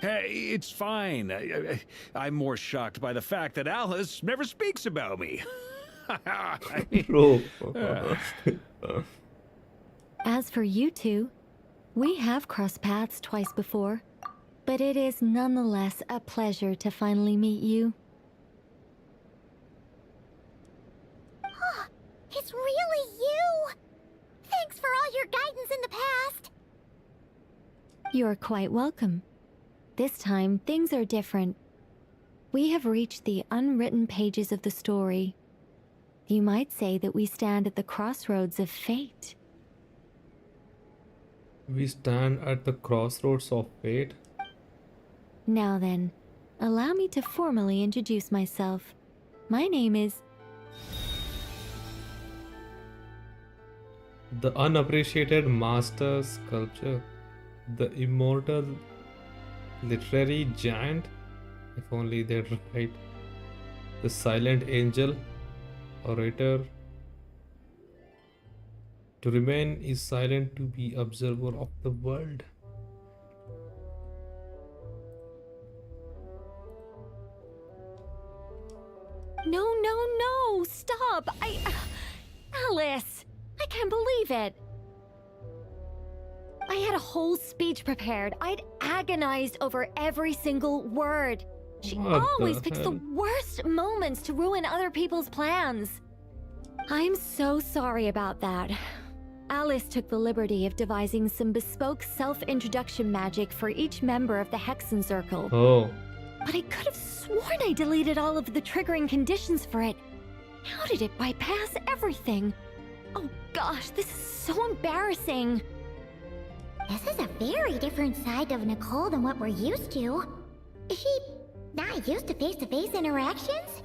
Speaker 8: Hey, it's fine. I'm more shocked by the fact that Alice never speaks about me.
Speaker 2: Bro.
Speaker 13: As for you two, we have crossed paths twice before, but it is nonetheless a pleasure to finally meet you.
Speaker 7: It's really you! Thanks for all your guidance in the past!
Speaker 13: You're quite welcome.
Speaker 3: this time, things are different. We have reached the unwritten pages of the story. You might say that we stand at the crossroads of fate.
Speaker 2: We stand at the crossroads of fate.
Speaker 3: Now then, allow me to formally introduce myself. My name is...
Speaker 2: The unappreciated master sculptor. The immortal literary giant. If only they're right. The silent angel. Orator. To remain is silent, to be observer of the world.
Speaker 3: No, stop! Alice! I can't believe it! I had a whole speech prepared. I'd agonized over every single word. She always picks the worst moments to ruin other people's plans. I'm so sorry about that. Alice took the liberty of devising some bespoke self-introduction magic for each member of the Hexen Circle.
Speaker 2: Oh.
Speaker 3: But I could have sworn I deleted all of the triggering conditions for it. How did it bypass everything? Oh gosh, this is so embarrassing.
Speaker 7: This is a very different side of Nicole than what we're used to. Is she not used to face-to-face interactions?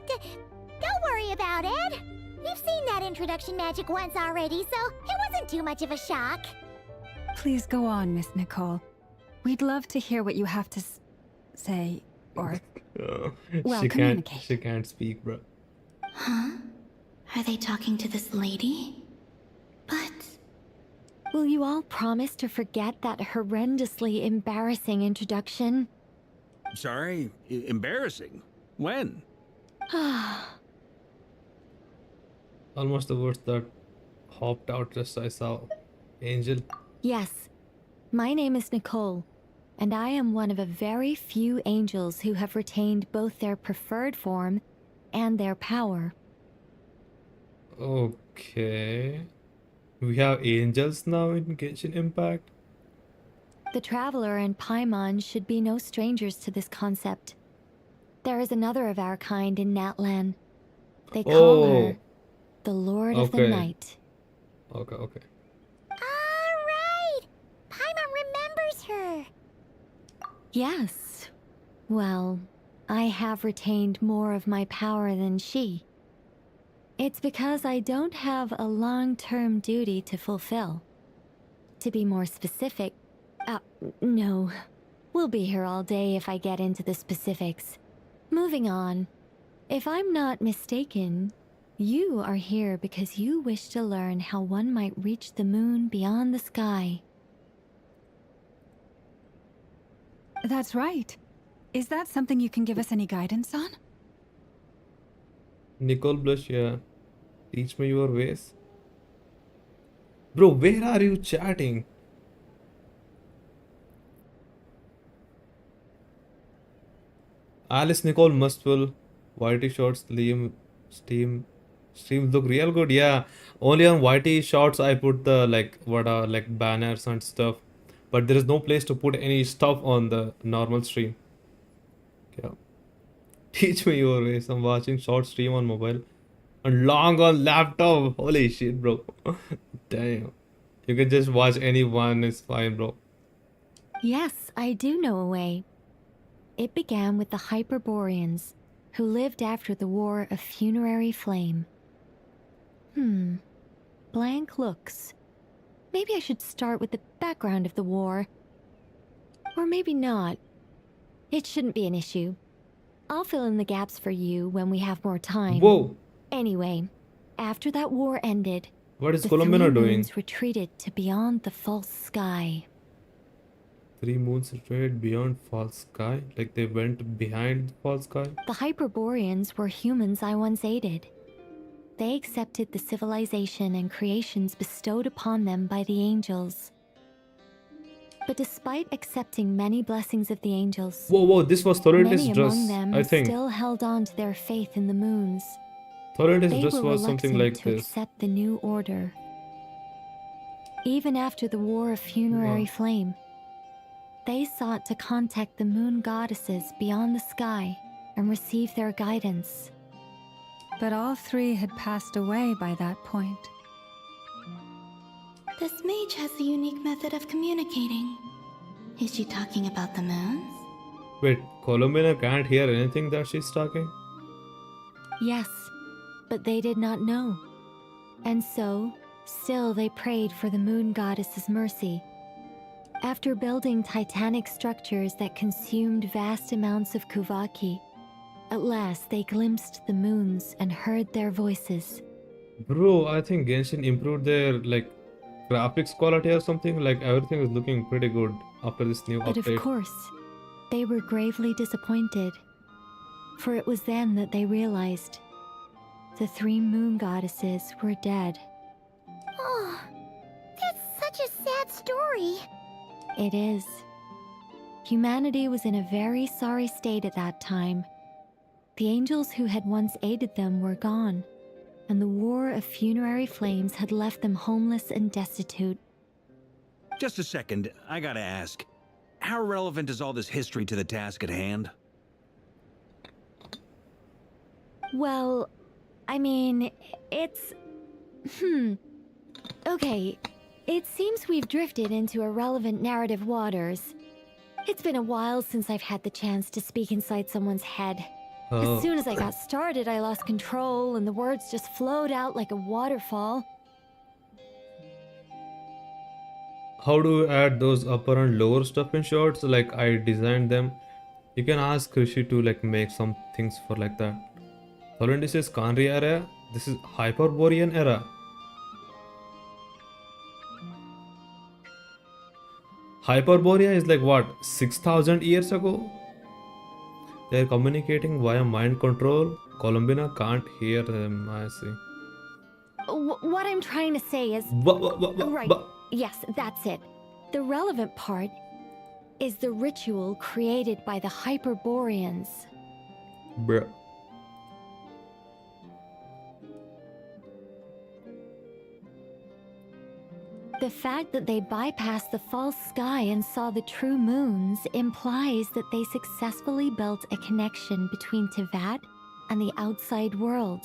Speaker 7: Don't worry about it. We've seen that introduction magic once already, so it wasn't too much of a shock.
Speaker 9: Please go on, Miss Nicole. We'd love to hear what you have to say, or... well, communicate.
Speaker 2: She can't speak, bro.
Speaker 3: Huh? Are they talking to this lady? But... will you all promise to forget that horrendously embarrassing introduction?
Speaker 8: Sorry? Embarrassing? When?
Speaker 2: Almost the words that hopped out just as I saw Angel.
Speaker 3: Yes. My name is Nicole, and I am one of a very few angels who have retained both their preferred form and their power.
Speaker 2: Okay. We have angels now in Genshin Impact.
Speaker 3: The Traveler and Paimon should be no strangers to this concept. There is another of our kind in Natlan. They call her the Lord of the Night.
Speaker 2: Okay.
Speaker 7: Alright! Paimon remembers her!
Speaker 3: Yes. Well, I have retained more of my power than she. It's because I don't have a long-term duty to fulfill. To be more specific... no. We'll be here all day if I get into the specifics. Moving on. If I'm not mistaken, you are here because you wish to learn how one might reach the moon beyond the sky.
Speaker 9: That's right. Is that something you can give us any guidance on?
Speaker 2: Nicole blush, yeah. Teach me your ways. Bro, where are you chatting? Alice, Nicole, Mustful, YT Shorts, Liam, Steam. Streams look real good, yeah. Only on YT Shorts I put the like banners and stuff. But there is no place to put any stuff on the normal stream. Yeah. Teach me your ways. I'm watching short stream on mobile. And long on laptop. Holy shit, bro. Damn. You can just watch any one, it's fine, bro.
Speaker 3: Yes, I do know a way. It began with the Hyperboreans, who lived after the War of Funerary Flame. Blank looks. Maybe I should start with the background of the war. Or maybe not. It shouldn't be an issue. I'll fill in the gaps for you when we have more time.
Speaker 2: Whoa!
Speaker 3: Anyway, after that war ended,
Speaker 2: What is
Speaker 3: the
Speaker 2: Columbina
Speaker 3: three
Speaker 2: doing?
Speaker 3: moons retreated to beyond the false sky.
Speaker 2: 3 moons retreated beyond false sky? Like they went behind the false sky?
Speaker 3: The Hyperboreans were humans I once aided. They accepted the civilization and creations bestowed upon them by the angels. But despite accepting many blessings of the angels,
Speaker 2: Whoa, this was Thorida's
Speaker 3: many
Speaker 2: dress,
Speaker 3: among them
Speaker 2: I think.
Speaker 3: still held on to their faith in the moons.
Speaker 2: Thorida's
Speaker 3: They
Speaker 2: dress
Speaker 3: were
Speaker 2: was something
Speaker 3: reluctant
Speaker 2: like
Speaker 3: to
Speaker 2: this.
Speaker 3: accept the new order. Even after the War of Funerary Flame, they sought to contact the moon goddesses beyond the sky and receive their guidance.
Speaker 9: But all three had passed away by that point.
Speaker 3: This mage has a unique method of communicating. Is she talking about the moons?
Speaker 2: Wait, Columbina can't hear anything that she's talking?
Speaker 3: Yes, but they did not know. And so, still they prayed for the moon goddess's mercy. After building titanic structures that consumed vast amounts of Kuvaki, at last they glimpsed the moons and heard their voices.
Speaker 2: Bro, I think Genshin improved their graphics quality or something. Like everything is looking pretty good after this new
Speaker 3: But
Speaker 2: update.
Speaker 3: of course, they were gravely disappointed. For it was then that they realized the three moon goddesses were dead.
Speaker 7: Oh, that's such a sad story.
Speaker 3: It is. Humanity was in a very sorry state at that time. The angels who had once aided them were gone, and the war of funerary flames had left them homeless and destitute.
Speaker 8: Just a second, I gotta ask. How relevant is all this history to the task at hand?
Speaker 3: Well, I mean, it's... Okay, it seems we've drifted into irrelevant narrative waters. It's been a while since I've had the chance to speak inside someone's head.
Speaker 2: Oh.
Speaker 3: As soon as I got started, I lost control and the words just flowed out like a waterfall.
Speaker 2: How do you add those upper and lower stuff in shorts? Like I designed them. You can ask Rishi to make some things for like that. Holland says Kanri era. This is Hyperborean era. Hyperborea is what, 6,000 years ago? They're communicating via mind control. Columbina can't hear them, I see.
Speaker 3: What I'm trying to say is... Right, yes, that's it. The relevant part is the ritual created by the Hyperboreans.
Speaker 2: Bruh.
Speaker 3: The fact that they bypassed the false sky and saw the true moons implies that they successfully built a connection between Teyvat and the outside world.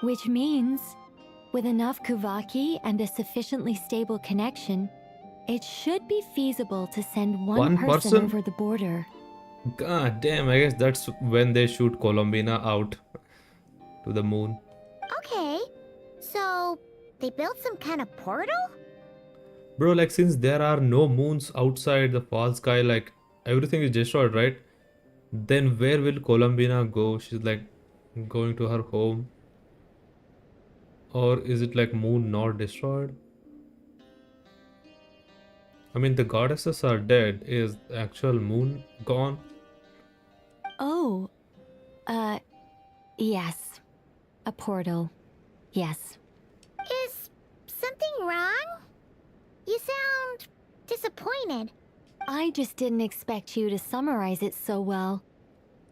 Speaker 3: Which means, with enough Kuvaki and a sufficiently stable connection, it should be feasible to send one person over the border.
Speaker 2: God damn, I guess that's when they shoot Columbina out to the moon.
Speaker 7: Okay, so they built some kind of portal?
Speaker 2: Bro, since there are no moons outside the false sky, everything is destroyed, right? Then where will Columbina go? She's going to her home. Or is it moon not destroyed? I mean, the goddesses are dead. Is the actual moon gone?
Speaker 3: Oh, yes. A portal. Yes.
Speaker 7: Is something wrong? You sound disappointed.
Speaker 3: I just didn't expect you to summarize it so well.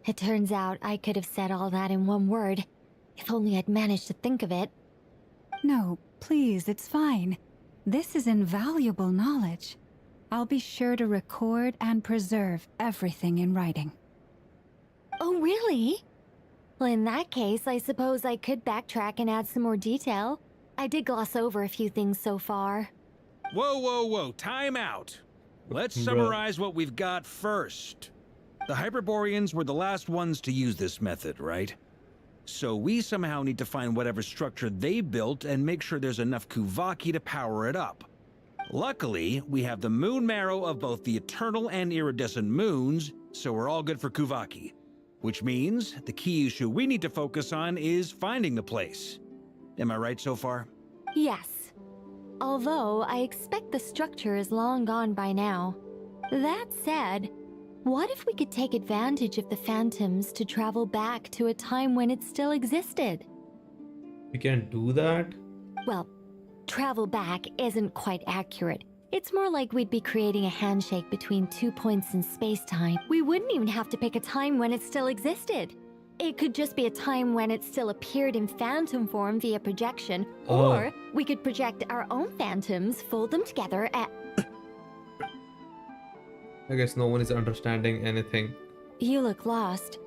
Speaker 3: It turns out I could have said all that in one word, if only I'd managed to think of it.
Speaker 9: No, please, it's fine. This is invaluable knowledge. I'll be sure to record and preserve everything in writing.
Speaker 3: Oh, really? Well, in that case, I suppose I could backtrack and add some more detail. I did gloss over a few things so far.
Speaker 8: Whoa, time out. Let's summarize what we've got first. The Hyperboreans were the last ones to use this method, right? So we somehow need to find whatever structure they built and make sure there's enough Kuvaki to power it up. Luckily, we have the moon marrow of both the eternal and iridescent moons, so we're all good for Kuvaki. Which means the key issue we need to focus on is finding the place. Am I right so far?
Speaker 3: Yes. Although I expect the structure is long gone by now. That said, what if we could take advantage of the phantoms to travel back to a time when it still existed?
Speaker 2: We can do that?
Speaker 3: Well, travel back isn't quite accurate. It's more like we'd be creating a handshake between 2 points in space-time. We wouldn't even have to pick a time when it still existed. It could just be a time when it still appeared in phantom form via projection, or we could project our own phantoms, fold them together,
Speaker 2: I guess no one is understanding anything.
Speaker 3: You look lost.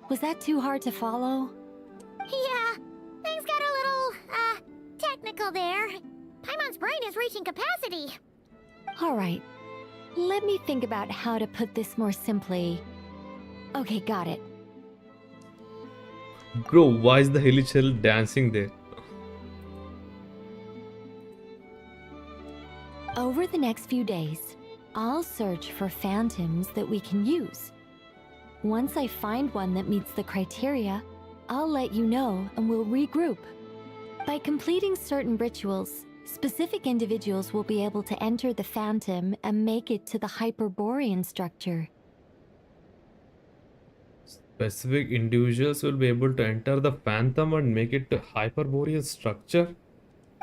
Speaker 3: Was that too hard to follow?
Speaker 7: Yeah, things got a little, technical there. Paimon's brain is reaching capacity.
Speaker 3: Alright. Let me think about how to put this more simply. Okay, got it.
Speaker 2: Bro, why is the Hilichurl dancing there?
Speaker 3: Over the next few days, I'll search for phantoms that we can use. Once I find one that meets the criteria, I'll let you know and we'll regroup. By completing certain rituals, specific individuals will be able to enter the phantom and make it to the Hyperborean structure.
Speaker 2: Specific individuals will be able to enter the phantom and make it to Hyperborean structure?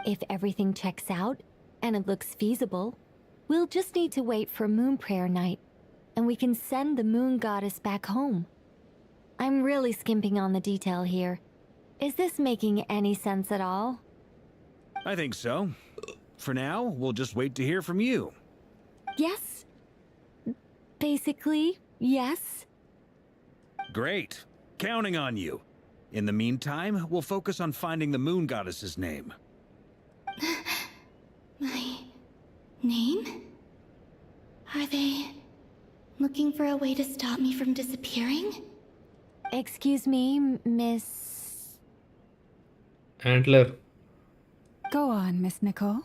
Speaker 3: If everything checks out, and it looks feasible, we'll just need to wait for Moon Prayer Night, and we can send the Moon Goddess back home. I'm really skimping on the detail here. Is this making any sense at all?
Speaker 8: I think so. For now, we'll just wait to hear from you.
Speaker 3: Yes. Basically, yes.
Speaker 8: Great. Counting on you. In the meantime, we'll focus on finding the Moon Goddess's name.
Speaker 3: My name? Are they looking for a way to stop me from disappearing? Excuse me, Miss...
Speaker 2: Antler.
Speaker 9: Go on, Miss Nicole.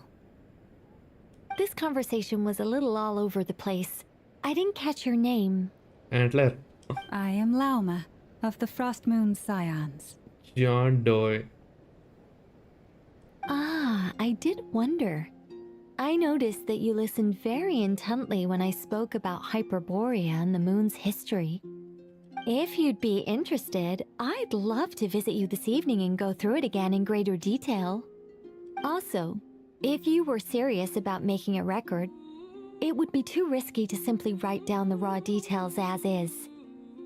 Speaker 3: This conversation was a little all over the place. I didn't catch your name.
Speaker 2: Antler.
Speaker 9: I am Lauma, of the Frost Moon Scions.
Speaker 2: John Doe.
Speaker 3: Ah, I did wonder. I noticed that you listened very intently when I spoke about Hyperborea and the moon's history. If you'd be interested, I'd love to visit you this evening and go through it again in greater detail. Also, if you were serious about making a record, it would be too risky to simply write down the raw details as is.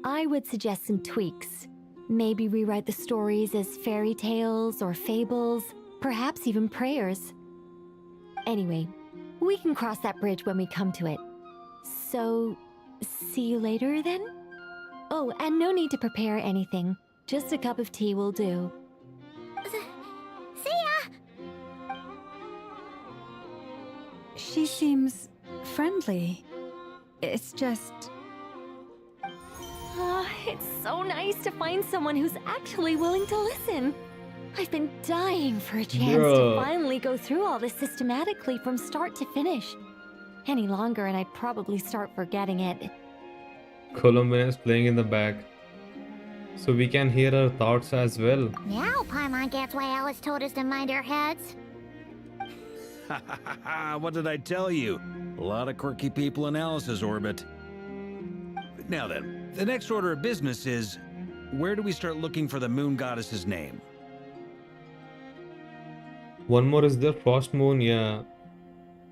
Speaker 3: I would suggest some tweaks. Maybe rewrite the stories as fairy tales or fables, perhaps even prayers. Anyway, we can cross that bridge when we come to it. So, see you later then? Oh, and no need to prepare anything. Just a cup of tea will do.
Speaker 7: See ya!
Speaker 9: She seems friendly. It's just...
Speaker 3: It's so nice to find someone who's actually willing to listen. I've been dying for a chance to finally go through all this systematically from start to finish. Any longer and I'd probably start forgetting it.
Speaker 2: Columbina is playing in the back, so we can hear her thoughts as well.
Speaker 7: Now Paimon gets why Alice told us to mind our heads.
Speaker 8: What did I tell you? A lot of quirky people in Alice's orbit. Now then, the next order of business is, where do we start looking for the Moon Goddess's name?
Speaker 2: One more is there, Frost Moon, yeah.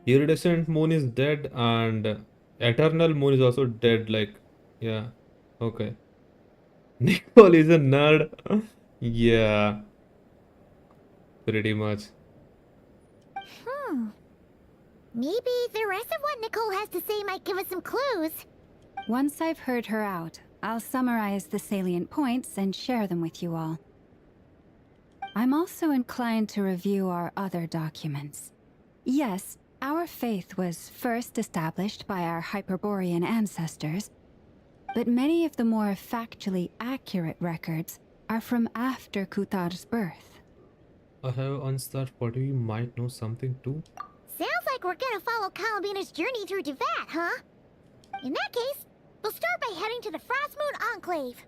Speaker 2: Iridescent Moon is dead and Eternal Moon is also dead, like, yeah, okay. Nicole is a nerd. Yeah, pretty much.
Speaker 7: Maybe the rest of what Nicole has to say might give us some clues.
Speaker 9: Once I've heard her out, I'll summarize the salient points and share them with you all. I'm also inclined to review our other documents. Yes, our faith was first established by our Hyperborean ancestors, but many of the more factually accurate records are from after Kutar's birth.
Speaker 2: I have answered that, but we might know something too.
Speaker 7: Sounds like we're gonna follow Columbina's journey through Devat, huh? In that case, we'll start by heading to the Frost Moon Enclave.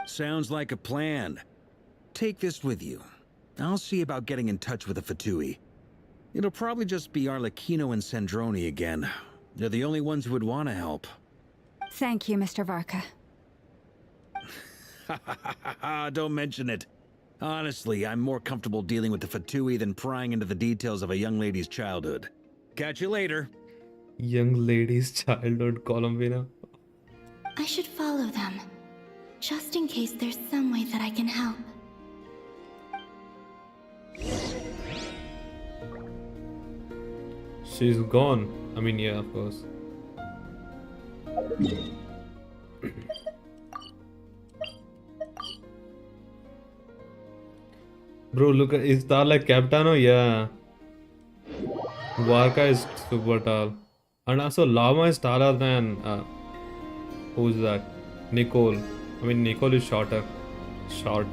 Speaker 8: Sounds like a plan. Take this with you. I'll see about getting in touch with the Fatui. It'll probably just be Arlecchino and Sandroni again. They're the only ones who would want to help.
Speaker 9: Thank you, Mr. Varka.
Speaker 8: Don't mention it. Honestly, I'm more comfortable dealing with the Fatui than prying into the details of a young lady's childhood. Catch you later.
Speaker 2: Young lady's childhood, Columbina.
Speaker 3: I should follow them, just in case there's some way that I can help.
Speaker 2: She's gone. I mean, yeah, of course. Bro, look, is that like Capitano? Yeah. Varka is super tall. And also Llama is taller than who's that? Nicole. I mean Nicole is shorter. Short.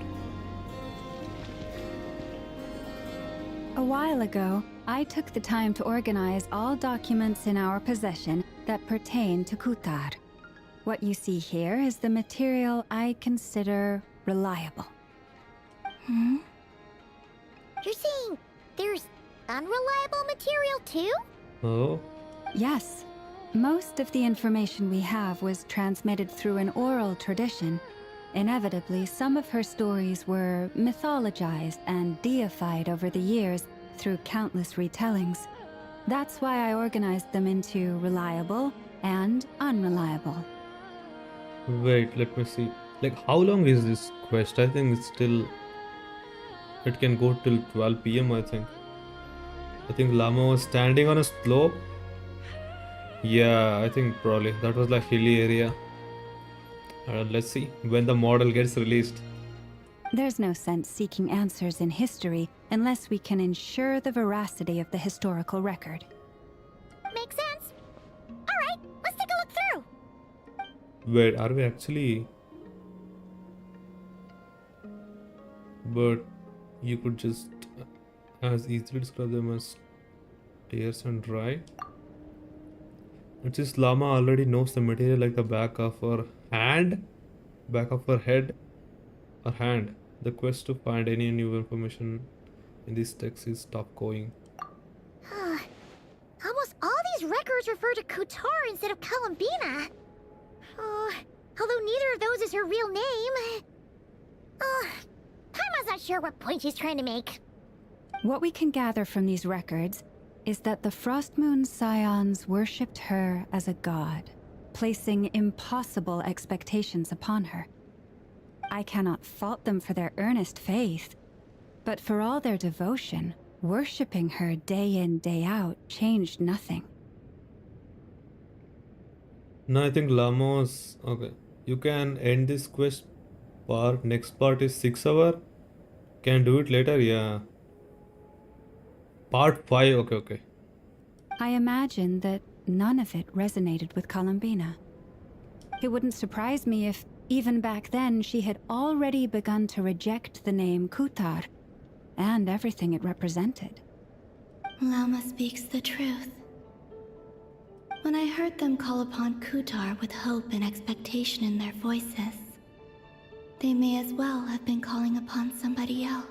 Speaker 9: A while ago, I took the time to organize all documents in our possession that pertain to Kutar. What you see here is the material I consider reliable.
Speaker 7: Hmm? You're saying there's unreliable material too?
Speaker 2: Oh.
Speaker 9: Yes. Most of the information we have was transmitted through an oral tradition. Inevitably, some of her stories were mythologized and deified over the years through countless retellings. That's why I organized them into reliable and unreliable.
Speaker 2: Wait, let me see. Like, how long is this quest? I think it's still... It can go till 12 PM, I think. I think Llama was standing on a slope. Yeah, I think probably. That was like hilly area. Let's see when the model gets released.
Speaker 9: There's no sense seeking answers in history unless we can ensure the veracity of the historical record.
Speaker 7: Makes sense. Alright, let's take a look through.
Speaker 2: Wait, are we actually... But you could just as easily describe them as tears and dry. Which is Llama already knows the material like the back of her hand, back of her head or hand. The quest to find any new information in this text is stop going.
Speaker 7: Almost all these records refer to Kutar instead of Columbina. Although neither of those is her real name. Paimon's not sure what point she's trying to make.
Speaker 9: What we can gather from these records is that the Frostmoon Scions worshipped her as a god, placing impossible expectations upon her. I cannot fault them for their earnest faith, but for all their devotion, worshipping her day in, day out changed nothing.
Speaker 2: No, I think Llama's... Okay. You can end this quest part. Next part is 6 hours. Can do it later, yeah. Part 5, okay.
Speaker 9: I imagine that none of it resonated with Columbina. It wouldn't surprise me if, even back then, she had already begun to reject the name Kutar and everything it represented.
Speaker 3: Llama speaks the truth. When I heard them call upon Kutar with hope and expectation in their voices, they may as well have been calling upon somebody else.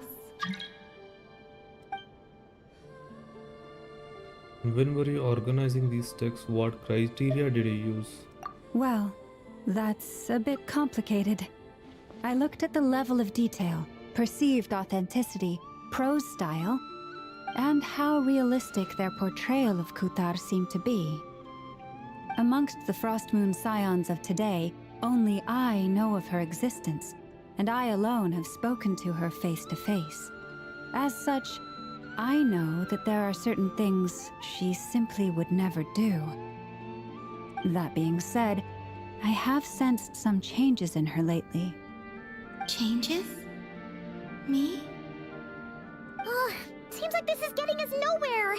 Speaker 2: When were you organizing these texts? What criteria did you use?
Speaker 9: Well, that's a bit complicated. I looked at the level of detail, perceived authenticity, prose style, and how realistic their portrayal of Kutar seemed to be. Amongst the Frostmoon Scions of today, only I know of her existence, and I alone have spoken to her face to face. As such, I know that there are certain things she simply would never do. That being said, I have sensed some changes in her lately.
Speaker 3: Changes? Me?
Speaker 7: Seems like this is getting us nowhere.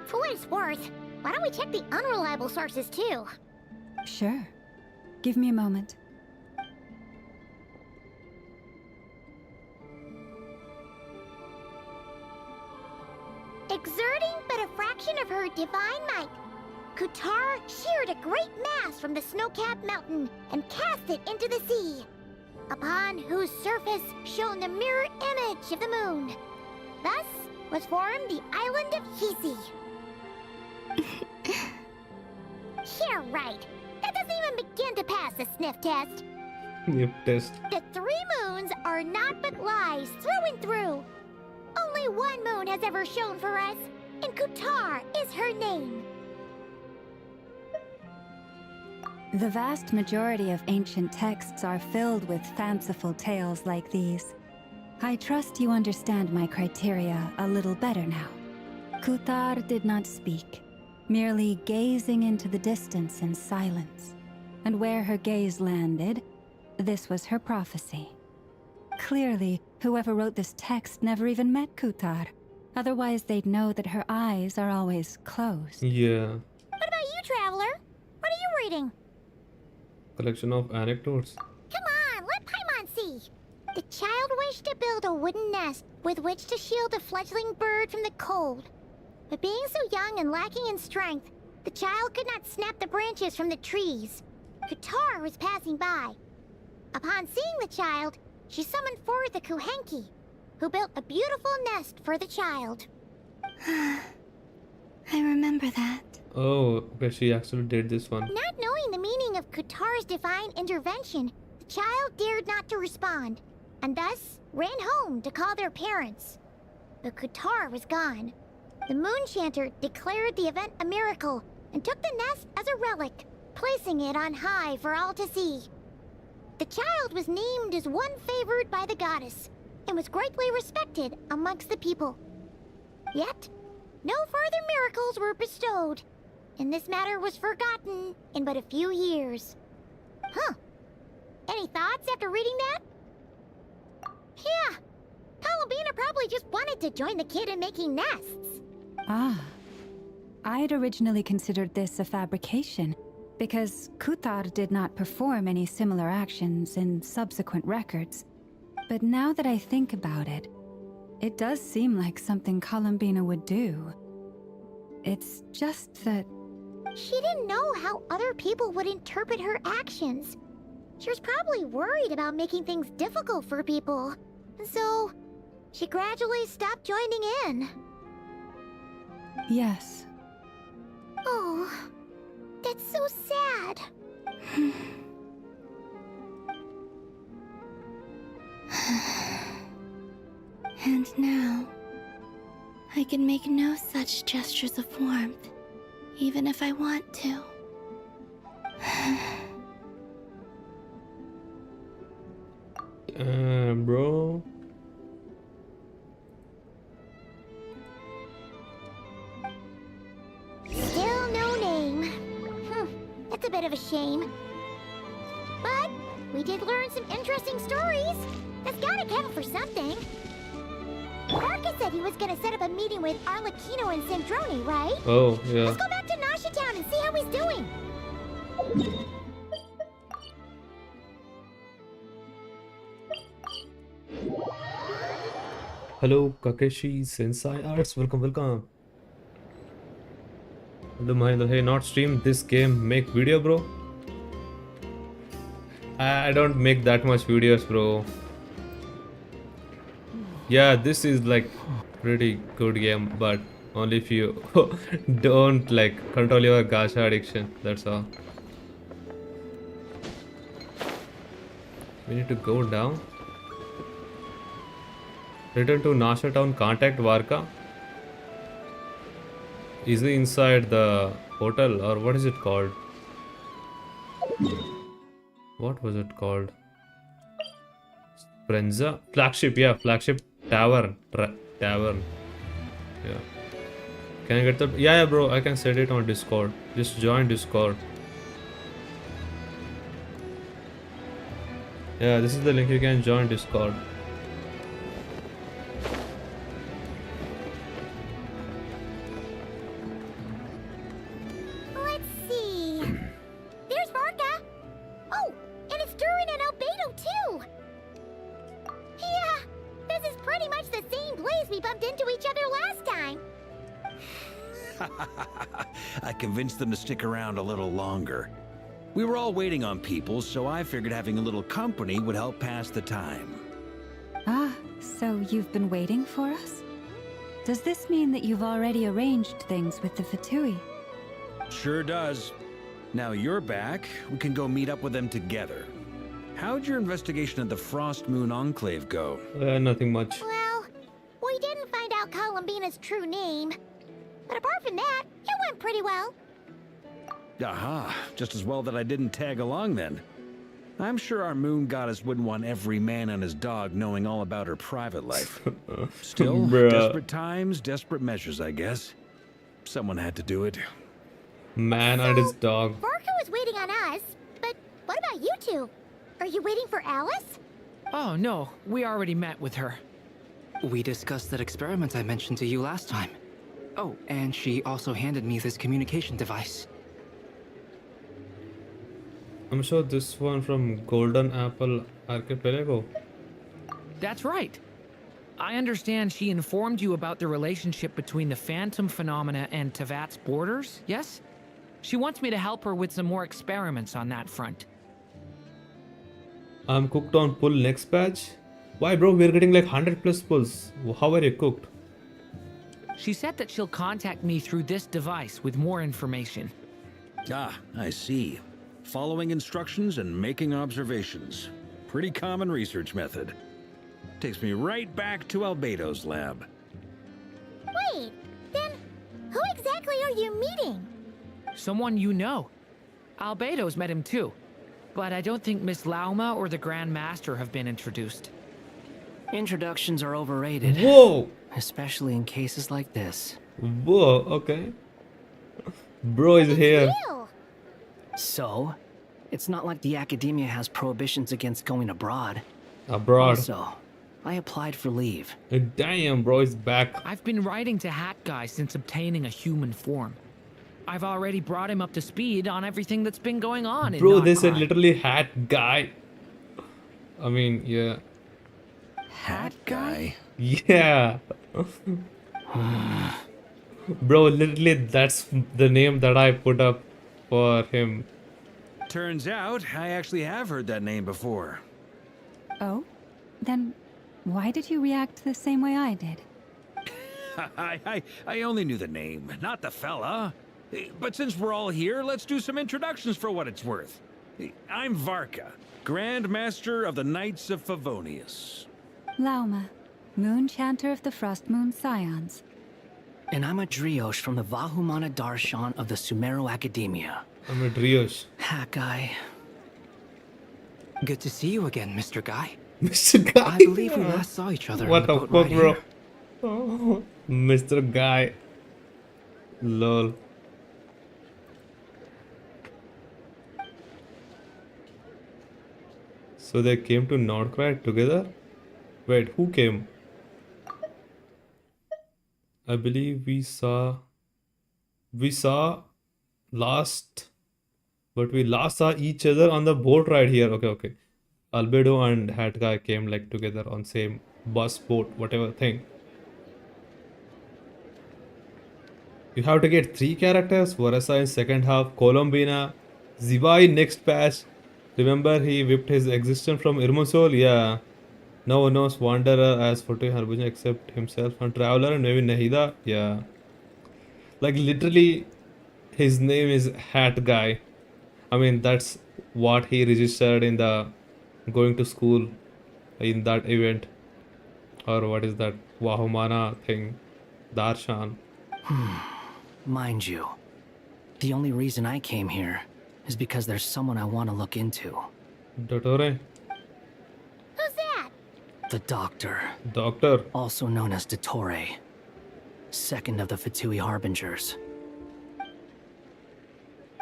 Speaker 7: For what it's worth, why don't we check the unreliable sources too?
Speaker 9: Sure. Give me a moment.
Speaker 7: Exerting but a fraction of her divine might, Kutar sheared a great mass from the snow-capped mountain and cast it into the sea, upon whose surface shone the mirror image of the moon. Thus was formed the island of Hisi. Yeah, right. That doesn't even begin to pass the sniff test.
Speaker 2: Sniff test.
Speaker 7: The 3 moons are naught but lies through and through. Only one moon has ever shone for us, and Kutar is her name.
Speaker 9: The vast majority of ancient texts are filled with fanciful tales like these. I trust you understand my criteria a little better now. Kutar did not speak. merely gazing into the distance in silence. And where her gaze landed, this was her prophecy. Clearly, whoever wrote this text never even met Kutar. Otherwise, they'd know that her eyes are always closed.
Speaker 2: Yeah.
Speaker 7: What about you, Traveler? What are you reading?
Speaker 2: Collection of anecdotes.
Speaker 7: Come on, let Paimon see. The child wished to build a wooden nest with which to shield a fledgling bird from the cold. But being so young and lacking in strength, the child could not snap the branches from the trees. Kutar was passing by. Upon seeing the child, she summoned forth a Kuhenki, who built a beautiful nest for the child.
Speaker 3: I remember that.
Speaker 2: Oh, okay, she actually did this one.
Speaker 7: Not knowing the meaning of Kutar's divine intervention, the child dared not to respond, and thus ran home to call their parents. But Kutar was gone. The Moon Chanter declared the event a miracle and took the nest as a relic, placing it on high for all to see. The child was named as one favored by the goddess, and was greatly respected amongst the people. Yet, no further miracles were bestowed, and this matter was forgotten in but a few years. Huh. Any thoughts after reading that? Yeah. Columbina probably just wanted to join the kid in making nests.
Speaker 9: Ah. I'd originally considered this a fabrication, because Kutar did not perform any similar actions in subsequent records. But now that I think about it, it does seem like something Columbina would do. It's just that...
Speaker 7: She didn't know how other people would interpret her actions. She was probably worried about making things difficult for people. And so, she gradually stopped joining in.
Speaker 9: Yes.
Speaker 7: Oh, that's so sad.
Speaker 3: And now, I can make no such gestures of warmth, even if I want to.
Speaker 2: Bro.
Speaker 7: Still no name. That's a bit of a shame. But we did learn some interesting stories. That's gotta count for something. Arca said he was gonna set up a meeting with Arlecchino and Sandrone, right?
Speaker 2: Oh, yeah.
Speaker 7: Let's go back to Nasha Town and see how he's doing.
Speaker 2: Hello, Kakeshi Sensei Arts. Welcome, welcome. Hello, Mahendra. Hey, not stream this game. Make video, bro. I don't make that much videos, bro. Yeah, this is like pretty good game, but only if you don't like control your gacha addiction. That's all. We need to go down. Return to Nasha Town, contact Varka. Is he inside the hotel or what is it called? What was it called? Frenza? Flagship, yeah, flagship tavern. Tavern. Yeah. Can I get the... Yeah, bro, I can set it on Discord. Just join Discord. Yeah, this is the link. You can join Discord.
Speaker 7: Let's see. There's Varka. Oh, and it's Durin and Albedo too. Yeah, this is pretty much the same place we bumped into each other last time.
Speaker 8: I convinced them to stick around a little longer. We were all waiting on people, so I figured having a little company would help pass the time.
Speaker 9: Ah, so you've been waiting for us? Does this mean that you've already arranged things with the Fatui?
Speaker 8: Sure does. Now you're back, we can go meet up with them together. How'd your investigation at the Frost Moon Enclave go?
Speaker 2: Nothing much.
Speaker 7: Well, we didn't find out Columbina's true name. But apart from that, it went pretty well.
Speaker 8: Aha, just as well that I didn't tag along then. I'm sure our moon goddess wouldn't want every man and his dog knowing all about her private life. Still,
Speaker 2: Bruh.
Speaker 8: desperate times, desperate measures, I guess. Someone had to do it.
Speaker 2: Man and his dog.
Speaker 7: Varka was waiting on us, but what about you two? Are you waiting for Alice?
Speaker 4: Oh, no. We already met with her.
Speaker 12: We discussed that experiment I mentioned to you last time. Oh, and she also handed me this communication device.
Speaker 2: I'm sure this one from Golden Apple Archipelago.
Speaker 4: That's right. I understand she informed you about the relationship between the phantom phenomena and Tevat's borders, yes? She wants me to help her with some more experiments on that front.
Speaker 2: I'm cooked on pull next batch. Why, bro? We're getting like 100 plus pulls. How are you cooked?
Speaker 4: She said that she'll contact me through this device with more information.
Speaker 8: Ah, I see. Following instructions and making observations. Pretty common research method. Takes me right back to Albedo's lab.
Speaker 7: Wait, then who exactly are you meeting?
Speaker 4: Someone you know. Albedo's met him too. But I don't think Miss Lauma or the Grand Master have been introduced.
Speaker 12: Introductions are overrated.
Speaker 2: Whoa!
Speaker 12: Especially in cases like this.
Speaker 2: Whoa, okay. Bro is here.
Speaker 12: So, it's not like the academia has prohibitions against going abroad.
Speaker 2: Abroad.
Speaker 12: Also, I applied for leave.
Speaker 2: Damn, bro is back.
Speaker 4: I've been writing to Hat Guy since obtaining a human form. I've already brought him up to speed on everything that's been going on in
Speaker 2: Bro, they said
Speaker 4: Notcry.
Speaker 2: literally hat guy. I mean, yeah.
Speaker 8: Hat guy?
Speaker 2: Yeah. Bro, literally that's the name that I put up for him.
Speaker 8: Turns out, I actually have heard that name before.
Speaker 9: Oh? Then why did you react the same way I did?
Speaker 8: I only knew the name, not the fella. But since we're all here, let's do some introductions for what it's worth. I'm Varka, Grand Master of the Knights of Favonius.
Speaker 9: Lauma, Moon Chanter of the Frost Moon Scions.
Speaker 12: And I'm a Driosh from the Vahumana Darshan of the Sumero Academia.
Speaker 2: I'm a Driosh.
Speaker 12: Hat Guy. Good to see you again, Mr. Guy.
Speaker 2: Mr. Guy?
Speaker 12: I believe we last saw each other
Speaker 2: What
Speaker 12: on the
Speaker 2: the
Speaker 12: boat
Speaker 2: fuck,
Speaker 12: right
Speaker 2: bro?
Speaker 12: here.
Speaker 2: Oh, Mr. Guy. Lol. So they came to Nordcry together? Wait, who came? I believe we saw last, but we last saw each other on the boat ride here. Okay. Albedo and Hat Guy came like together on same bus, boat, whatever thing. You have to get 3 characters. Varasa in second half, Columbina, Zivai next patch. Remember he whipped his existence from Irmusol? Yeah. No one knows Wanderer as Fortu Harbuja except himself and Traveler and maybe Nahida. Yeah. Like literally his name is Hat Guy. I mean that's what he registered in the going to school in that event. Or what is that Wahumana thing? Darshan.
Speaker 12: Mind you, the only reason I came here is because there's someone I want to look into.
Speaker 2: Dottore?
Speaker 7: Who's that?
Speaker 12: The Doctor.
Speaker 2: Doctor?
Speaker 12: Also known as Dottore. Second of the Fatui Harbingers.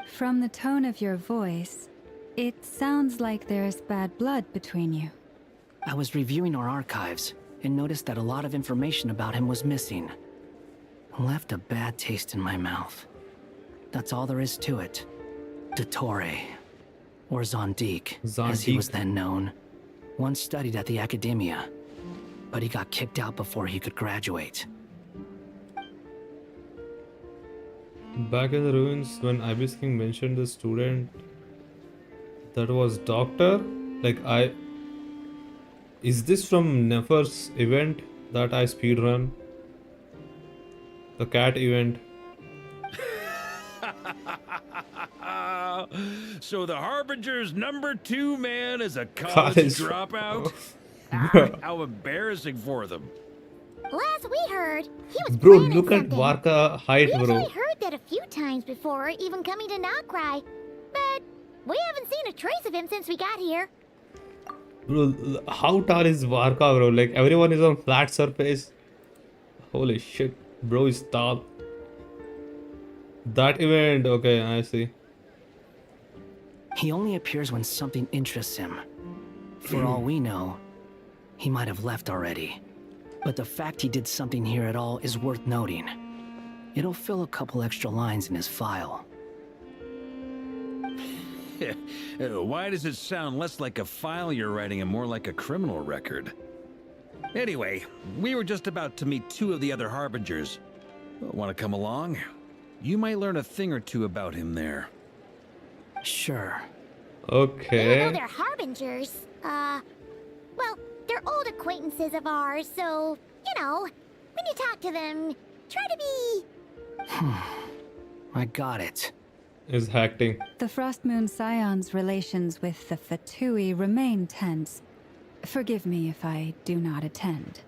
Speaker 9: From the tone of your voice, it sounds like there's bad blood between you.
Speaker 12: I was reviewing our archives and noticed that a lot of information about him was missing. Left a bad taste in my mouth. That's all there is to it. Dottore, or Zondique, as he was then known, once studied at the Academia, but he got kicked out before he could graduate.
Speaker 2: Back in the ruins, when Ibis King mentioned the student that was Doctor, is this from Nefer's event that I speedrun? The cat event.
Speaker 8: So the Harbinger's #2 man is a college
Speaker 2: College
Speaker 8: dropout? How embarrassing for them.
Speaker 7: Last we heard, he was
Speaker 2: Bro,
Speaker 7: planning
Speaker 2: look at
Speaker 7: something.
Speaker 2: Varka height,
Speaker 7: We
Speaker 2: bro.
Speaker 7: actually heard that a few times before, even coming to Notcry. But we haven't seen a trace of him since we got here.
Speaker 2: Bro, how tall is Varka, bro? Like everyone is on flat surface. Holy shit, bro is tall. That event, okay, I see.
Speaker 12: He only appears when something interests him. For all we know, he might have left already. But the fact he did something here at all is worth noting. It'll fill a couple extra lines in his file.
Speaker 8: Why does it sound less like a file you're writing and more like a criminal record? Anyway, we were just about to meet two of the other Harbingers. Want to come along? You might learn a thing or two about him there.
Speaker 12: Sure.
Speaker 2: Okay.
Speaker 7: Even though they're Harbingers, well, they're old acquaintances of ours, so, you know, when you talk to them, try to be...
Speaker 12: I got it.
Speaker 2: Is acting.
Speaker 9: The Frostmoon Scion's relations with the Fatui remain tense. Forgive me if I do not attend.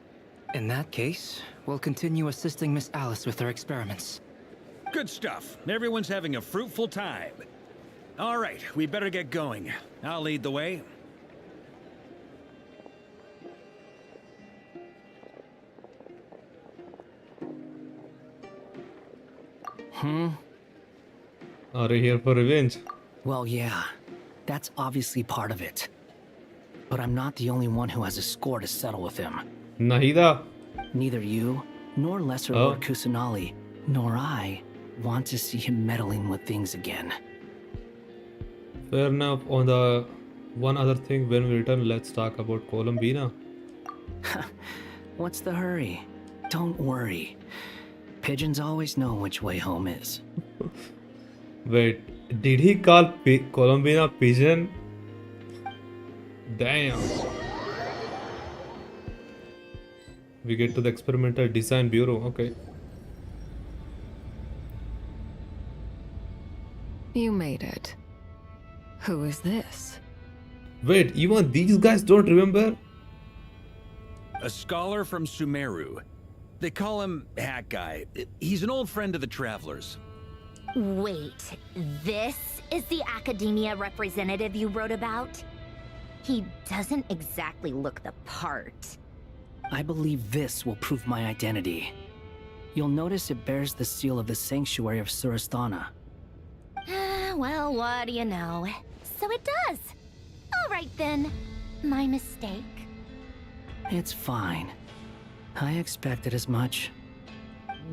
Speaker 5: In that case, we'll continue assisting Miss Alice with her experiments.
Speaker 8: Good stuff. Everyone's having a fruitful time. All right, we better get going. I'll lead the way.
Speaker 2: Are you here for revenge?
Speaker 12: Well, yeah. That's obviously part of it. But I'm not the only one who has a score to settle with him.
Speaker 2: Nahida.
Speaker 12: Neither you, nor Lesser Lord Kusanali, nor I want to see him meddling with things again.
Speaker 2: Fair enough. On the one other thing, when we return, let's talk about Columbina.
Speaker 12: What's the hurry? Don't worry. Pigeons always know which way home is.
Speaker 2: Wait, did he call Columbina pigeon? Damn. We get to the Experimental Design Bureau. Okay.
Speaker 11: You made it. Who is this?
Speaker 2: Wait, even these guys don't remember?
Speaker 8: A scholar from Sumeru. They call him Hat Guy. He's an old friend of the Travelers.
Speaker 13: Wait, this is the academia representative you wrote about? He doesn't exactly look the part.
Speaker 12: I believe this will prove my identity. You'll notice it bears the seal of the Sanctuary of Surasthana.
Speaker 13: Well, what do you know? So it does. All right then. My mistake.
Speaker 12: It's fine. I expected as much.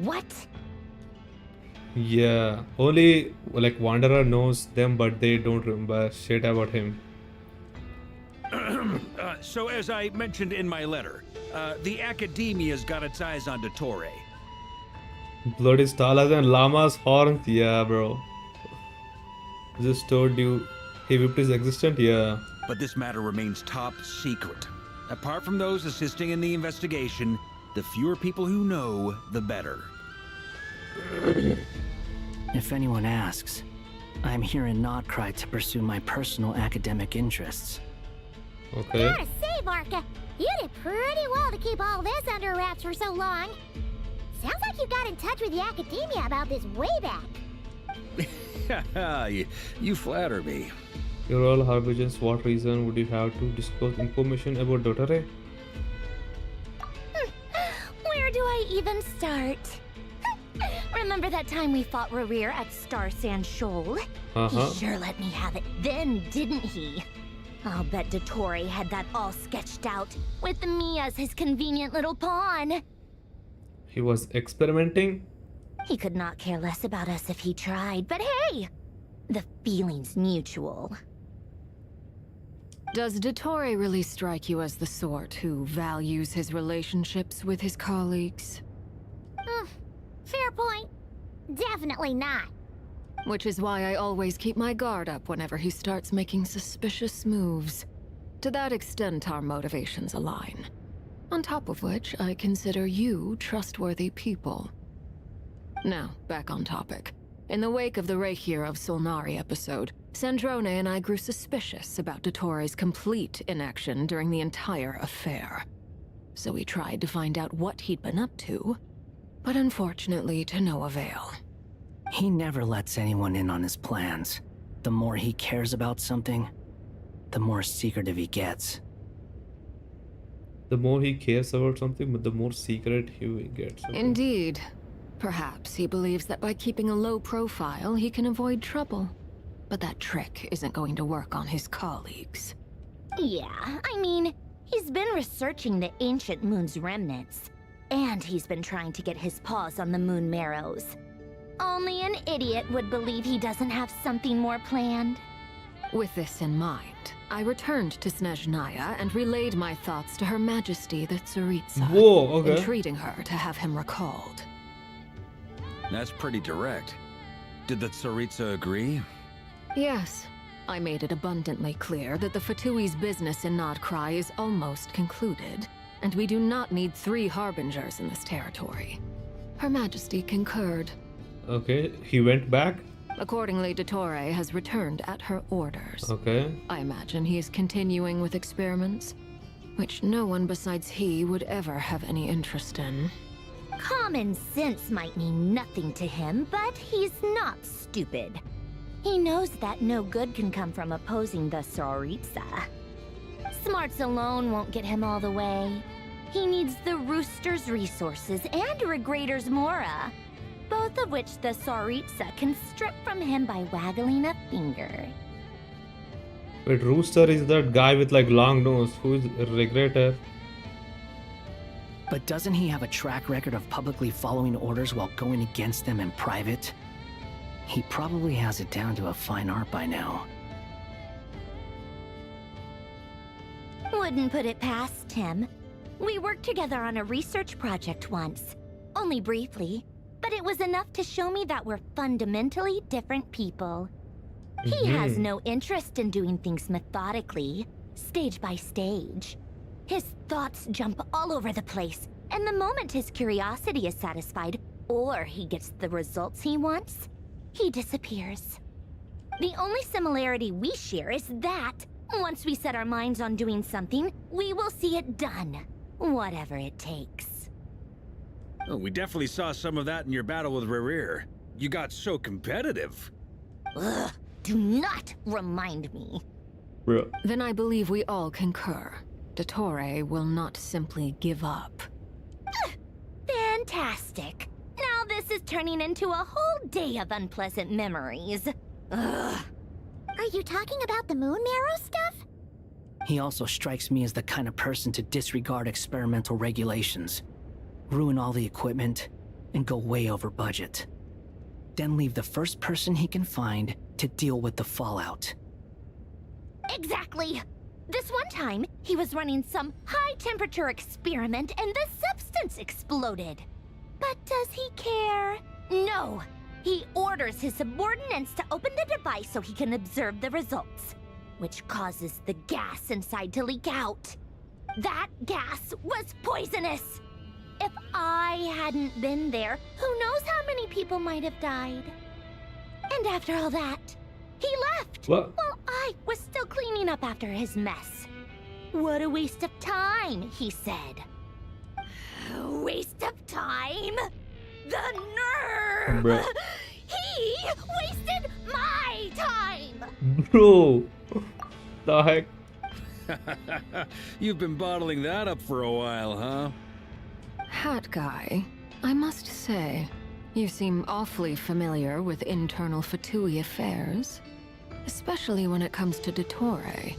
Speaker 13: What?
Speaker 2: Yeah, only like Wanderer knows them, but they don't remember shit about him.
Speaker 8: So as I mentioned in my letter, the Academia's got its eyes on Dottore.
Speaker 2: Blood is taller than llama's horns. Yeah, bro. Just told you he whipped his existent. Yeah.
Speaker 8: But this matter remains top secret. Apart from those assisting in the investigation, the fewer people who know, the better.
Speaker 12: If anyone asks, I'm here in Notcry to pursue my personal academic interests.
Speaker 2: Okay.
Speaker 7: Gotta say, Varka, you did pretty well to keep all this under wraps for so long. Sounds like you got in touch with the academia about this way back.
Speaker 8: You flatter me.
Speaker 2: You're all Harbingers. What reason would you have to disclose information about Dottore?
Speaker 13: Where do I even start? Remember that time we fought Rerir at Star Sand Shoal? He sure let me have it then, didn't he? I'll bet Dottore had that all sketched out, with me as his convenient little pawn.
Speaker 2: He was experimenting?
Speaker 13: He could not care less about us if he tried, but hey! The feeling's mutual.
Speaker 11: Does Dottore really strike you as the sort who values his relationships with his colleagues?
Speaker 7: Fair point. Definitely not.
Speaker 11: Which is why I always keep my guard up whenever he starts making suspicious moves. To that extent, our motivations align. On top of which, I consider you trustworthy people. Now, back on topic. In the wake of the Reihir of Solnari episode, Sandrone and I grew suspicious about Dottore's complete inaction during the entire affair. So we tried to find out what he'd been up to, but unfortunately to no avail.
Speaker 12: He never lets anyone in on his plans. The more he cares about something, the more secretive he gets.
Speaker 2: The more he cares about something, but the more secret he gets. Okay.
Speaker 11: Indeed.
Speaker 14: Perhaps he believes that by keeping a low profile, he can avoid trouble. But that trick isn't going to work on his colleagues.
Speaker 7: Yeah, I mean, he's been researching the ancient moon's remnants. And he's been trying to get his paws on the moon marrows. Only an idiot would believe he doesn't have something more planned.
Speaker 14: With this in mind, I returned to Snezhnaya and relayed my thoughts to Her Majesty the Tsaritsa,
Speaker 2: Whoa, okay.
Speaker 14: entreating her to have him recalled.
Speaker 8: That's pretty direct. Did the Tsaritsa agree?
Speaker 14: Yes. I made it abundantly clear that the Fatui's business in Nodcry is almost concluded, and we do not need 3 harbingers in this territory. Her Majesty concurred.
Speaker 2: Okay, he went back?
Speaker 14: Accordingly, Dottore has returned at her orders.
Speaker 2: Okay.
Speaker 14: I imagine he is continuing with experiments, which no one besides he would ever have any interest in.
Speaker 7: Common sense might mean nothing to him, but he's not stupid. He knows that no good can come from opposing the Tsaritsa. Smarts alone won't get him all the way. He needs the Rooster's resources and Regrator's Mora, both of which the Tsaritsa can strip from him by waggling a finger.
Speaker 2: Wait, Rooster is that guy with like long nose. Who's Regretter?
Speaker 12: But doesn't he have a track record of publicly following orders while going against them in private? He probably has it down to a fine art by now.
Speaker 7: Wouldn't put it past him. We worked together on a research project once. Only briefly, but it was enough to show me that we're fundamentally different people. He has no interest in doing things methodically, stage by stage. His thoughts jump all over the place, and the moment his curiosity is satisfied, or he gets the results he wants, he disappears. The only similarity we share is that, once we set our minds on doing something, we will see it done, whatever it takes.
Speaker 8: Oh, we definitely saw some of that in your battle with Rerir. You got so competitive.
Speaker 7: Ugh, do not remind me.
Speaker 2: Bro.
Speaker 14: Then I believe we all concur. Dottore will not simply give up.
Speaker 7: Fantastic. Now this is turning into a whole day of unpleasant memories. Ugh. Are you talking about the moon marrow stuff?
Speaker 12: He also strikes me as the kind of person to disregard experimental regulations, ruin all the equipment, and go way over budget. Then leave the first person he can find to deal with the fallout.
Speaker 7: Exactly. This one time, he was running some high-temperature experiment and the substance exploded. But does he care? No. He orders his subordinates to open the device so he can observe the results, which causes the gas inside to leak out. That gas was poisonous. If I hadn't been there, who knows how many people might have died. And after all that, he left.
Speaker 2: What?
Speaker 7: While I was still cleaning up after his mess. What a waste of time, he said. Waste of time? The nerve!
Speaker 2: Bruh.
Speaker 7: He wasted my time!
Speaker 2: Bro, the heck?
Speaker 8: You've been bottling that up for a while, huh?
Speaker 14: Hat guy, I must say, you seem awfully familiar with internal Fatui affairs. Especially when it comes to Dottore.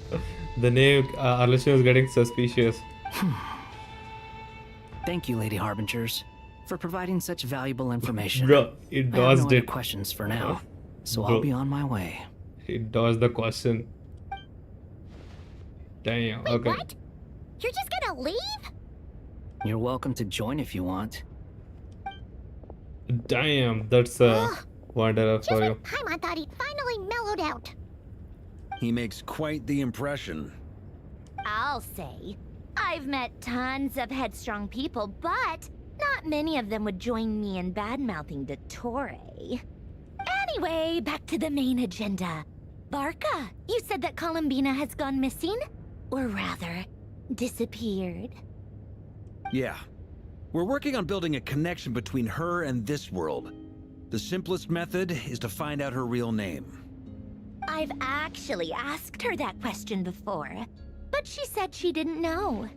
Speaker 2: The name Arlecchino is getting suspicious.
Speaker 12: Thank you, Lady Harbingers, for providing such valuable information.
Speaker 2: Bro, it
Speaker 12: I have
Speaker 2: dodged
Speaker 12: no other
Speaker 2: it.
Speaker 12: questions for now, so
Speaker 2: Bro.
Speaker 12: I'll be on my way.
Speaker 2: It dodged the question. Damn, okay.
Speaker 7: What? You're just gonna leave?
Speaker 12: You're welcome to join if you want.
Speaker 2: Damn, that's a wanderer
Speaker 7: Just
Speaker 2: for
Speaker 7: when
Speaker 2: you.
Speaker 7: Paimon thought he'd finally mellowed out.
Speaker 8: He makes quite the impression.
Speaker 7: I'll say. I've met tons of headstrong people, but not many of them would join me in bad-mouthing Dottore. Anyway, back to the main agenda. Barca, you said that Columbina has gone missing? Or rather, disappeared.
Speaker 8: Yeah. We're working on building a connection between her and this world. The simplest method is to find out her real name.
Speaker 7: I've actually asked her that question before, but she said she didn't know.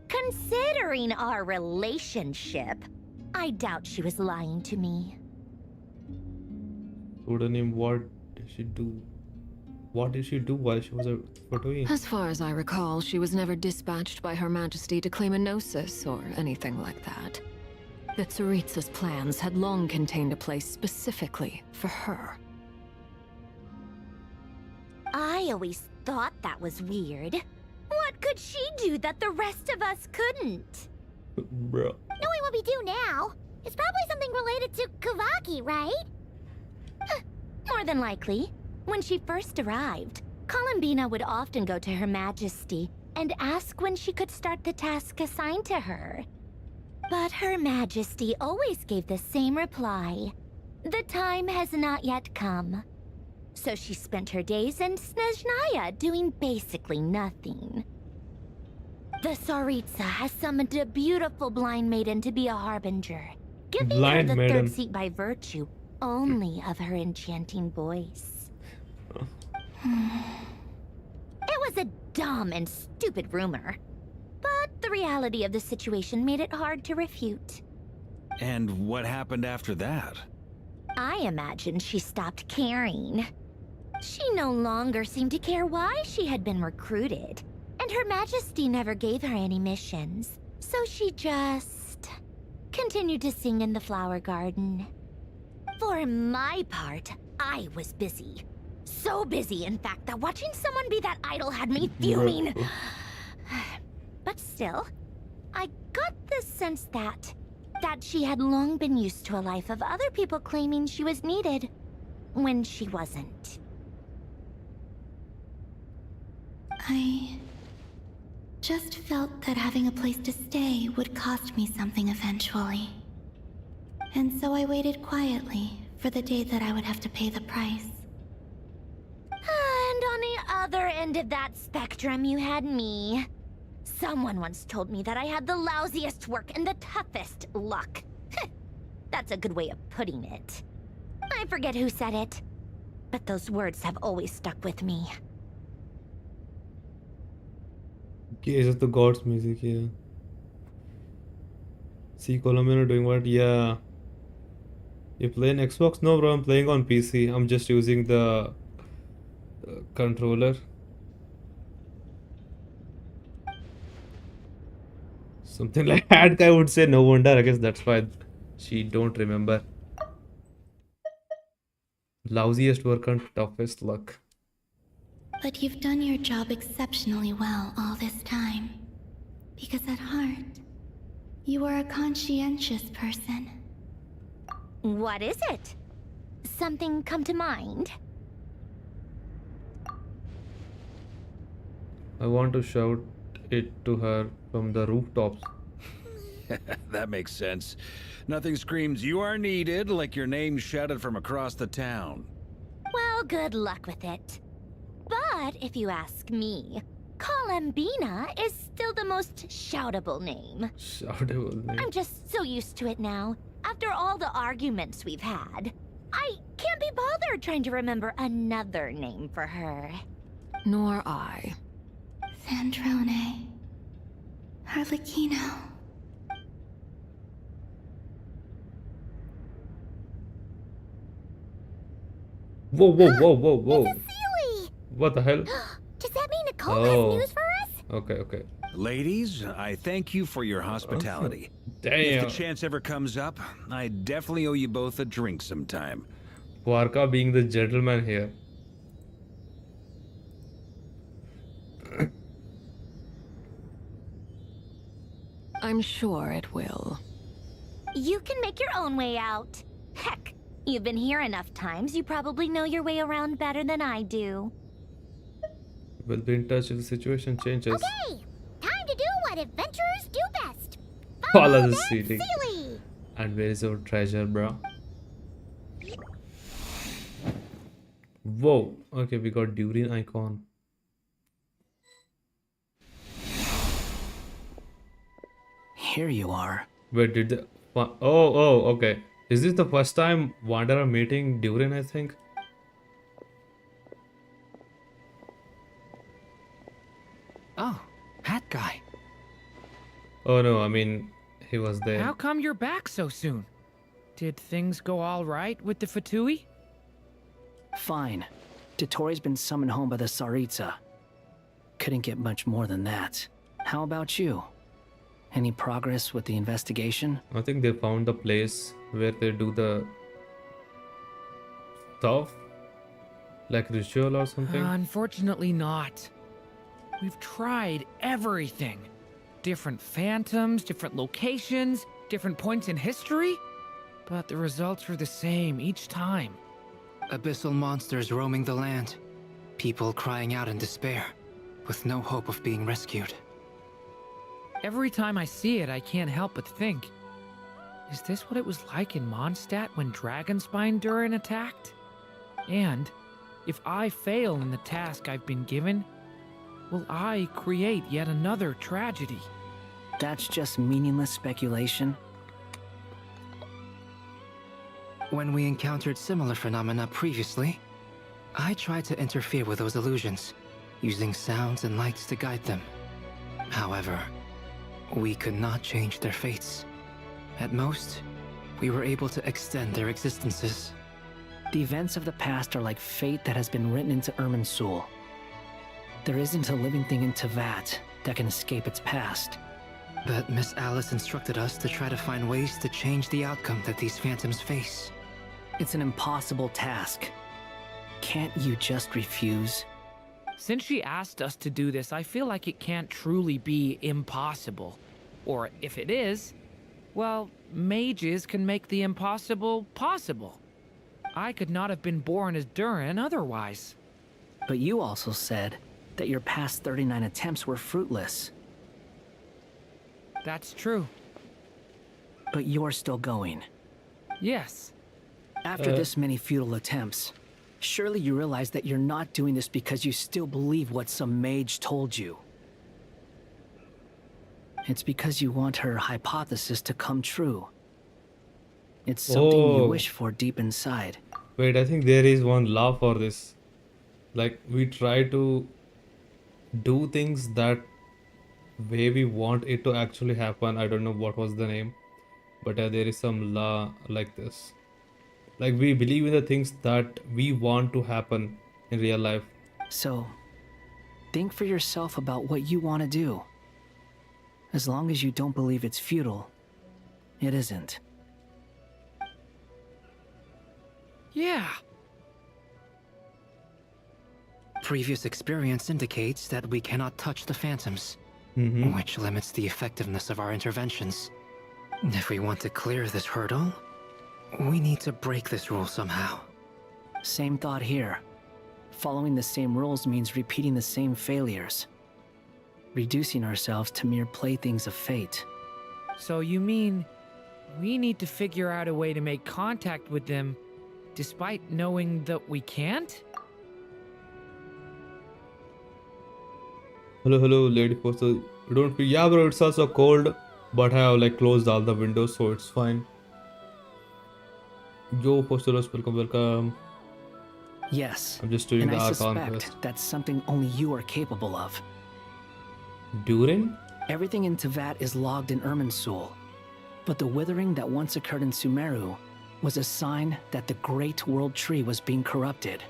Speaker 7: Considering our relationship, I doubt she was lying to me.
Speaker 2: Pseudonym, what did she do? What did she do while she was a Fatui?
Speaker 14: As far as I recall, she was never dispatched by Her Majesty to claim a gnosis or anything like that. The Tsaritsa's plans had long contained a place specifically for her.
Speaker 7: I always thought that was weird. What could she do that the rest of us couldn't?
Speaker 2: Bro.
Speaker 7: Knowing what we do now, it's probably something related to Kavaki, right? More than likely. When she first arrived, Columbina would often go to Her Majesty and ask when she could start the task assigned to her. But Her Majesty always gave the same reply. The time has not yet come. So she spent her days in Snezhnaya doing basically nothing. The Tsaritsa has summoned a beautiful blind maiden to be a harbinger, giving her the third seat by virtue only of her enchanting voice. It was a dumb and stupid rumor, but the reality of the situation made it hard to refute.
Speaker 8: And what happened after that?
Speaker 7: I imagine she stopped caring. She no longer seemed to care why she had been recruited, and Her Majesty never gave her any missions, so she just continued to sing in the flower garden. For my part, I was busy. So busy, in fact, that watching someone be that idol had me fuming. But still, I got the sense that she had long been used to a life of other people claiming she was needed when she wasn't.
Speaker 3: I just felt that having a place to stay would cost me something eventually. And so I waited quietly for the day that I would have to pay the price.
Speaker 7: And on the other end of that spectrum, you had me. Someone once told me that I had the lousiest work and the toughest luck. That's a good way of putting it. I forget who said it, but those words have always stuck with me.
Speaker 2: Gaze of the Gods music, yeah. See Columbina doing what? Yeah. You play an Xbox? No bro, I'm playing on PC. I'm just using the controller. Something like that guy would say, no wonder. I guess that's why she don't remember. Lousiest work and toughest luck.
Speaker 3: But you've done your job exceptionally well all this time. Because at heart, you are a conscientious person.
Speaker 7: What is it? Something come to mind?
Speaker 2: I want to shout it to her from the rooftops.
Speaker 8: That makes sense. Nothing screams you are needed like your name shouted from across the town.
Speaker 7: Well, good luck with it. But if you ask me, Columbina is still the most shoutable name.
Speaker 2: Shoutable name.
Speaker 7: I'm just so used to it now. After all the arguments we've had, I can't be bothered trying to remember another name for her.
Speaker 14: Nor I.
Speaker 3: Sandrone. Harlequino.
Speaker 2: Whoa, whoa, whoa, whoa, whoa.
Speaker 7: It's a Sealy!
Speaker 2: What the hell?
Speaker 7: Does that mean Nicole has news for us?
Speaker 2: Okay, okay.
Speaker 8: Ladies, I thank you for your hospitality.
Speaker 2: Damn.
Speaker 8: If the chance ever comes up, I definitely owe you both a drink sometime.
Speaker 2: Warka being the gentleman here.
Speaker 14: I'm sure it will.
Speaker 7: You can make your own way out. Heck, you've been here enough times, you probably know your way around better than I do.
Speaker 2: We'll be in touch if the situation changes.
Speaker 7: Okay, time to do what adventurers do best.
Speaker 2: Follow the city.
Speaker 7: Sealy!
Speaker 2: And where is our treasure, bro? Whoa. Okay, we got Durian icon.
Speaker 12: Here you are.
Speaker 2: Where did the... Oh, okay. Is this the first time Wanderer meeting Durian, I think?
Speaker 12: Oh, hat guy.
Speaker 2: Oh no, I mean he was there.
Speaker 4: How come you're back so soon? Did things go all right with the Fatui?
Speaker 12: Fine. Dotori's been summoned home by the Tsaritsa. Couldn't get much more than that. How about you? Any progress with the investigation?
Speaker 2: I think they found the place where they do the stuff, like ritual or something.
Speaker 4: Unfortunately not. We've tried everything. Different phantoms, different locations, different points in history. But the results were the same each time.
Speaker 5: Abyssal monsters roaming the land. People crying out in despair, with no hope of being rescued.
Speaker 4: Every time I see it, I can't help but think, is this what it was like in Mondstadt when Dragonspine Durin attacked? And if I fail in the task I've been given, will I create yet another tragedy?
Speaker 12: That's just meaningless speculation.
Speaker 5: When we encountered similar phenomena previously, I tried to interfere with those illusions, using sounds and lights to guide them. However, we could not change their fates. At most, we were able to extend their existences.
Speaker 12: The events of the past are like fate that has been written into Irminsul. There isn't a living thing in Teyvat that can escape its past.
Speaker 5: But Miss Alice instructed us to try to find ways to change the outcome that these phantoms face.
Speaker 12: It's an impossible task. Can't you just refuse?
Speaker 4: Since she asked us to do this, I feel like it can't truly be impossible. Or if it is, well, mages can make the impossible possible. I could not have been born as Durin otherwise.
Speaker 12: But you also said that your past 39 attempts were fruitless.
Speaker 4: That's true.
Speaker 12: But you're still going.
Speaker 4: Yes.
Speaker 12: After this many futile attempts, surely you realize that you're not doing this because you still believe what some mage told you. It's because you want her hypothesis to come true. It's something you wish for deep inside.
Speaker 2: Wait, I think there is one law for this. Like, we try to do things that way we want it to actually happen. I don't know what was the name, but there is some law like this. Like, we believe in the things that we want to happen in real life.
Speaker 12: So, think for yourself about what you want to do. As long as you don't believe it's futile, it isn't.
Speaker 4: Yeah.
Speaker 5: Previous experience indicates that we cannot touch the phantoms, which limits the effectiveness of our interventions. If we want to clear this hurdle, we need to break this rule somehow.
Speaker 12: Same thought here. Following the same rules means repeating the same failures. Reducing ourselves to mere playthings of fate.
Speaker 4: So you mean we need to figure out a way to make contact with them despite knowing that we can't?
Speaker 2: Hello, Lady Foster. Don't feel. Yeah, bro, it's also cold, but I have like closed all the windows, so it's fine. Yo, Fosteros, welcome.
Speaker 12: Yes.
Speaker 2: I'm just doing
Speaker 12: and
Speaker 2: the
Speaker 12: I
Speaker 2: Archon
Speaker 12: suspect
Speaker 2: Quest.
Speaker 12: that's something only you are capable of.
Speaker 2: Durin?
Speaker 12: Everything in Teyvat is logged in Irminsul, but the withering that once occurred in Sumeru was a sign that the Great World Tree was being corrupted.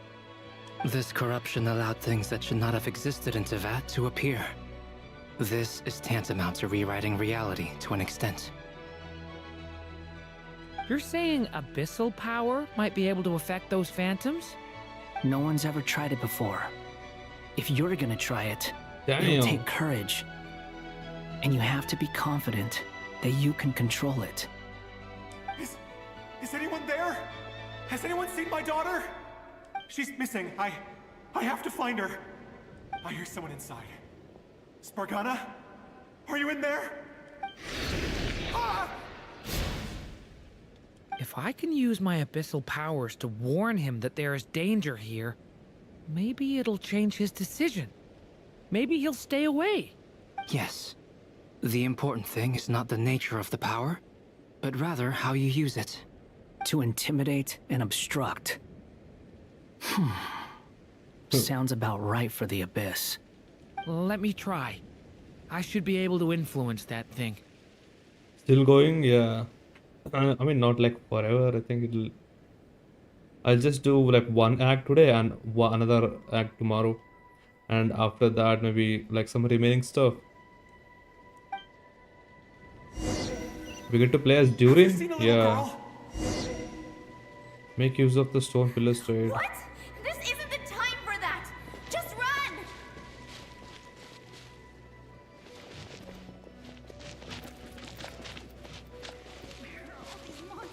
Speaker 5: This corruption allowed things that should not have existed in Teyvat to appear. This is tantamount to rewriting reality to an extent.
Speaker 4: You're saying abyssal power might be able to affect those phantoms?
Speaker 12: No one's ever tried it before. If you're gonna try it,
Speaker 2: Damn.
Speaker 12: it'll take courage. And you have to be confident that you can control it.
Speaker 10: Is anyone there? Has anyone seen my daughter? She's missing. I have to find her. I hear someone inside. Spargana? Are you in there? Ah!
Speaker 4: If I can use my abyssal powers to warn him that there is danger here, maybe it'll change his decision. Maybe he'll stay away.
Speaker 5: Yes. The important thing is not the nature of the power, but rather how you use it.
Speaker 12: To intimidate and obstruct. Sounds about right for the Abyss.
Speaker 4: Let me try. I should be able to influence that thing.
Speaker 2: Still going? Yeah. I mean, not like forever. I think I'll just do like one act today and another act tomorrow. And after that, maybe like some remaining stuff. We get to play as Durin? Yeah. Make use of the stone pillars trade.
Speaker 21: What? This isn't the time for that! Just run!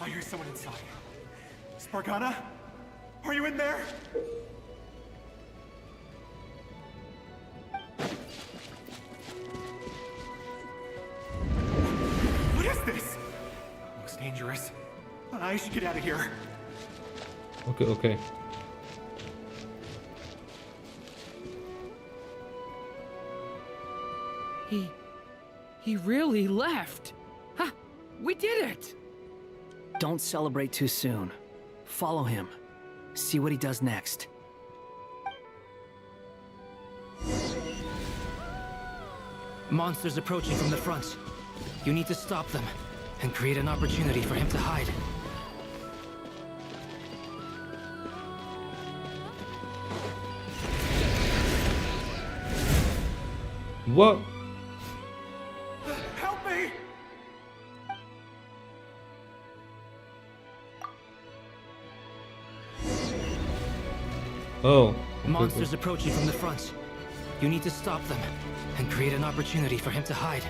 Speaker 10: I hear someone inside. Spargana? Are you in there? What is this? Looks dangerous. I should get out of here.
Speaker 2: Okay, okay.
Speaker 4: He really left. Ha! We did it!
Speaker 12: Don't celebrate too soon. Follow him. See what he does next.
Speaker 5: Monsters approaching from the front. You need to stop them and create an opportunity for him to hide.
Speaker 2: What?
Speaker 10: Help me!
Speaker 2: Oh.
Speaker 5: Monsters approaching from the front. You need to stop them and create an opportunity for him to hide.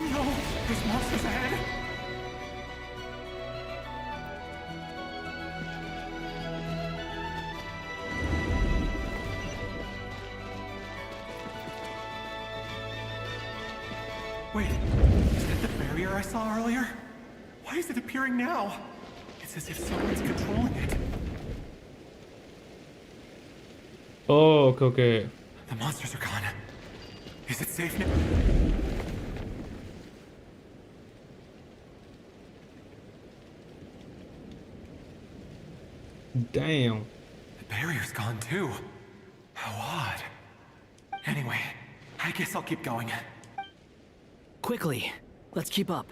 Speaker 10: No! There's monsters ahead! Wait, is that the barrier I saw earlier? Why is it appearing now? It's as if someone's controlling it.
Speaker 2: Oh, okay, okay.
Speaker 10: The monsters are gone. Is it safe now?
Speaker 2: Damn.
Speaker 10: The barrier's gone too. How odd. Anyway, I guess I'll keep going.
Speaker 12: Quickly, let's keep up.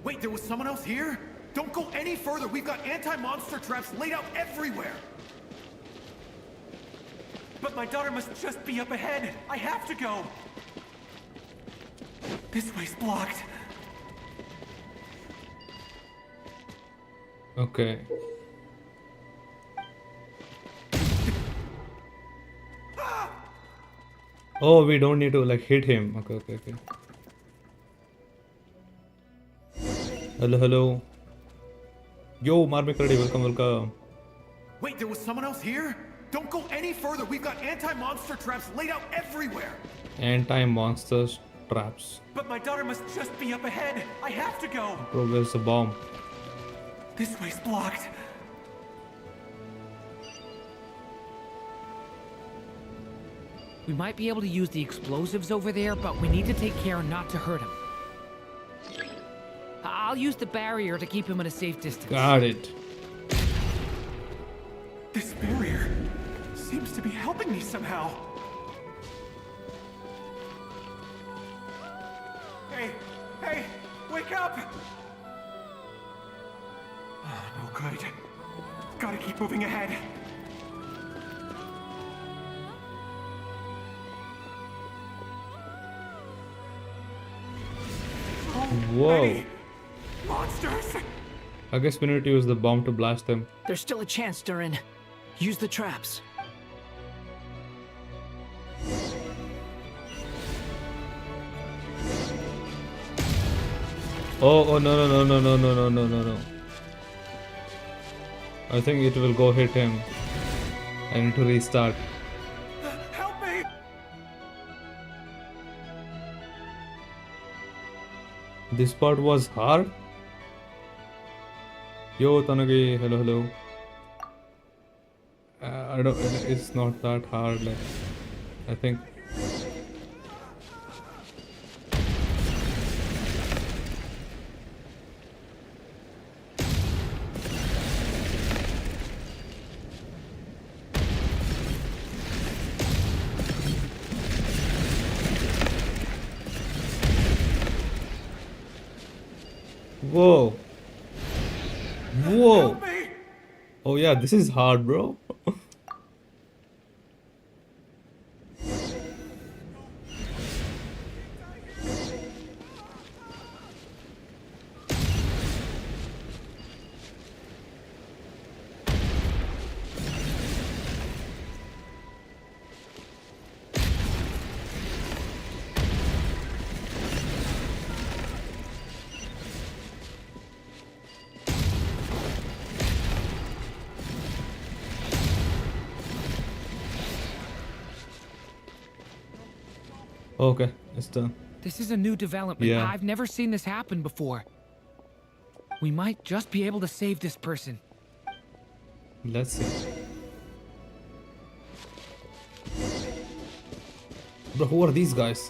Speaker 10: Wait, there was someone else here? Don't go any further. We've got anti-monster traps laid out everywhere. But my daughter must just be up ahead. I have to go. This way's blocked.
Speaker 2: Okay. Oh, we don't need to like hit him. Okay, okay, okay. Hello, hello. Yo, Marmikardi, welcome, welcome.
Speaker 10: Wait, there was someone else here? Don't go any further. We've got anti-monster traps laid out everywhere.
Speaker 2: Anti-monsters traps.
Speaker 10: But my daughter must just be up ahead. I have to go.
Speaker 2: Bro, where's the bomb?
Speaker 10: This way's blocked.
Speaker 4: We might be able to use the explosives over there, but we need to take care not to hurt him. I'll use the barrier to keep him at a safe distance.
Speaker 2: Got it.
Speaker 10: This barrier seems to be helping me somehow. Hey, hey, wake up! Oh, no good. Gotta keep moving ahead.
Speaker 2: Whoa.
Speaker 10: Ready. Monsters!
Speaker 2: I guess we need to use the bomb to blast them.
Speaker 12: There's still a chance, Durin. Use the traps.
Speaker 2: Oh, no. I think it will go hit him. I need to restart.
Speaker 10: Help me!
Speaker 2: This part was hard. Yo, Tanagi, hello, hello. I don't. It's not that hard. Like, I think. Whoa. Whoa. Oh yeah, this is hard, bro. Okay, it's done.
Speaker 4: This is a new development.
Speaker 2: Yeah.
Speaker 4: I've never seen this happen before. We might just be able to save this person.
Speaker 2: Let's see. Bro, who are these guys?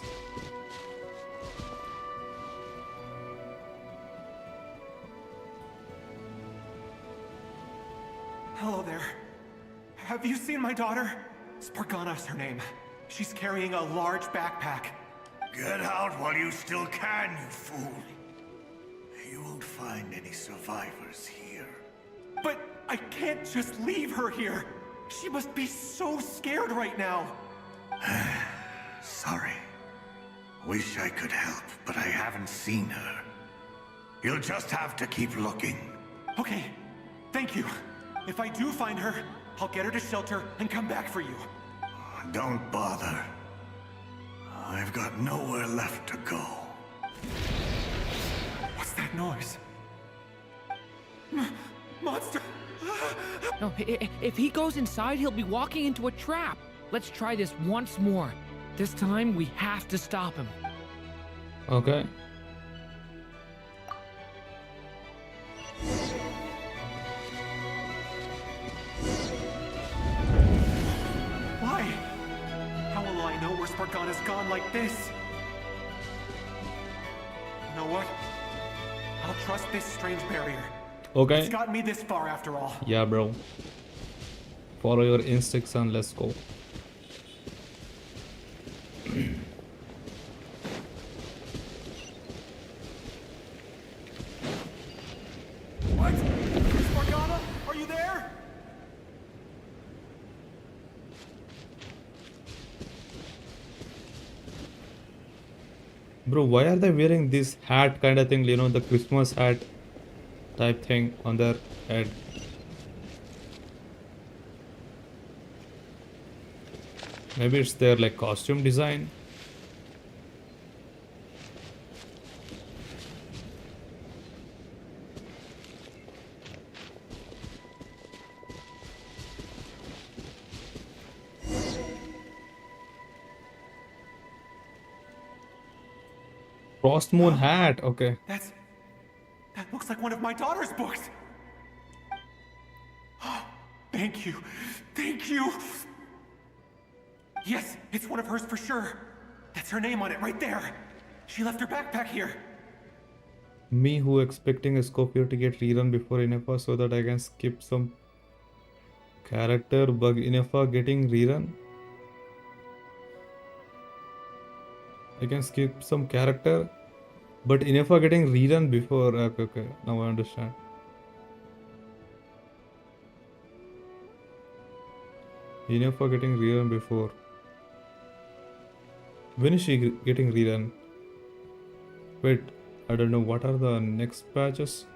Speaker 10: Hello there. Have you seen my daughter? Spargana is her name. She's carrying a large backpack.
Speaker 15: Get out while you still can, you fool. You won't find any survivors here.
Speaker 10: But I can't just leave her here. She must be so scared right now.
Speaker 15: Sorry. Wish I could help, but I haven't seen her. You'll just have to keep looking.
Speaker 10: Okay, thank you. If I do find her, I'll get her to shelter and come back for you.
Speaker 15: Don't bother. I've got nowhere left to go.
Speaker 10: What's that noise? Monster!
Speaker 4: No, if he goes inside, he'll be walking into a trap. Let's try this once more. This time, we have to stop him.
Speaker 2: Okay.
Speaker 10: Why? How will I know where Spargana's gone like this? You know what? I'll trust this strange barrier.
Speaker 2: Okay.
Speaker 10: It's gotten me this far after all.
Speaker 2: Yeah, bro. Follow your instincts and let's go.
Speaker 10: What? Spargana? Are you there?
Speaker 2: Bro, why are they wearing this hat kind of thing? You know, the Christmas hat type thing on their head. Maybe it's their like costume design. Frost Moon hat, okay.
Speaker 10: That looks like one of my daughter's books. Thank you. Thank you. Yes, it's one of hers for sure. That's her name on it right there. She left her backpack here.
Speaker 2: Me who expecting a Scorpio to get rerun before Inefa so that I can skip some character bug. Inefa getting rerun. I can skip some character, but Inefa getting rerun before. Okay, now I understand. Inefa getting rerun before. When is she getting rerun? Wait, I don't know. What are the next patches?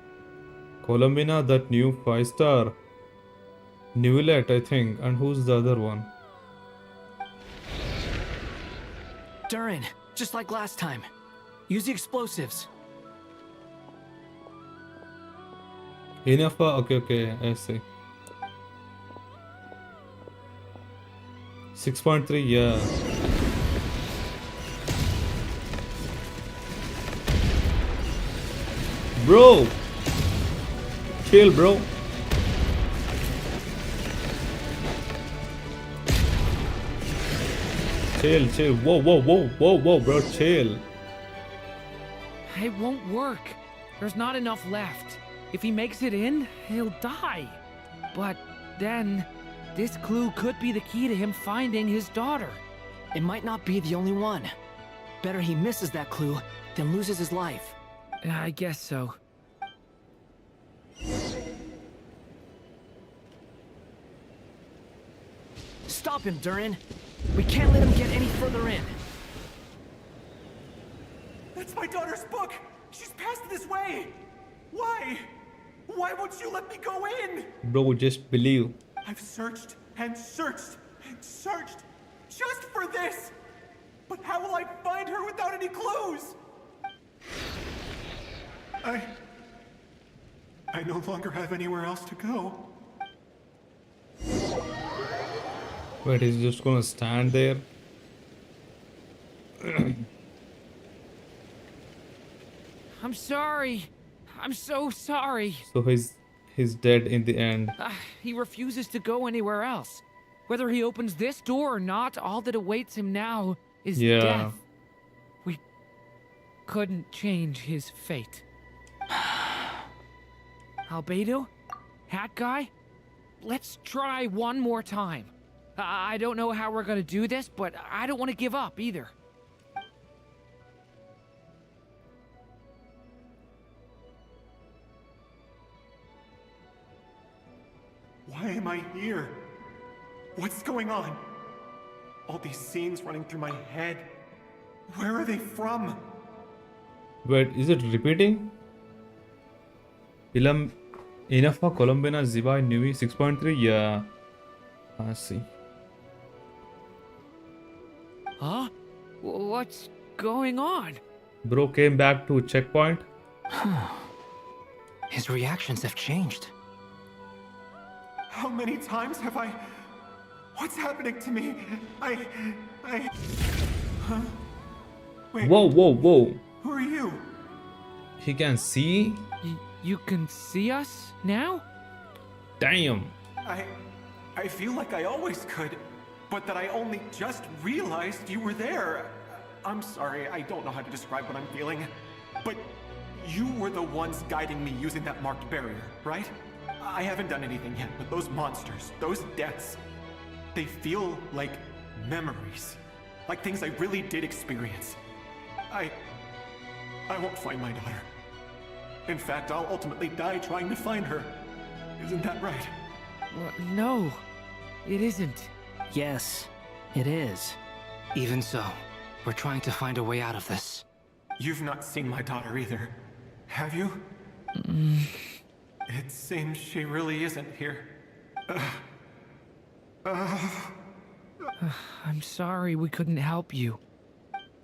Speaker 2: Columbina, that new 5-star. Newlet, I think. And who's the other one?
Speaker 12: Durin, just like last time. Use the explosives.
Speaker 2: Inefa, okay, I see. 6.3, yeah. Bro! Chill, bro. Chill. Whoa, bro, chill.
Speaker 4: It won't work. There's not enough left. If he makes it in, he'll die. But then, this clue could be the key to him finding his daughter.
Speaker 12: It might not be the only one. Better he misses that clue than loses his life.
Speaker 4: I guess so.
Speaker 22: stop him, Durin. We can't let him get any further in.
Speaker 10: That's my daughter's book! She's passed this way! Why? Why won't you let me go in?
Speaker 2: Bro, just believe.
Speaker 10: I've searched and searched and searched just for this! But how will I find her without any clues? I no longer have anywhere else to go.
Speaker 2: Wait, he's just gonna stand there?
Speaker 4: I'm sorry. I'm so sorry.
Speaker 2: So he's dead in the end.
Speaker 4: He refuses to go anywhere else. Whether he opens this door or not, all that awaits him now is death. We couldn't change his fate. Albedo? Hat Guy? Let's try one more time. I don't know how we're gonna do this, but I don't want to give up either.
Speaker 10: Why am I here? What's going on? All these scenes running through my head. Where are they from?
Speaker 2: Wait, is it repeating? Enough for Columbina, Ziba, Nui 6.3? Yeah. I see.
Speaker 4: Huh? What's going on?
Speaker 2: Bro came back to checkpoint.
Speaker 5: His reactions have changed.
Speaker 10: How many times have I... What's happening to me? Huh? Wait.
Speaker 2: Whoa.
Speaker 10: Who are you?
Speaker 2: He can see?
Speaker 4: You can see us now?
Speaker 2: Damn.
Speaker 10: I feel like I always could, but that I only just realized you were there. I'm sorry, I don't know how to describe what I'm feeling. But you were the ones guiding me using that marked barrier, right? I haven't done anything yet, but those monsters, those deaths, they feel like memories. Like things I really did experience. I won't find my daughter. In fact, I'll ultimately die trying to find her. Isn't that right?
Speaker 4: No, it isn't.
Speaker 5: Yes, it is. Even so, we're trying to find a way out of this.
Speaker 10: You've not seen my daughter either, have you? It seems she really isn't here.
Speaker 4: I'm sorry we couldn't help you.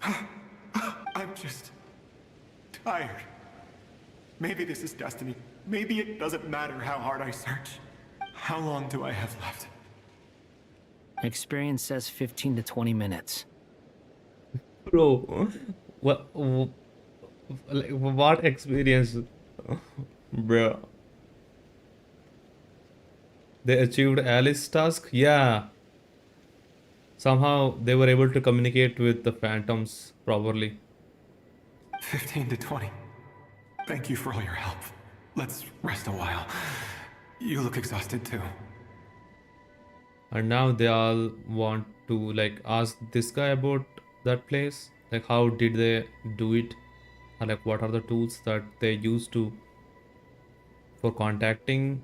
Speaker 10: I'm just tired. Maybe this is destiny. Maybe it doesn't matter how hard I search. How long do I have left?
Speaker 12: Experience says 15 to 20 minutes.
Speaker 2: Bro, what experience? Bro. They achieved Alice's task? Yeah. Somehow they were able to communicate with the phantoms properly.
Speaker 10: 15 to 20. Thank you for all your help. Let's rest a while. You look exhausted too.
Speaker 2: And now they all want to like ask this guy about that place. Like how did they do it? Or like what are the tools that they use for contacting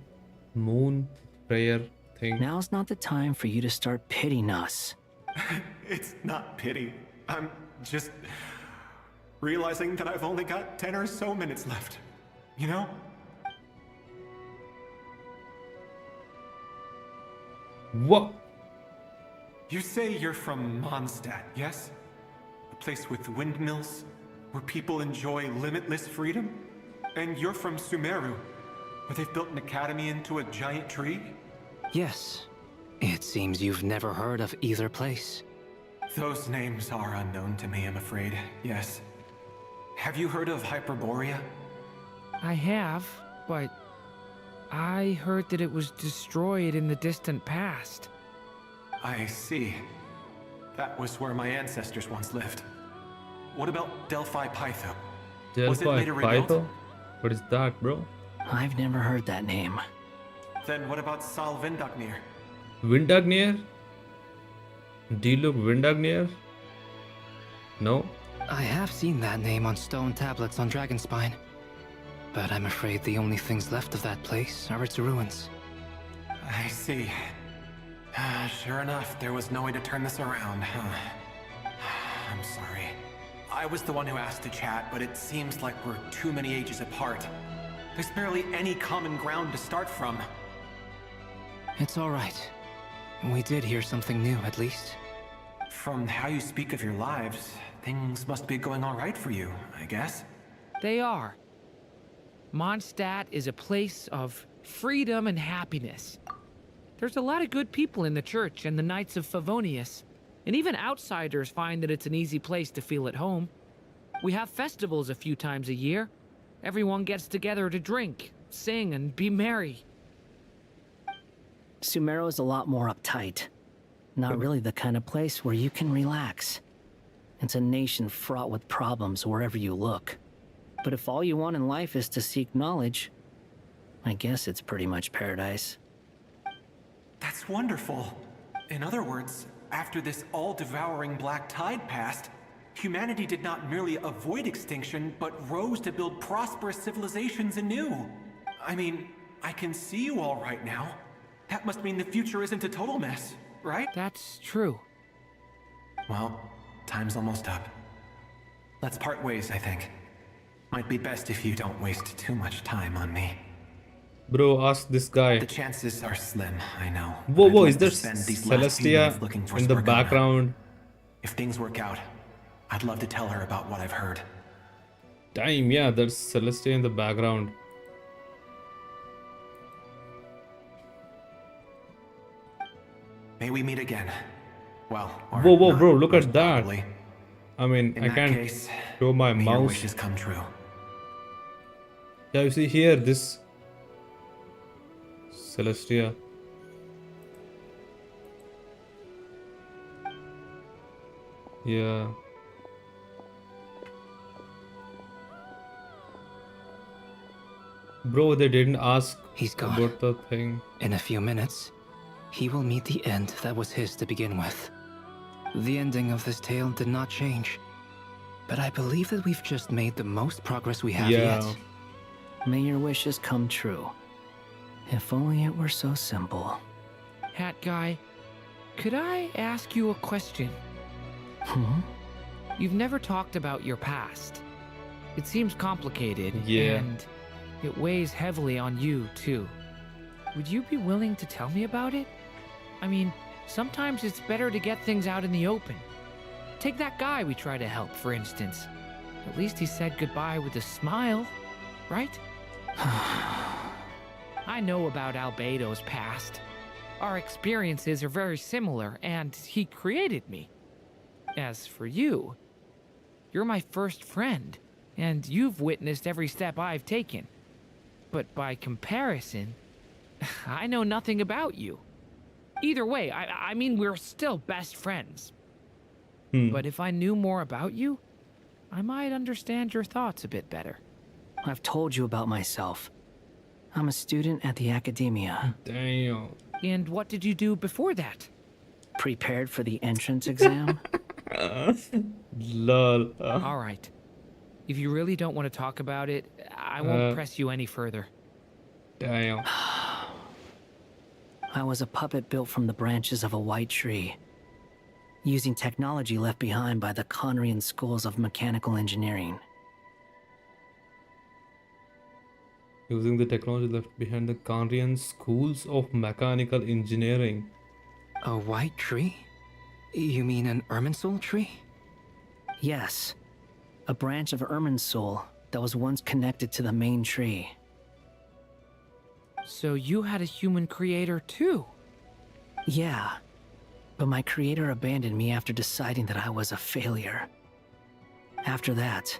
Speaker 2: Moon prayer thing?
Speaker 12: Now's not the time for you to start pitying us.
Speaker 10: It's not pity. I'm just realizing that I've only got 10 or so minutes left. You know?
Speaker 2: What?
Speaker 10: You say you're from Mondstadt, yes? A place with windmills, where people enjoy limitless freedom? And you're from Sumeru, where they've built an academy into a giant tree?
Speaker 5: Yes. It seems you've never heard of either place.
Speaker 10: Those names are unknown to me, I'm afraid, yes. Have you heard of Hyperborea?
Speaker 4: I have, but I heard that it was destroyed in the distant past.
Speaker 10: I see. That was where my ancestors once lived. What about Delphi Pytho? Was it
Speaker 2: Delphi
Speaker 10: later rebuilt?
Speaker 2: Pytho? What is that, bro?
Speaker 12: I've never heard that name.
Speaker 10: Then what about Sal Vindagnir?
Speaker 2: Vindagnir? Do you look Vindagnir? No?
Speaker 5: I have seen that name on stone tablets on Dragonspine. But I'm afraid the only things left of that place are its ruins.
Speaker 10: I see. Sure enough, there was no way to turn this around, huh? I'm sorry. I was the one who asked to chat, but it seems like we're too many ages apart. There's barely any common ground to start from.
Speaker 5: It's all right. We did hear something new, at least.
Speaker 10: From how you speak of your lives, things must be going all right for you, I guess.
Speaker 4: They are. Mondstadt is a place of freedom and happiness. There's a lot of good people in the church and the Knights of Favonius, and even outsiders find that it's an easy place to feel at home. We have festivals a few times a year. Everyone gets together to drink, sing, and be merry.
Speaker 12: Sumeru is a lot more uptight. Not really the kind of place where you can relax. It's a nation fraught with problems wherever you look. But if all you want in life is to seek knowledge, I guess it's pretty much paradise.
Speaker 10: That's wonderful. In other words, after this all-devouring black tide passed, humanity did not merely avoid extinction, but rose to build prosperous civilizations anew. I mean, I can see you all right now. That must mean the future isn't a total mess, right?
Speaker 4: That's true.
Speaker 10: Well, time's almost up. Let's part ways, I think. Might be best if you don't waste too much time on me.
Speaker 2: Bro, ask this guy.
Speaker 10: The chances are slim, I know.
Speaker 2: Whoa, is there
Speaker 10: Celestia
Speaker 2: in the background?
Speaker 10: If things work out, I'd love to tell her about what I've heard.
Speaker 2: Damn, yeah, there's Celestia in the background.
Speaker 10: May we meet again. Well,
Speaker 2: whoa, bro, look at that.
Speaker 10: Probably.
Speaker 2: I mean,
Speaker 10: In
Speaker 2: I
Speaker 10: that
Speaker 2: can't
Speaker 10: case,
Speaker 2: show my
Speaker 10: may your
Speaker 2: mouse.
Speaker 10: wishes come true.
Speaker 2: Yeah, you see here, this Celestia. Yeah. Bro, they didn't ask
Speaker 5: He's gone.
Speaker 2: about the thing.
Speaker 5: In a few minutes, he will meet the end that was his to begin with. The ending of this tale did not change, but I believe that we've just made the most progress we have yet.
Speaker 12: May your wishes come true. If only it were so simple.
Speaker 4: Hat guy, could I ask you a question? You've never talked about your past. It seems complicated, and it weighs heavily on you, too. Would you be willing to tell me about it? I mean, sometimes it's better to get things out in the open. Take that guy we try to help, for instance. At least he said goodbye with a smile, right? I know about Albedo's past. Our experiences are very similar, and he created me. As for you, you're my first friend, and you've witnessed every step I've taken. But by comparison, I know nothing about you. Either way, I mean, we're still best friends. But if I knew more about you, I might understand your thoughts a bit better.
Speaker 12: I've told you about myself. I'm a student at the academia.
Speaker 2: Damn.
Speaker 4: And what did you do before that?
Speaker 12: Prepared for the entrance exam?
Speaker 2: Lol.
Speaker 4: All right. If you really don't want to talk about it, I won't press you any further.
Speaker 2: Damn.
Speaker 12: I was a puppet built from the branches of a white tree, using technology left behind by the Conrian schools of mechanical engineering.
Speaker 2: Using the technology left behind the Conrian schools of mechanical engineering.
Speaker 5: A white tree? You mean an Irminsul tree?
Speaker 12: Yes. A branch of Irminsul that was once connected to the main tree.
Speaker 4: So you had a human creator too?
Speaker 12: Yeah. But my creator abandoned me after deciding that I was a failure. After that,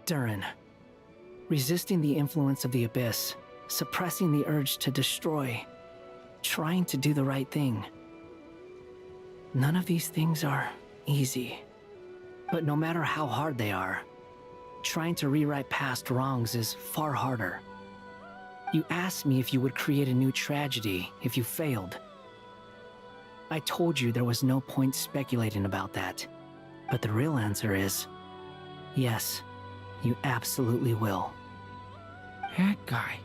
Speaker 12: Durin. Resisting the influence of the Abyss, suppressing the urge to destroy, trying to do the right thing. None of these things are easy. But no matter how hard they are, trying to rewrite past wrongs is far harder. You asked me if you would create a new tragedy if you failed. I told you there was no point speculating about that. But the real answer is, Yes, you absolutely will.
Speaker 4: That guy.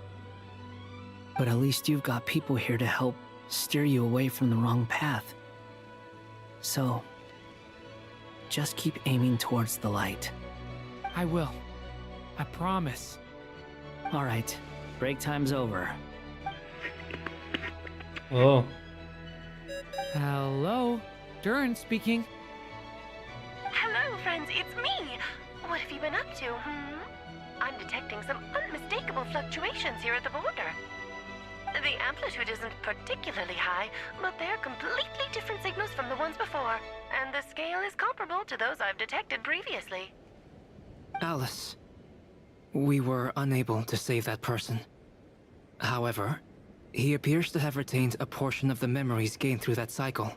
Speaker 12: But at least you've got people here to help steer you away from the wrong path. So, just keep aiming towards the light.
Speaker 4: I will. I promise.
Speaker 12: Alright, break time's over.
Speaker 2: Oh.
Speaker 4: Hello? Durin speaking.
Speaker 18: Hello, friends, it's me. What have you been up to, I'm detecting some unmistakable fluctuations here at the border. The amplitude isn't particularly high, but they're completely different signals from the ones before, and the scale is comparable to those I've detected previously.
Speaker 5: Alice, we were unable to save that person. However, he appears to have retained a portion of the memories gained through that cycle,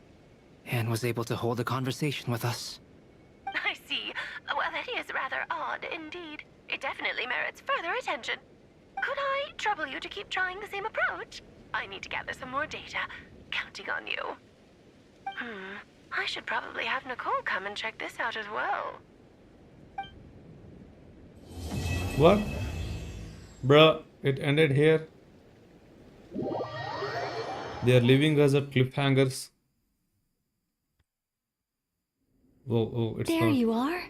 Speaker 5: and was able to hold a conversation with us.
Speaker 18: I see. Well, that is rather odd indeed. It definitely merits further attention. Could I trouble you to keep trying the same approach? I need to gather some more data. Counting on you. I should probably have Nicole come and check this out as well.
Speaker 2: What? Bruh, it ended here. They are leaving us at cliffhangers. Oh, it's
Speaker 1: There
Speaker 2: not.
Speaker 1: you are.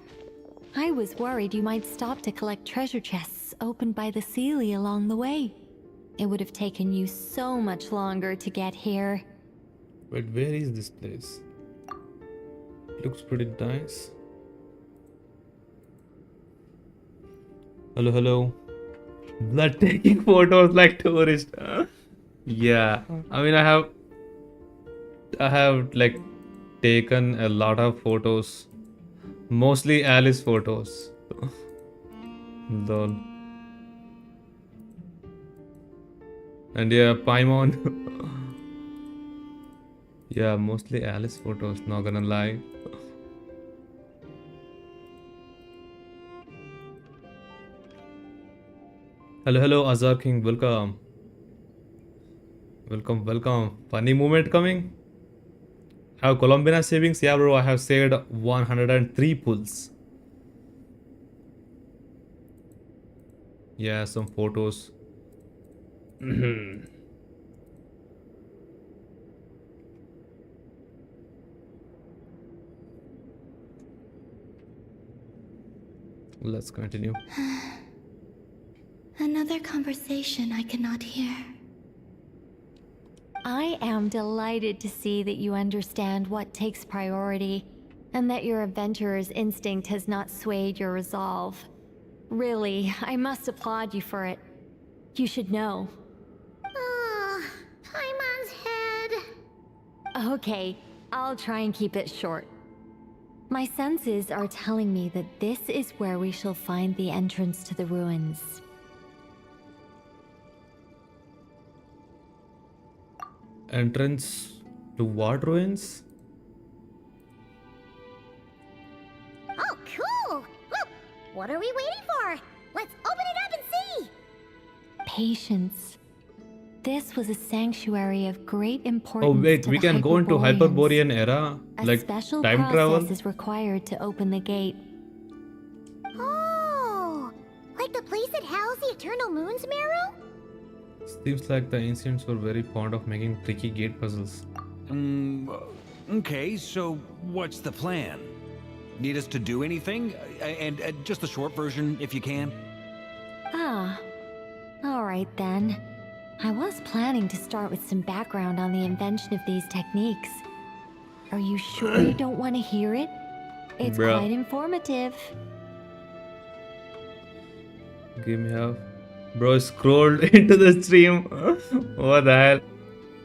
Speaker 1: I was worried you might stop to collect treasure chests opened by the Seelie along the way. It would have taken you so much longer to get here.
Speaker 2: Wait, where is this place? Looks pretty nice. Hello, hello. Blood taking photos like tourist. Yeah, I mean, I have like taken a lot of photos, mostly Alice photos. Lol. And yeah, Paimon. Yeah, mostly Alice photos, not gonna lie. Hello, hello, Azar King, welcome. Welcome, welcome. Funny moment coming. Have Columbina savings? Yeah, bro, I have saved 103 pulls. Yeah, some photos. Let's continue.
Speaker 3: Another conversation I cannot hear.
Speaker 1: I am delighted to see that you understand what takes priority, and that your adventurer's instinct has not swayed your resolve. Really, I must applaud you for it. You should know.
Speaker 7: Paimon's head.
Speaker 1: Okay, I'll try and keep it short. My senses are telling me that this is where we shall find the entrance to the ruins.
Speaker 2: Entrance to what ruins?
Speaker 7: Oh, cool! Well, what are we waiting for? Let's open it up and see!
Speaker 1: Patience. This was a sanctuary of great
Speaker 2: Oh
Speaker 1: importance
Speaker 2: wait,
Speaker 1: to
Speaker 2: we
Speaker 1: the
Speaker 2: can go into
Speaker 1: Hyperboreans.
Speaker 2: Hyperborean era,
Speaker 1: A
Speaker 2: like
Speaker 1: special
Speaker 2: time
Speaker 1: process
Speaker 2: travel.
Speaker 1: is required to open the gate.
Speaker 7: Oh! Like the place that housed the Eternal Moon's Marrow?
Speaker 2: Seems like the ancients were very fond of making tricky gate puzzles.
Speaker 8: Okay, so what's the plan? Need us to do anything? And just the short version, if you can.
Speaker 1: Ah. Alright then. I was planning to start with some background on the invention of these techniques. Are you sure you don't want to hear it? It's
Speaker 2: Bruh.
Speaker 1: quite informative.
Speaker 2: Give me half. Bro scrolled into the stream. What the hell?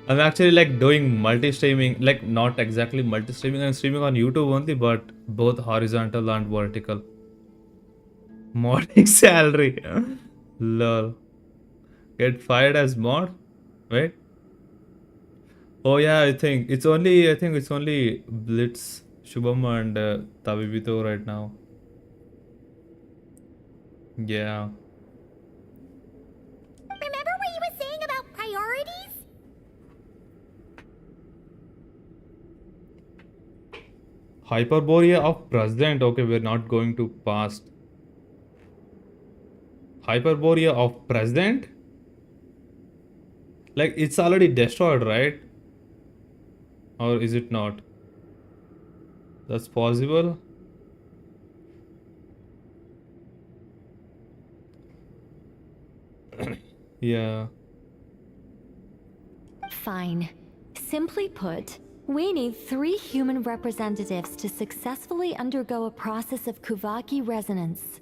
Speaker 2: I'm actually like doing multi-streaming, like not exactly multi-streaming. I'm streaming on YouTube only, but both horizontal and vertical. Modding salary. Lol. Get fired as mod? Wait. Oh yeah, I think it's only Blitz, Shubham and Tabibito right now. Yeah.
Speaker 7: Remember what you were saying about priorities?
Speaker 2: Hyperborea of present. Okay, we're not going to past. Hyperborea of President? Like, it's already destroyed, right? Or is it not? That's possible. Yeah.
Speaker 19: Fine. Simply put, we need 3 human representatives to successfully undergo a process of Kuvaki resonance.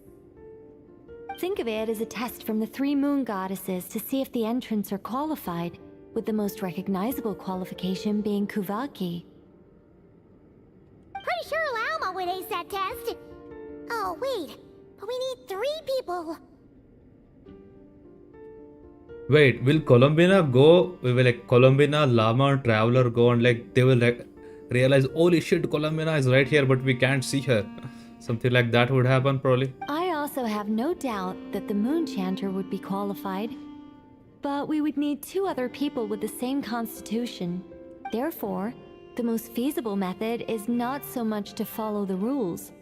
Speaker 19: Think of it as a test from the 3 moon goddesses to see if the entrants are qualified, with the most recognizable qualification being Kuvaki.
Speaker 7: Pretty sure Lauma would ace that test. Oh, wait. But we need 3 people.
Speaker 2: Wait, will Columbina go? Will like Columbina, Llama, and Traveler go and like they will like realize, holy shit, Columbina is right here, but we can't see her. Something like that would happen probably.
Speaker 19: I also have no doubt that the Moon Chanter would be qualified. But we would need 2 other people with the same constitution. Therefore, the most feasible method is not so much to follow the rules,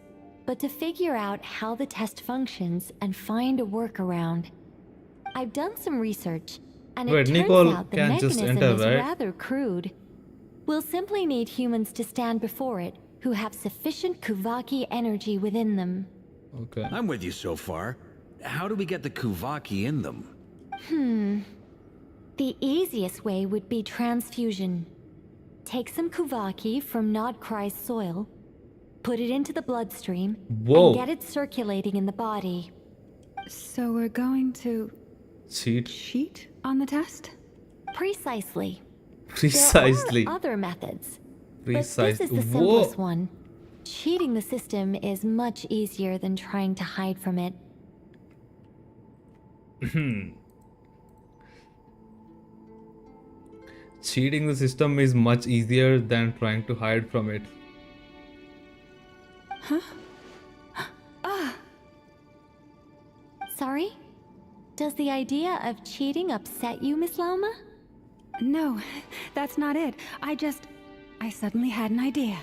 Speaker 19: but to figure out how the test functions and find a workaround. I've done some research, and it turns
Speaker 2: Nicole
Speaker 19: out the
Speaker 2: can just
Speaker 19: mechanism
Speaker 2: enter,
Speaker 19: is
Speaker 2: right?
Speaker 19: rather crude. We'll simply need humans to stand before it who have sufficient Kuvaki energy within them.
Speaker 2: Okay.
Speaker 8: I'm with you so far. How do we get the Kuvaki in them?
Speaker 19: The easiest way would be transfusion. Take some Kuvaki from Nodcry's soil, put it into the bloodstream,
Speaker 2: Whoa.
Speaker 19: and get it circulating in the body.
Speaker 9: So we're going to
Speaker 2: cheat
Speaker 9: on the test?
Speaker 19: Precisely.
Speaker 2: Precisely.
Speaker 19: There are other methods,
Speaker 2: Precisely.
Speaker 19: but this is the simplest one. Cheating the system is much easier than trying to hide from it.
Speaker 2: Cheating the system is much easier than trying to hide from it.
Speaker 9: Huh?
Speaker 19: Sorry? Does the idea of cheating upset you, Miss Lauma?
Speaker 9: No, that's not it. I suddenly had an idea.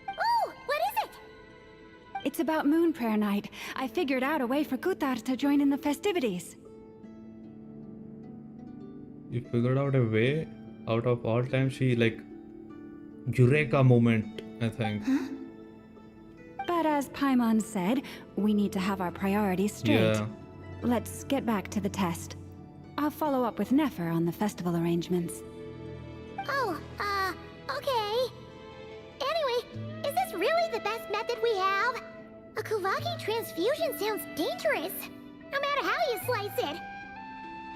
Speaker 7: Ooh, what is it?
Speaker 9: It's about Moon Prayer Night. I figured out a way for Kutar to join in the festivities.
Speaker 2: You figured out a way out of all time. She like Eureka moment, I think.
Speaker 9: But as Paimon said, we need to have our priorities straight.
Speaker 2: Yeah.
Speaker 9: Let's get back to the test. I'll follow up with Nefer on the festival arrangements.
Speaker 7: Oh, okay. Anyway, is this really the best method we have? A Kuvaki transfusion sounds dangerous, no matter how you slice it.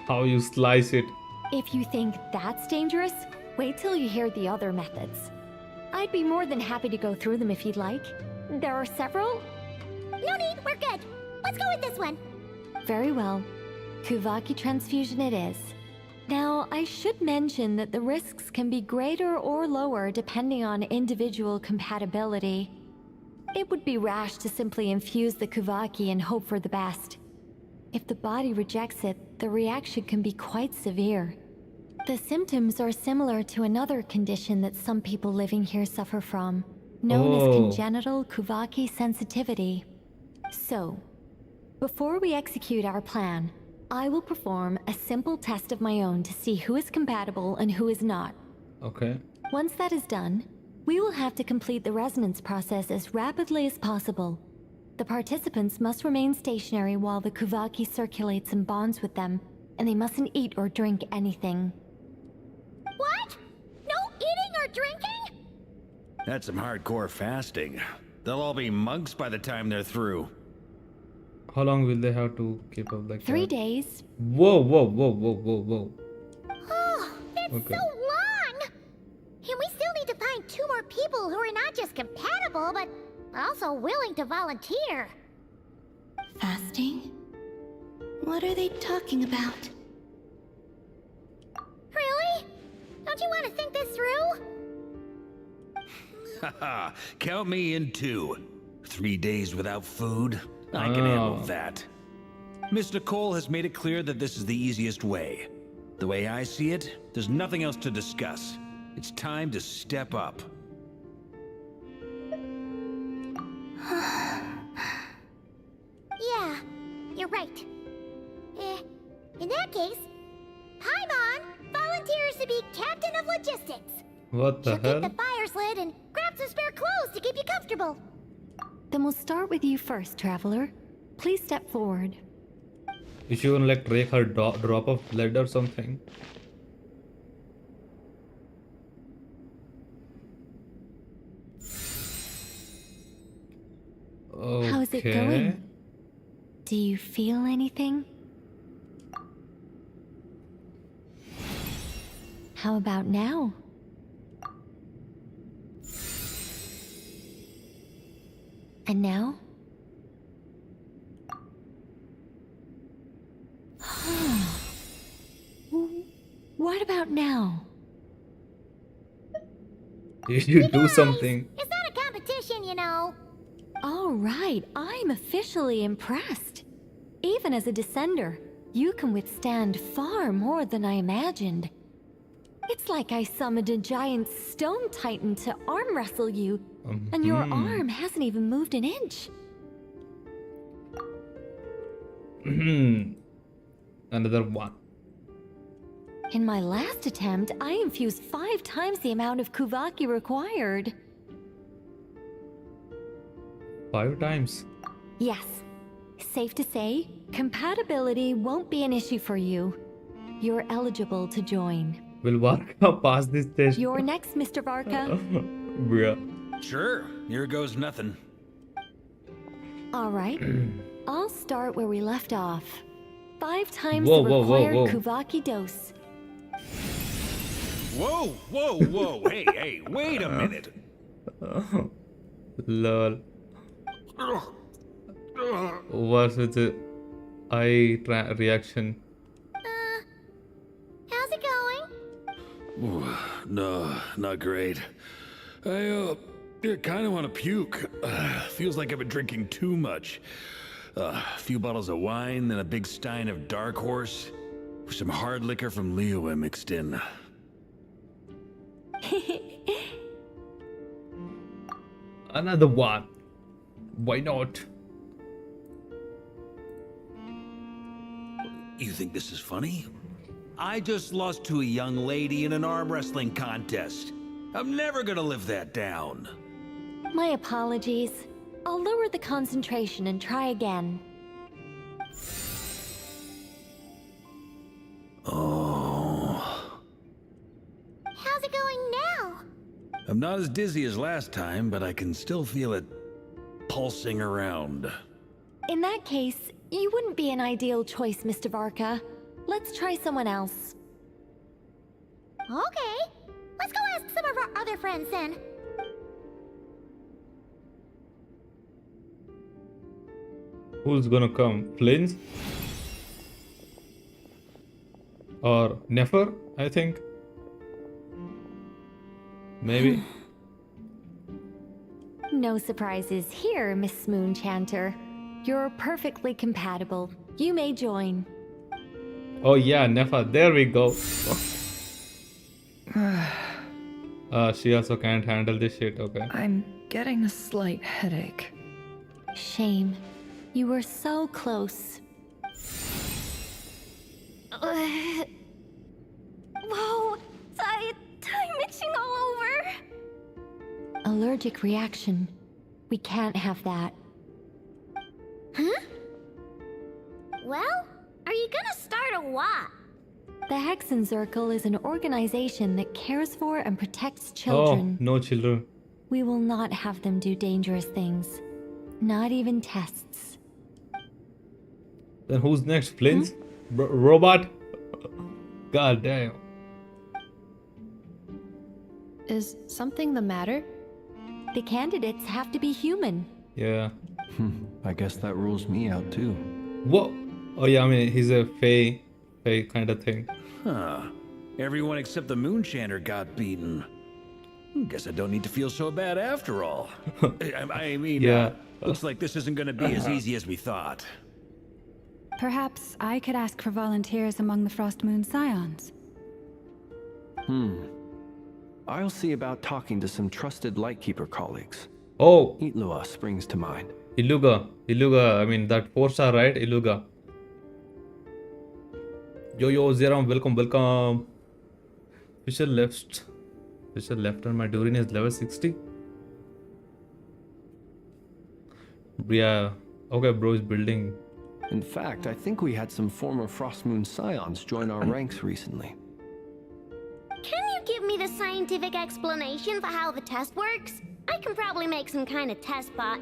Speaker 2: How you slice it.
Speaker 19: If you think that's dangerous, wait till you hear the other methods. I'd be more than happy to go through them if you'd like. There are several.
Speaker 7: No need, we're good. Let's go with this one.
Speaker 19: Very well. Kuvaki transfusion it is. Now, I should mention that the risks can be greater or lower depending on individual compatibility. It would be rash to simply infuse the Kuvaki and hope for the best. If the body rejects it, the reaction can be quite severe. The symptoms are similar to another condition that some people living here suffer from, known as congenital Kuvaki sensitivity. So, before we execute our plan, I will perform a simple test of my own to see who is compatible and who is not.
Speaker 2: Okay.
Speaker 19: Once that is done, we will have to complete the resonance process as rapidly as possible. The participants must remain stationary while the Kuvaki circulates and bonds with them, and they mustn't eat or drink anything.
Speaker 7: What? No eating or drinking?
Speaker 8: That's some hardcore fasting. They'll all be monks by the time they're through.
Speaker 2: How long will they have to keep up like
Speaker 19: 3
Speaker 2: that?
Speaker 19: days.
Speaker 2: Whoa, whoa, whoa, whoa, whoa, whoa.
Speaker 7: Oh, that's
Speaker 2: Okay.
Speaker 7: so long! And we still need to find 2 more people who are not just compatible, but also willing to volunteer.
Speaker 3: Fasting? What are they talking about?
Speaker 7: Really? Don't you want to think this through?
Speaker 8: Haha, count me in too. 3 days without food? I can handle that. Miss Nicole has made it clear that this is the easiest way. The way I see it, there's nothing else to discuss. It's time to step up.
Speaker 7: Yeah, you're right. case, Paimon volunteers to be captain of logistics.
Speaker 2: What the
Speaker 7: She'll keep
Speaker 2: hell?
Speaker 7: the fire sled and grab some spare clothes to keep you comfortable.
Speaker 19: Then we'll start with you first, Traveler. Please step forward.
Speaker 2: Is she gonna like break her drop of blood or something? Okay.
Speaker 19: How's it going? Do you feel anything? How about now? And now? What about now?
Speaker 2: Did you do something?
Speaker 7: It's not a competition, you know.
Speaker 19: All right, I'm officially impressed. Even as a descender, you can withstand far more than I imagined. It's like I summoned a giant stone titan to arm wrestle you, and your arm hasn't even moved an inch.
Speaker 2: Another one.
Speaker 19: In my last attempt, I infused 5 times the amount of Kuvaki required.
Speaker 2: 5 times.
Speaker 19: Yes. Safe to say, compatibility won't be an issue for you. You're eligible to join.
Speaker 2: Will Varka pass this test?
Speaker 19: You're next, Mr. Varka.
Speaker 2: Bruh.
Speaker 8: Sure, here goes nothing.
Speaker 19: All right. I'll start where we left off. 5 times
Speaker 2: Whoa,
Speaker 19: the
Speaker 2: whoa, whoa,
Speaker 19: required
Speaker 2: whoa.
Speaker 19: Kuvaki dose.
Speaker 8: Whoa, whoa, whoa, hey, hey, wait a minute.
Speaker 2: Lol. What's with the eye reaction?
Speaker 7: How's it going?
Speaker 8: Ooh, no, not great. I kind of want to puke. Feels like I've been drinking too much. A few bottles of wine, then a big stein of Dark Horse, with some hard liquor from Liyue mixed in.
Speaker 2: Another one. Why not?
Speaker 8: You think this is funny? I just lost to a young lady in an arm wrestling contest. I'm never gonna live that down.
Speaker 19: My apologies. I'll lower the concentration and try again.
Speaker 8: Oh.
Speaker 7: How's it going now?
Speaker 8: I'm not as dizzy as last time, but I can still feel it pulsing around.
Speaker 19: In that case, you wouldn't be an ideal choice, Mr. Varka. Let's try someone else.
Speaker 7: Okay. Let's go ask some of our other friends then.
Speaker 2: Who's gonna come? Flynn? Or Nefer, I think. Maybe.
Speaker 19: No surprises here, Miss Moonchanter. You're perfectly compatible. You may join.
Speaker 2: Oh yeah, Nefer. There we go. She also can't handle this shit, okay.
Speaker 11: I'm getting a slight headache.
Speaker 19: Shame. You were so close.
Speaker 21: Whoa! I'm itching all over!
Speaker 19: Allergic reaction. We can't have that.
Speaker 7: Huh? Well, are you gonna start a what?
Speaker 19: The Hexen Circle is an organization that cares for and protects children.
Speaker 2: Oh, no children.
Speaker 19: We will not have them do dangerous things. Not even tests.
Speaker 2: Then who's next? Flynn? Robot? God damn.
Speaker 17: Is something the matter?
Speaker 19: The candidates have to be human.
Speaker 2: Yeah.
Speaker 20: I guess that rules me out too.
Speaker 2: What? Oh yeah, I mean, he's a Fae kind of thing.
Speaker 8: Huh. Everyone except the Moonchanter got beaten. Guess I don't need to feel so bad after all. I mean,
Speaker 2: Yeah.
Speaker 8: Looks like this isn't gonna be as easy as we thought.
Speaker 9: Perhaps I could ask for volunteers among the Frost Moon Scions.
Speaker 20: I'll see about talking to some trusted Lightkeeper colleagues.
Speaker 2: Oh!
Speaker 20: Itlua springs to mind.
Speaker 2: Iluga, I mean that 4-star, right? Iluga. Yo, Zeram, welcome. Fisher left and my Durin is level 60. Yeah, okay, bro is building.
Speaker 20: In fact, I think we had some former Frostmoon Scions join our ranks recently.
Speaker 7: Can you give me the scientific explanation for how the test works? I can probably make some kind of test bot.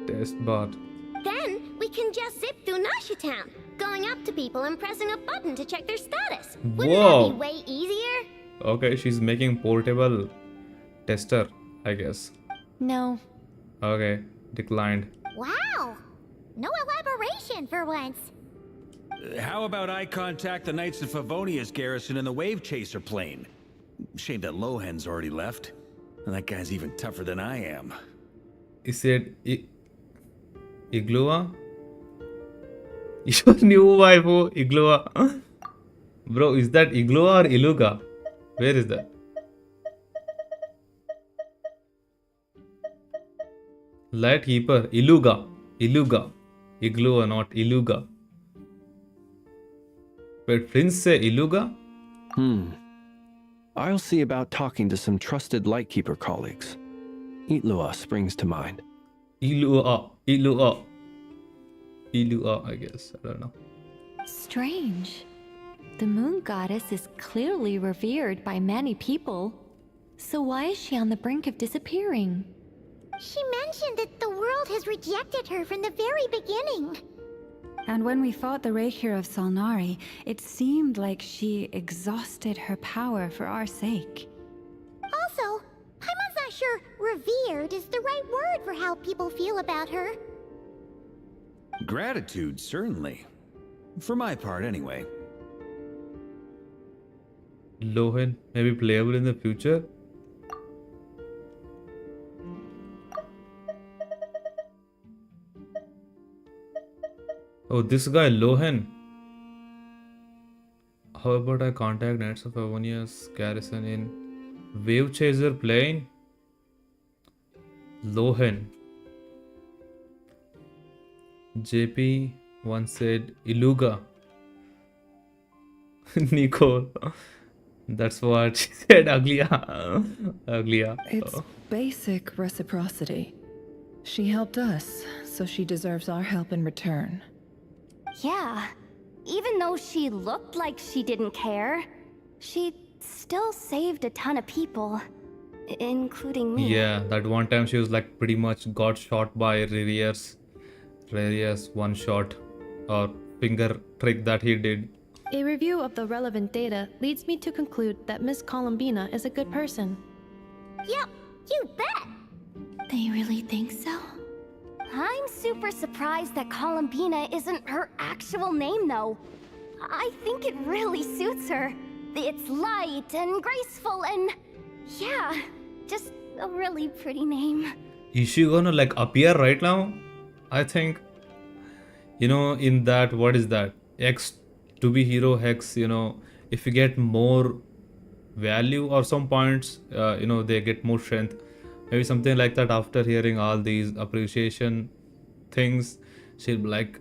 Speaker 2: Test bot.
Speaker 7: Then we can just zip through Nasha Town, going up to people and pressing a button to check their status. Wouldn't
Speaker 2: Whoa.
Speaker 7: that be way easier?
Speaker 2: Okay, she's making portable tester, I guess.
Speaker 19: No.
Speaker 2: Okay, declined.
Speaker 7: Wow! No elaboration for once.
Speaker 8: How about I contact the Knights of Favonia's garrison in the Wave Chaser plane? Shame that Lohan's already left. And that guy's even tougher than I am.
Speaker 2: Is it Iglua? Your new waifu, Iglua. Bro, is that Iglua or Iluga? Where is that? Lightkeeper, Iluga. Iglua, not Iluga. Wait, Prince say Iluga?
Speaker 20: I'll see about talking to some trusted Lightkeeper colleagues. Itlua springs to mind.
Speaker 2: Ilua, I guess. I don't know.
Speaker 19: Strange. The moon goddess is clearly revered by many people. So why is she on the brink of disappearing?
Speaker 7: She mentioned that the world has rejected her from the very beginning.
Speaker 9: And when we fought the Reikir of Salnari, it seemed like she exhausted her power for our sake.
Speaker 7: Also, I'm not sure revered is the right word for how people feel about her.
Speaker 8: Gratitude, certainly. For my part, anyway.
Speaker 2: Lohan may be playable in the future. Oh, this guy Lohan. How about I contact Knights of Favonia's garrison in Wave Chaser plane? Lohan. JP once said Iluga. Nicole. That's what she said. Uglia.
Speaker 11: It's basic reciprocity. She helped us, so she deserves our help in return.
Speaker 6: Yeah. Even though she looked like she didn't care, she still saved a ton of people, including me.
Speaker 2: Yeah, that one time she was like pretty much got shot by Ririus one shot or finger trick that he did.
Speaker 17: A review of the relevant data leads me to conclude that Miss Columbina is a good person.
Speaker 7: Yep, you bet!
Speaker 3: They really think so?
Speaker 6: I'm super surprised that Columbina isn't her actual name, though. I think it really suits her. It's light and graceful and... yeah, just a really pretty name.
Speaker 2: Is she gonna like appear right now? I think, you know, in that, what is that? X to be hero hex, you know, if you get more value or some points, you know, they get more strength. Maybe something like that. After hearing all these appreciation things, she'll like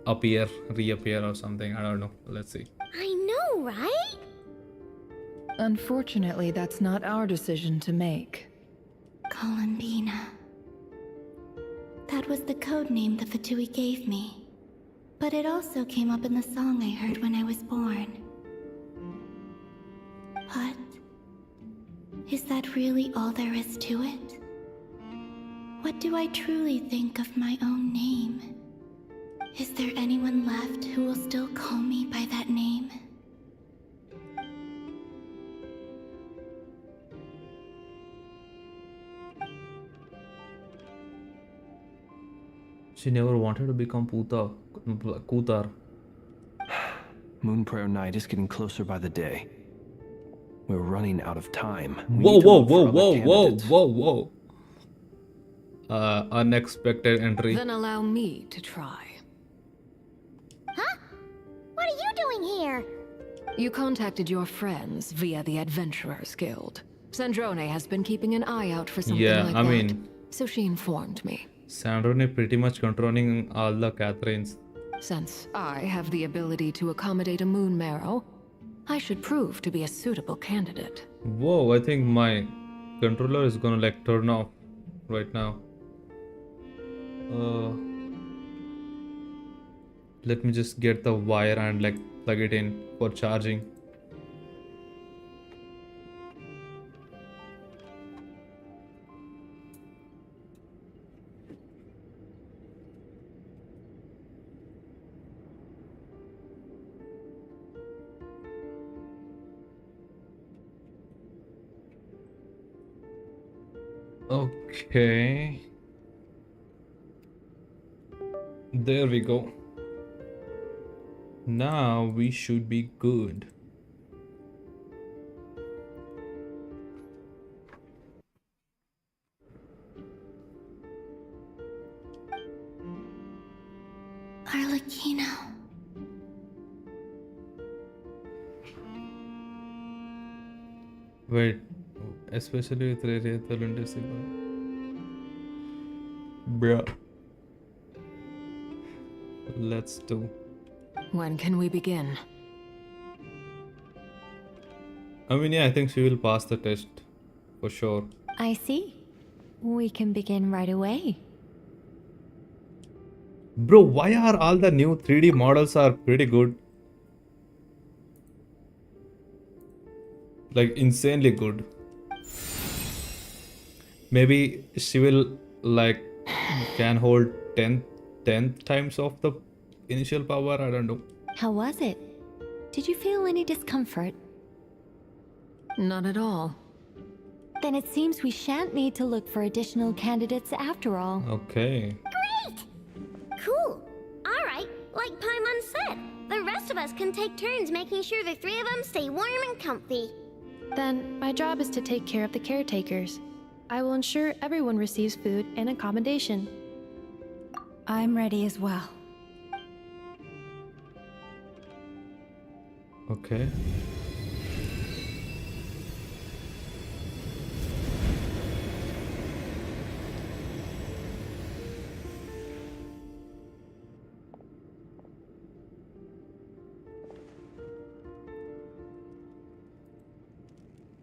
Speaker 2: reappear or something. I don't know. Let's see.
Speaker 7: I know, right?
Speaker 11: Unfortunately, that's not our decision to make.
Speaker 3: Columbina. That was the code name the Fatui gave me. But it also came up in the song I heard when I was born. But is that really all there is to it? What do I truly think of my own name? Is there anyone left who will still call me by that name?
Speaker 2: She never wanted to become Kutar.
Speaker 20: Moon Prayer Night is getting closer by the day. We're running out of time.
Speaker 2: Whoa. Unexpected entry.
Speaker 14: Then allow me to try.
Speaker 7: Huh? What are you doing here?
Speaker 14: You contacted your friends via the Adventurers Guild. Sandrone has been keeping an eye out for something like that.
Speaker 2: mean,
Speaker 14: so she informed me.
Speaker 2: Sandrone pretty much controlling all the Catherines.
Speaker 14: Since I have the ability to accommodate a moon marrow, I should prove to be a suitable candidate.
Speaker 2: Whoa, I think my controller is gonna like turn off right now. Let me just get the wire and like plug it in for charging. Okay. There we go. Now we should be good.
Speaker 3: Arlecchino.
Speaker 2: Wait, especially with Radiator and Decibel. Bruh. Let's do.
Speaker 14: When can we begin?
Speaker 2: I mean, yeah, I think she will pass the test for sure.
Speaker 19: I see. We can begin right away.
Speaker 2: Bro, why are all the new 3D models are pretty good? Like insanely good. Maybe she will like can hold 10 times of the initial power, I don't know.
Speaker 19: How was it? Did you feel any discomfort?
Speaker 14: Not at all.
Speaker 19: Then it seems we shan't need to look for additional candidates after all.
Speaker 2: Okay.
Speaker 7: Great! Cool. Alright, like Paimon said, the rest of us can take turns making sure the three of them stay warm and comfy.
Speaker 17: Then, my job is to take care of the caretakers. I will ensure everyone receives food and accommodation.
Speaker 9: I'm ready as well.
Speaker 2: Okay.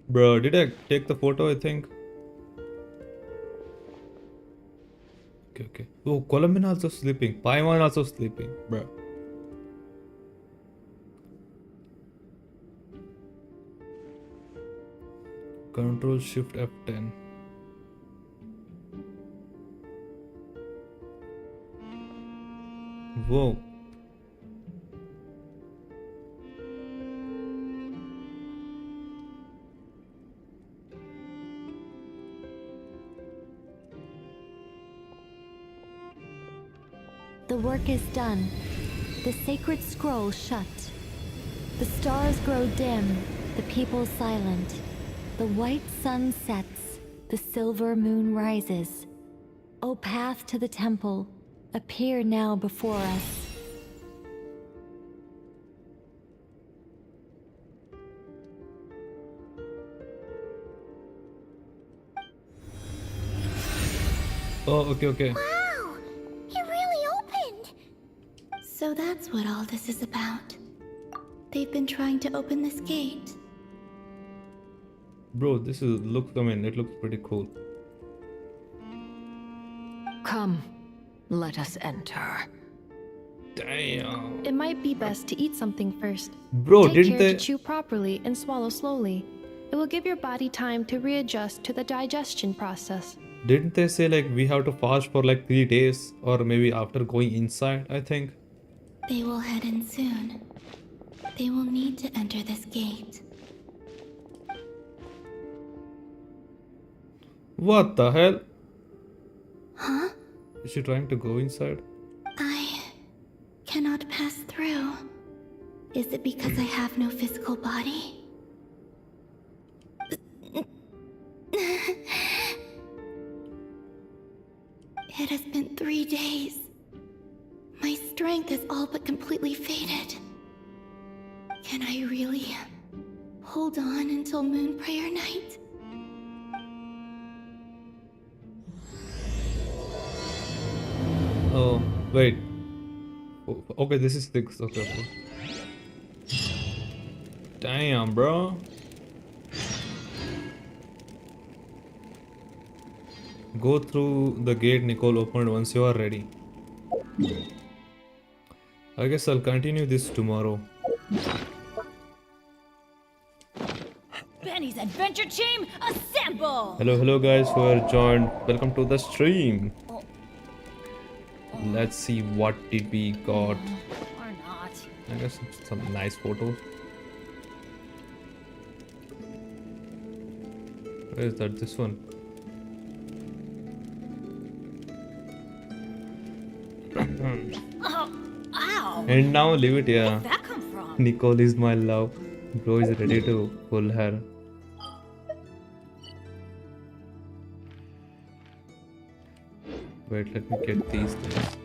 Speaker 2: Bro, did I take the photo, I think? Okay. Oh, Columbina also sleeping. Paimon also sleeping, bro. Control Shift F10. Whoa.
Speaker 19: The work is done. The sacred scroll shut. The stars grow dim, the people silent. The white sun sets, the silver moon rises. O path to the temple, appear now before us.
Speaker 2: Oh, okay.
Speaker 7: Wow! It really opened!
Speaker 3: So that's what all this is about. They've been trying to open this gate.
Speaker 2: Bro, this is I mean, it looks pretty cool.
Speaker 14: Come, let us enter.
Speaker 2: Damn.
Speaker 17: It might be best to eat something first.
Speaker 2: Bro,
Speaker 17: Take
Speaker 2: didn't
Speaker 17: care
Speaker 2: they?
Speaker 17: to chew properly and swallow slowly. It will give your body time to readjust to the digestion process.
Speaker 2: Didn't they say like we have to fast for like 3 days or maybe after going inside, I think?
Speaker 3: They will head in soon. They will need to enter this gate.
Speaker 2: What the hell?
Speaker 3: Huh?
Speaker 2: Is she trying to go inside?
Speaker 3: I cannot pass through. Is it because I have no physical body? It has been 3 days. My strength is all but completely faded. Can I really hold on until Moon Prayer Night?
Speaker 2: Oh, wait. Okay, this is 6. Okay, okay. Damn, bro. Go through the gate Nicole opened once you are ready. I guess I'll continue this tomorrow.
Speaker 1: Benny's adventure team, assemble!
Speaker 2: Hello guys who are joined. Welcome to the stream. Let's see what did we got.
Speaker 1: Or not.
Speaker 2: I guess some nice photos. Where is that? This one.
Speaker 1: Oh, ow!
Speaker 2: And now leave it, yeah.
Speaker 1: Where'd that come from?
Speaker 2: Nicole is my love. Bro is ready to pull her. Wait, let me get these things.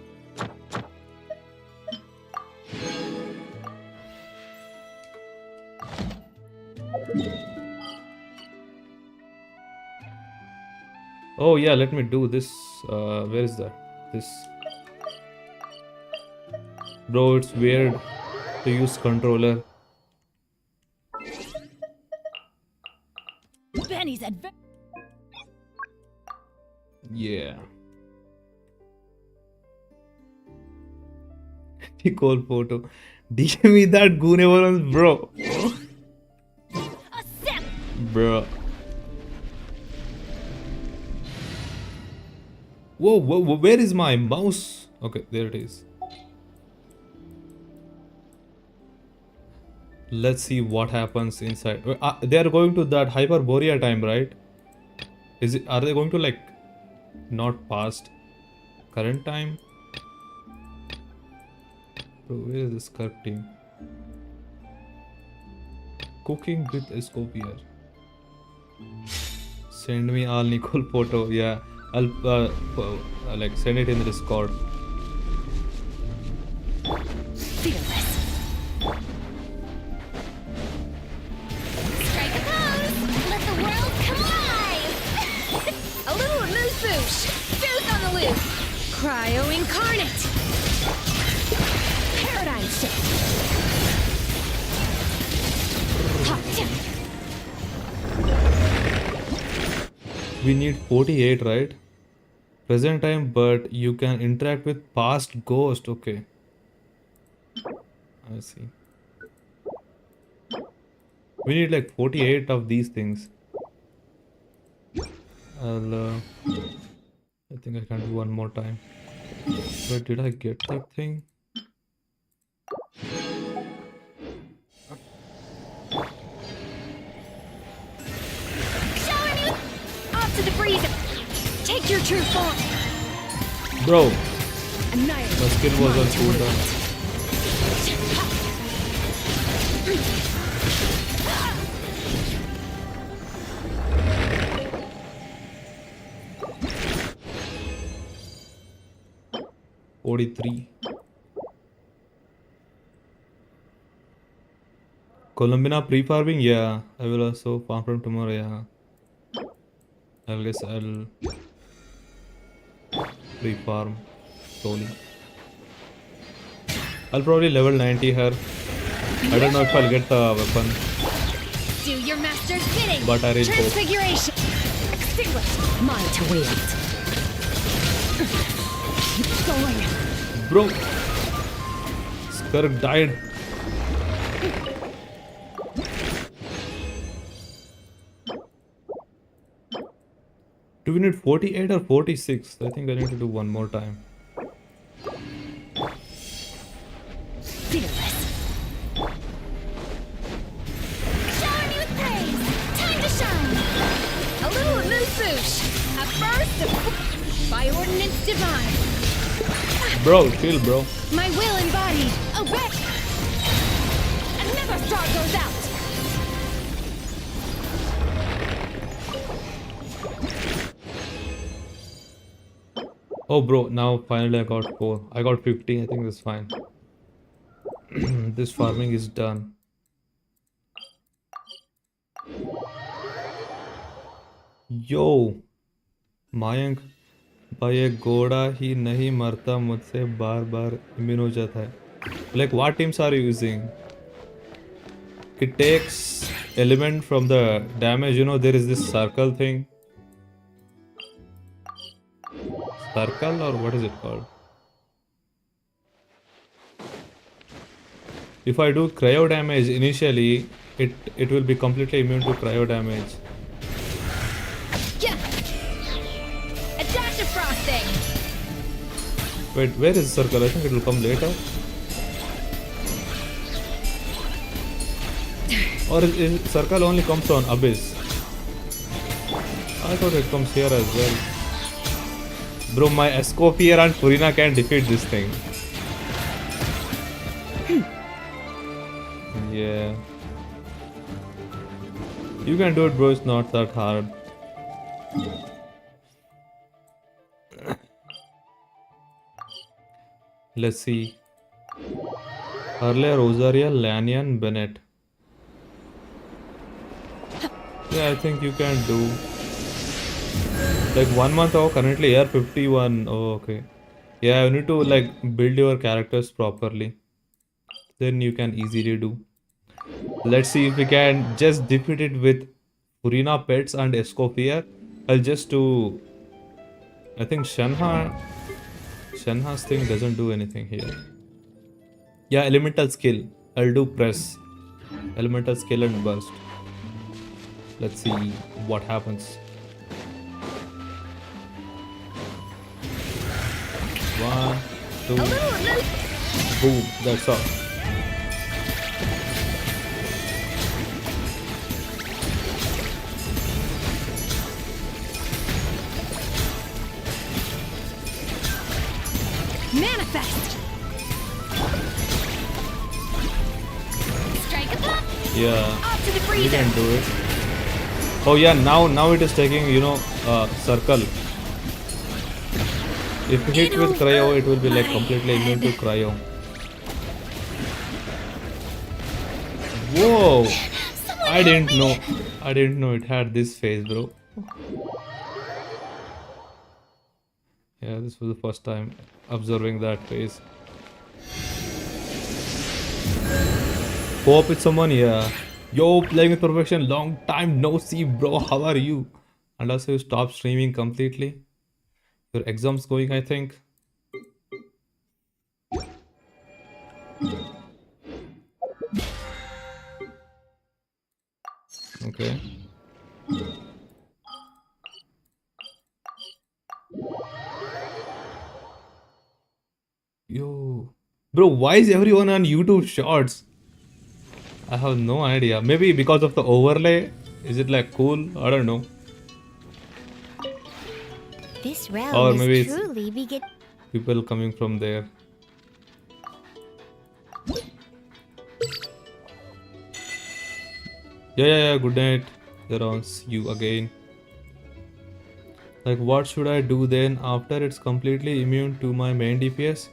Speaker 2: Oh yeah, let me do this. Where is that? This. Bro, it's weird to use controller.
Speaker 1: Benny's adventure.
Speaker 2: Yeah. Nicole photo. DM me that goon evidence, bro. Bro. Whoa, where is my mouse? Okay, there it is. Let's see what happens inside. They are going to that Hyperborea time, right? Are they going to like not past current time? Bro, where is this current team? Cooking with Escopier. Send me all Nicole photo. Yeah, I'll like send it in the Discord.
Speaker 1: Fearless. Strike a pose! Let the world come alive! A little amuse-bouche! Booth on the loose! Cryo incarnate! Paradigm shift!
Speaker 2: We need 48, right? Present time, but you can interact with past ghost. Okay. I see. We need like 48 of these things. I think I can do one more time. Wait, did I get that thing?
Speaker 1: Off to the freezer! Take your true form!
Speaker 2: Bro!
Speaker 1: Annihilate.
Speaker 2: The skill was on cooldown. 43. Columbina pre-farming? Yeah, I will also farm from tomorrow, yeah. I guess I'll pre-farm slowly. I'll probably level 90 her. I don't know if I'll get the weapon,
Speaker 1: Do your master's bidding!
Speaker 2: but I really hope.
Speaker 1: Transfiguration! Extinguish! Mine to wield! Keep going!
Speaker 2: Bro! Skirk died. Do we need 48 or 46? I think I need to do one more time.
Speaker 1: Fearless! Showering you with praise! Time to shine! A little amuse-bouche! A burst of... by ordinance divine!
Speaker 2: Bro, chill, bro.
Speaker 1: My will embodied! Obey! Another star goes out!
Speaker 2: Oh, bro, now finally I got 4. I got 50. I think that's fine. This farming is done. Yo! Mayank, भाई एक घोड़ा ही नहीं मरता मुझसे बार बार immune हो जाता है Like what teams are you using? It takes element from the damage. You know, there is this circle thing. Circle, or what is it called? If I do cryo damage initially, it will be completely immune to cryo damage.
Speaker 21: Yeah. A dash of frosting.
Speaker 2: Wait, where is the circle? I think it will come later. Or is circle only comes on Abyss? I thought it comes here as well. Bro, my Escoffier and Furina can defeat this thing. Yeah. You can do it, bro. It's not that hard. Let's see. Earlier, Rosaria, Lanyan, Bennett. Yeah, I think you can do. Like 1 month ago, currently year 51. Oh, okay. Yeah, you need to like build your characters properly. Then you can easily do. Let's see if we can just defeat it with Furina pets and Escoffier. I'll just do. I think Shenha's thing doesn't do anything here. Yeah, elemental skill. I'll do press. Elemental skill and burst. Let's see what happens. 1, 2. Boom, that's all.
Speaker 21: Manifest. Strike a block.
Speaker 2: Yeah,
Speaker 21: Off to the
Speaker 2: you
Speaker 21: freezer.
Speaker 2: can do it. Oh yeah, now it is taking, you know, circle. If you hit with cryo, it will be like completely immune to cryo. Whoa! I didn't know it had this phase, bro. Yeah, this was the first time observing that phase. Co-op with someone, yeah. Yo, playing with perfection, long time no see, bro. How are you? And also, you stopped streaming completely. Your exam's going, I think. Okay. Yo. Bro, why is everyone on YouTube Shorts? I have no idea. Maybe because of the overlay? Is it like cool? I don't know.
Speaker 7: This realm
Speaker 2: Or maybe
Speaker 7: is
Speaker 2: it's
Speaker 7: truly begin.
Speaker 2: people coming from there. Yeah. Good night. Theron, see you again. Like, what should I do then after it's completely immune to my main DPS?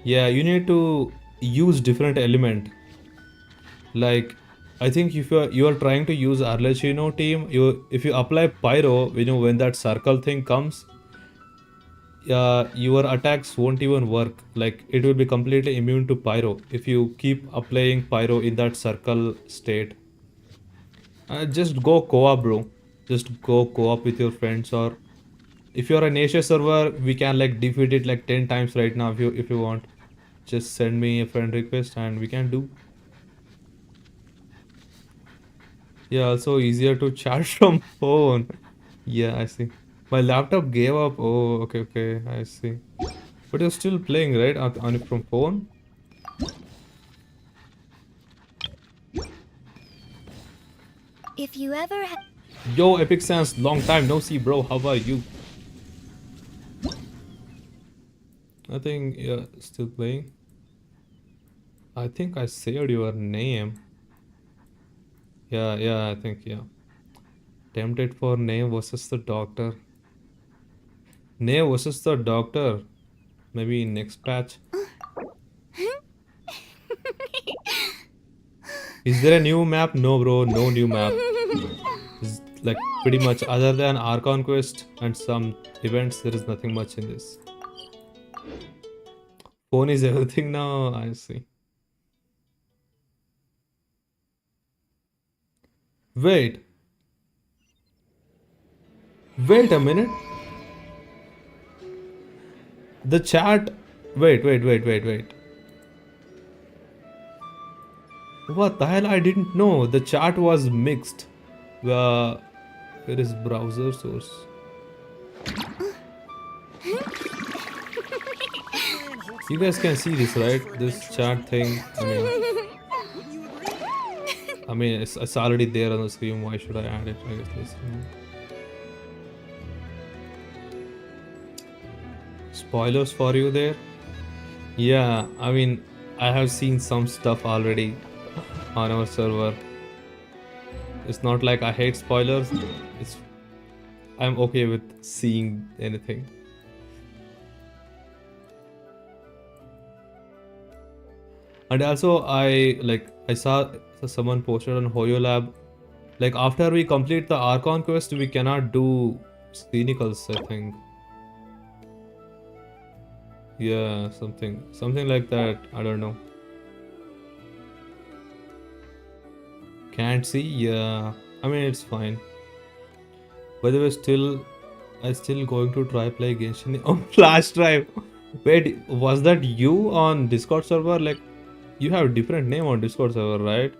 Speaker 2: Yeah, you need to use different element. Like, I think if you are trying to use Arlecchino team, if you apply Pyro, you know, when that circle thing comes, your attacks won't even work. Like, it will be completely immune to Pyro if you keep applying Pyro in that circle state. Just go co-op, bro. Just go co-op with your friends, or if you're an Asia server, we can like defeat it like 10 times right now if you want. Just send me a friend request and we can do. Yeah, also easier to chat from phone. Yeah, I see. My laptop gave up. Oh, okay, I see. But you're still playing, right? On it from phone?
Speaker 7: If you ever
Speaker 2: Yo, Epic Sans, long time no see, bro. How are you? I think, yeah, still playing. I think I saved your name. Yeah, I think, yeah. Tempted for name versus the doctor. Name versus the doctor. Maybe next patch. Is there a new map? No, bro, no new map. It's like pretty much other than Archon Quest and some events, there is nothing much in this. Phone is everything now. I see. Wait. Wait a minute. The chat. Wait. What the hell? I didn't know. The chat was mixed. Where is browser source? You guys can see this, right? This chat thing. I mean, it's already there on the screen. Why should I add it? I guess let's see. Spoilers for you there? Yeah, I mean, I have seen some stuff already on our server. It's not like I hate spoilers. I'm okay with seeing anything. And also I saw someone posted on Hoyo Lab, like after we complete the Archon Quest we cannot do scenicals, I think. Yeah, something like that. I don't know. Can't see? Yeah. I mean, it's fine. By the way, I still going to try play Genshin on flash drive. Wait, was that you on Discord server? Like, you have a different name on Discord server, right?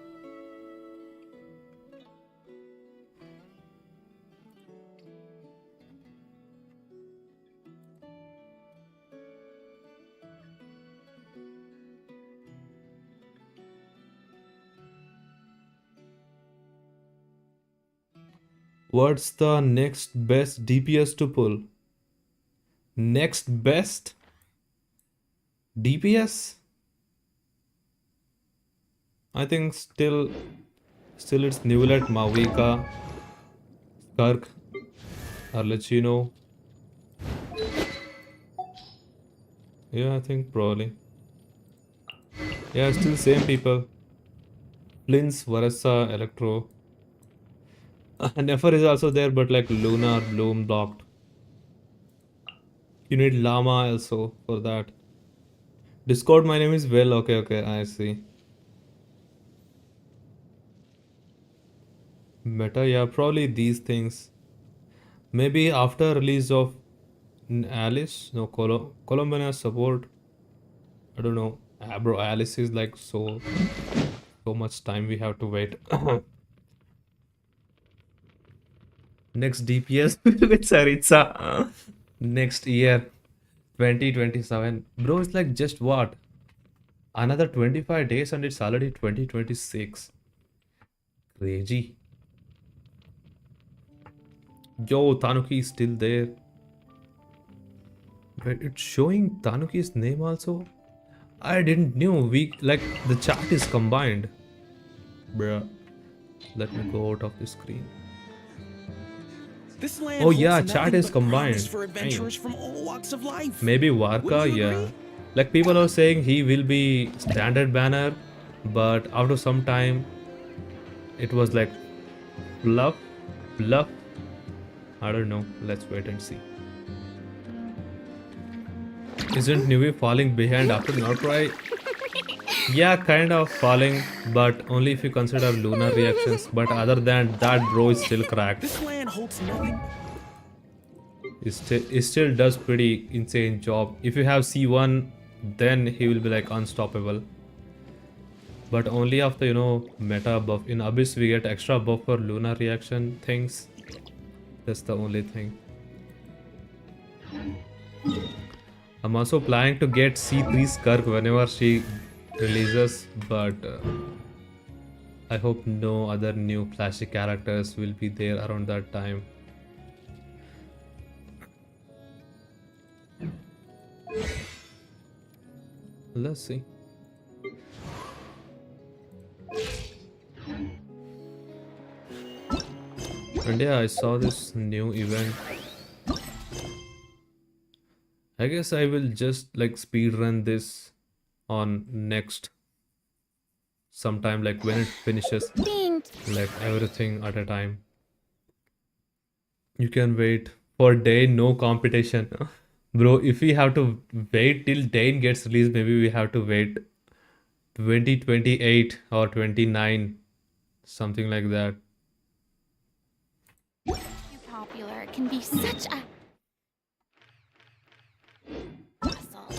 Speaker 2: What's the next best DPS to pull? Next best DPS? I think still it's Newlet, Mavika, Kirk, Arlecchino. Yeah, I think probably. Yeah, still same people. Flins, Varessa, Electro. Nefer is also there, but like Lunar, Bloom blocked. You need Llama also for that. Discord, my name is Well. Okay, I see. Meta, yeah, probably these things. Maybe after release of Alice, no, Columbina support. I don't know. Bro, Alice is like so much time we have to wait. Next DPS with Saritsa next year 2027. Bro, it's like just what? Another 25 days and it's already 2026. Crazy. Yo, Tanuki is still there. But it's showing Tanuki's name also. I didn't know the chat is combined. Bruh. Let me go out of the screen.
Speaker 13: This land
Speaker 2: oh yeah,
Speaker 13: holds
Speaker 2: chat
Speaker 13: nothing
Speaker 2: is
Speaker 13: but
Speaker 2: combined.
Speaker 13: promise for adventurers from all walks of life.
Speaker 2: Maybe Varka, yeah. Like people are saying he will be standard banner, but after some time it was like bluff. I don't know. Let's wait and see. Isn't Nui falling behind after Nortry? Yeah, kind of falling, but only if you consider lunar reactions. But other than that, bro is still cracked.
Speaker 13: This land holds nothing.
Speaker 2: It still does pretty insane job. If you have C1, then he will be like unstoppable. But only after, meta buff. In Abyss, we get extra buff for lunar reaction things. That's the only thing. I'm also planning to get C3 Skirk whenever she releases, but I hope no other new flashy characters will be there around that time. Let's see. And yeah, I saw this new event. I guess I will just like speedrun this on next sometime, like when it finishes, like everything at a time. You can wait for day, no competition. Bro, if we have to wait till Dane gets released, maybe we have to wait 2028 or 29, something like that.
Speaker 21: Too popular. It can be such a hassle.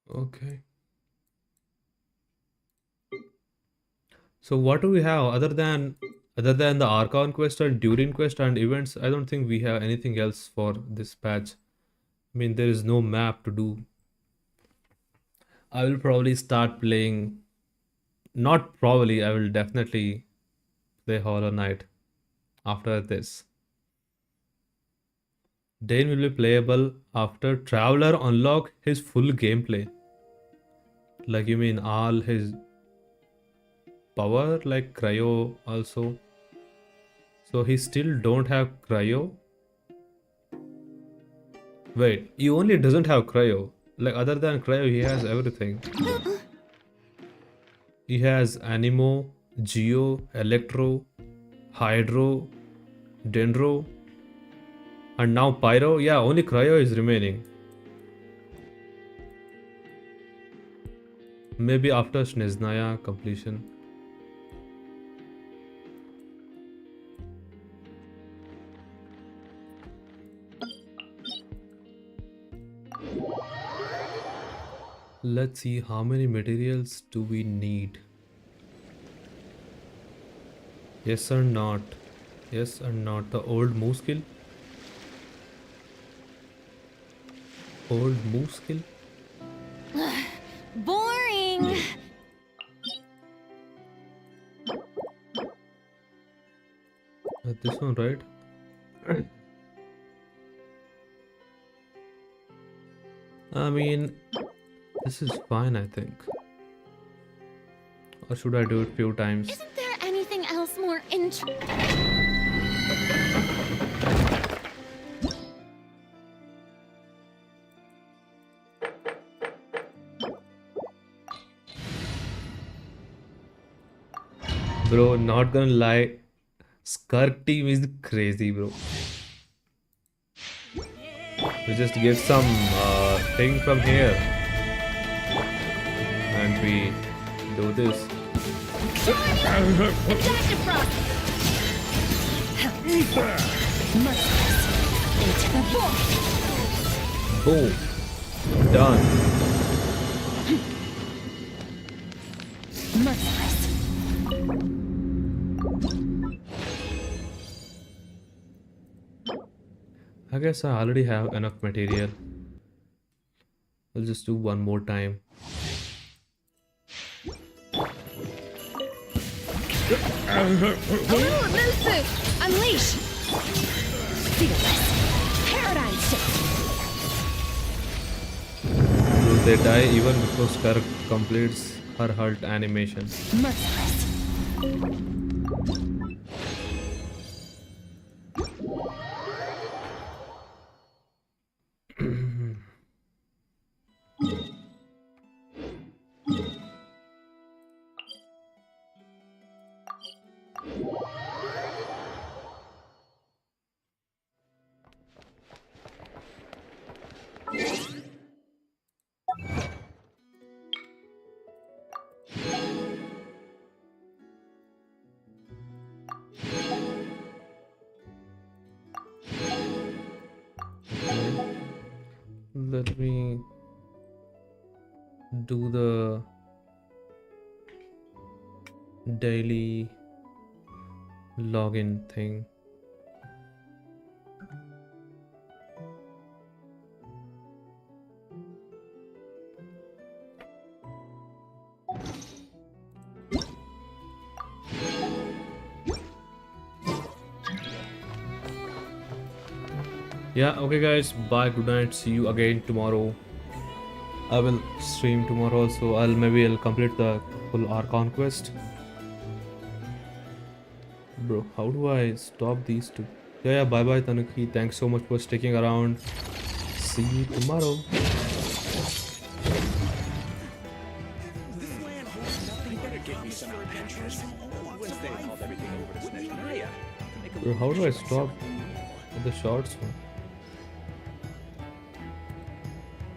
Speaker 2: Okay. So what do we have other than the Archon Quest and Durin Quest and events? I don't think we have anything else for this patch. I mean, there is no map to do. I will probably start playing. Not probably, I will definitely play Hollow Knight after this. Dane will be playable after Traveler unlock his full gameplay. Like you mean all his power, like cryo also. So he still don't have cryo. Wait, he only doesn't have cryo. Like other than cryo, he has everything. He has Animo, Geo, Electro, Hydro, Dendro, and now Pyro. Yeah, only cryo is remaining. Maybe after Sneznaya completion. Let's see how many materials do we need. Yes or not? Yes or not? The old move skill? Old move skill?
Speaker 21: Boring.
Speaker 2: This one, right? I mean, this is fine, I think. Or should I do it few times?
Speaker 21: Isn't there anything else more interesting?
Speaker 2: Bro, not gonna lie, Skirk team is crazy, bro. We just get some thing from here and we do this. Boom. Done. I guess I already have enough material. I'll just do one more time.
Speaker 21: A little elusive. Unleash. Fearless. Paradigm shift.
Speaker 2: Will they die even before Skirk completes her halt animation?
Speaker 21: Merciless.
Speaker 2: Let me do the daily login thing. Yeah, okay guys, bye, good night, see you again tomorrow. I will stream tomorrow, so I'll complete the full Archon Quest. Bro, how do I stop these two? Yeah, bye bye Tanuki, thanks so much for sticking around. See you tomorrow.
Speaker 13: This land holds nothing but for adventurers from all walks of life.
Speaker 2: Bro, how do I stop at the shorts one?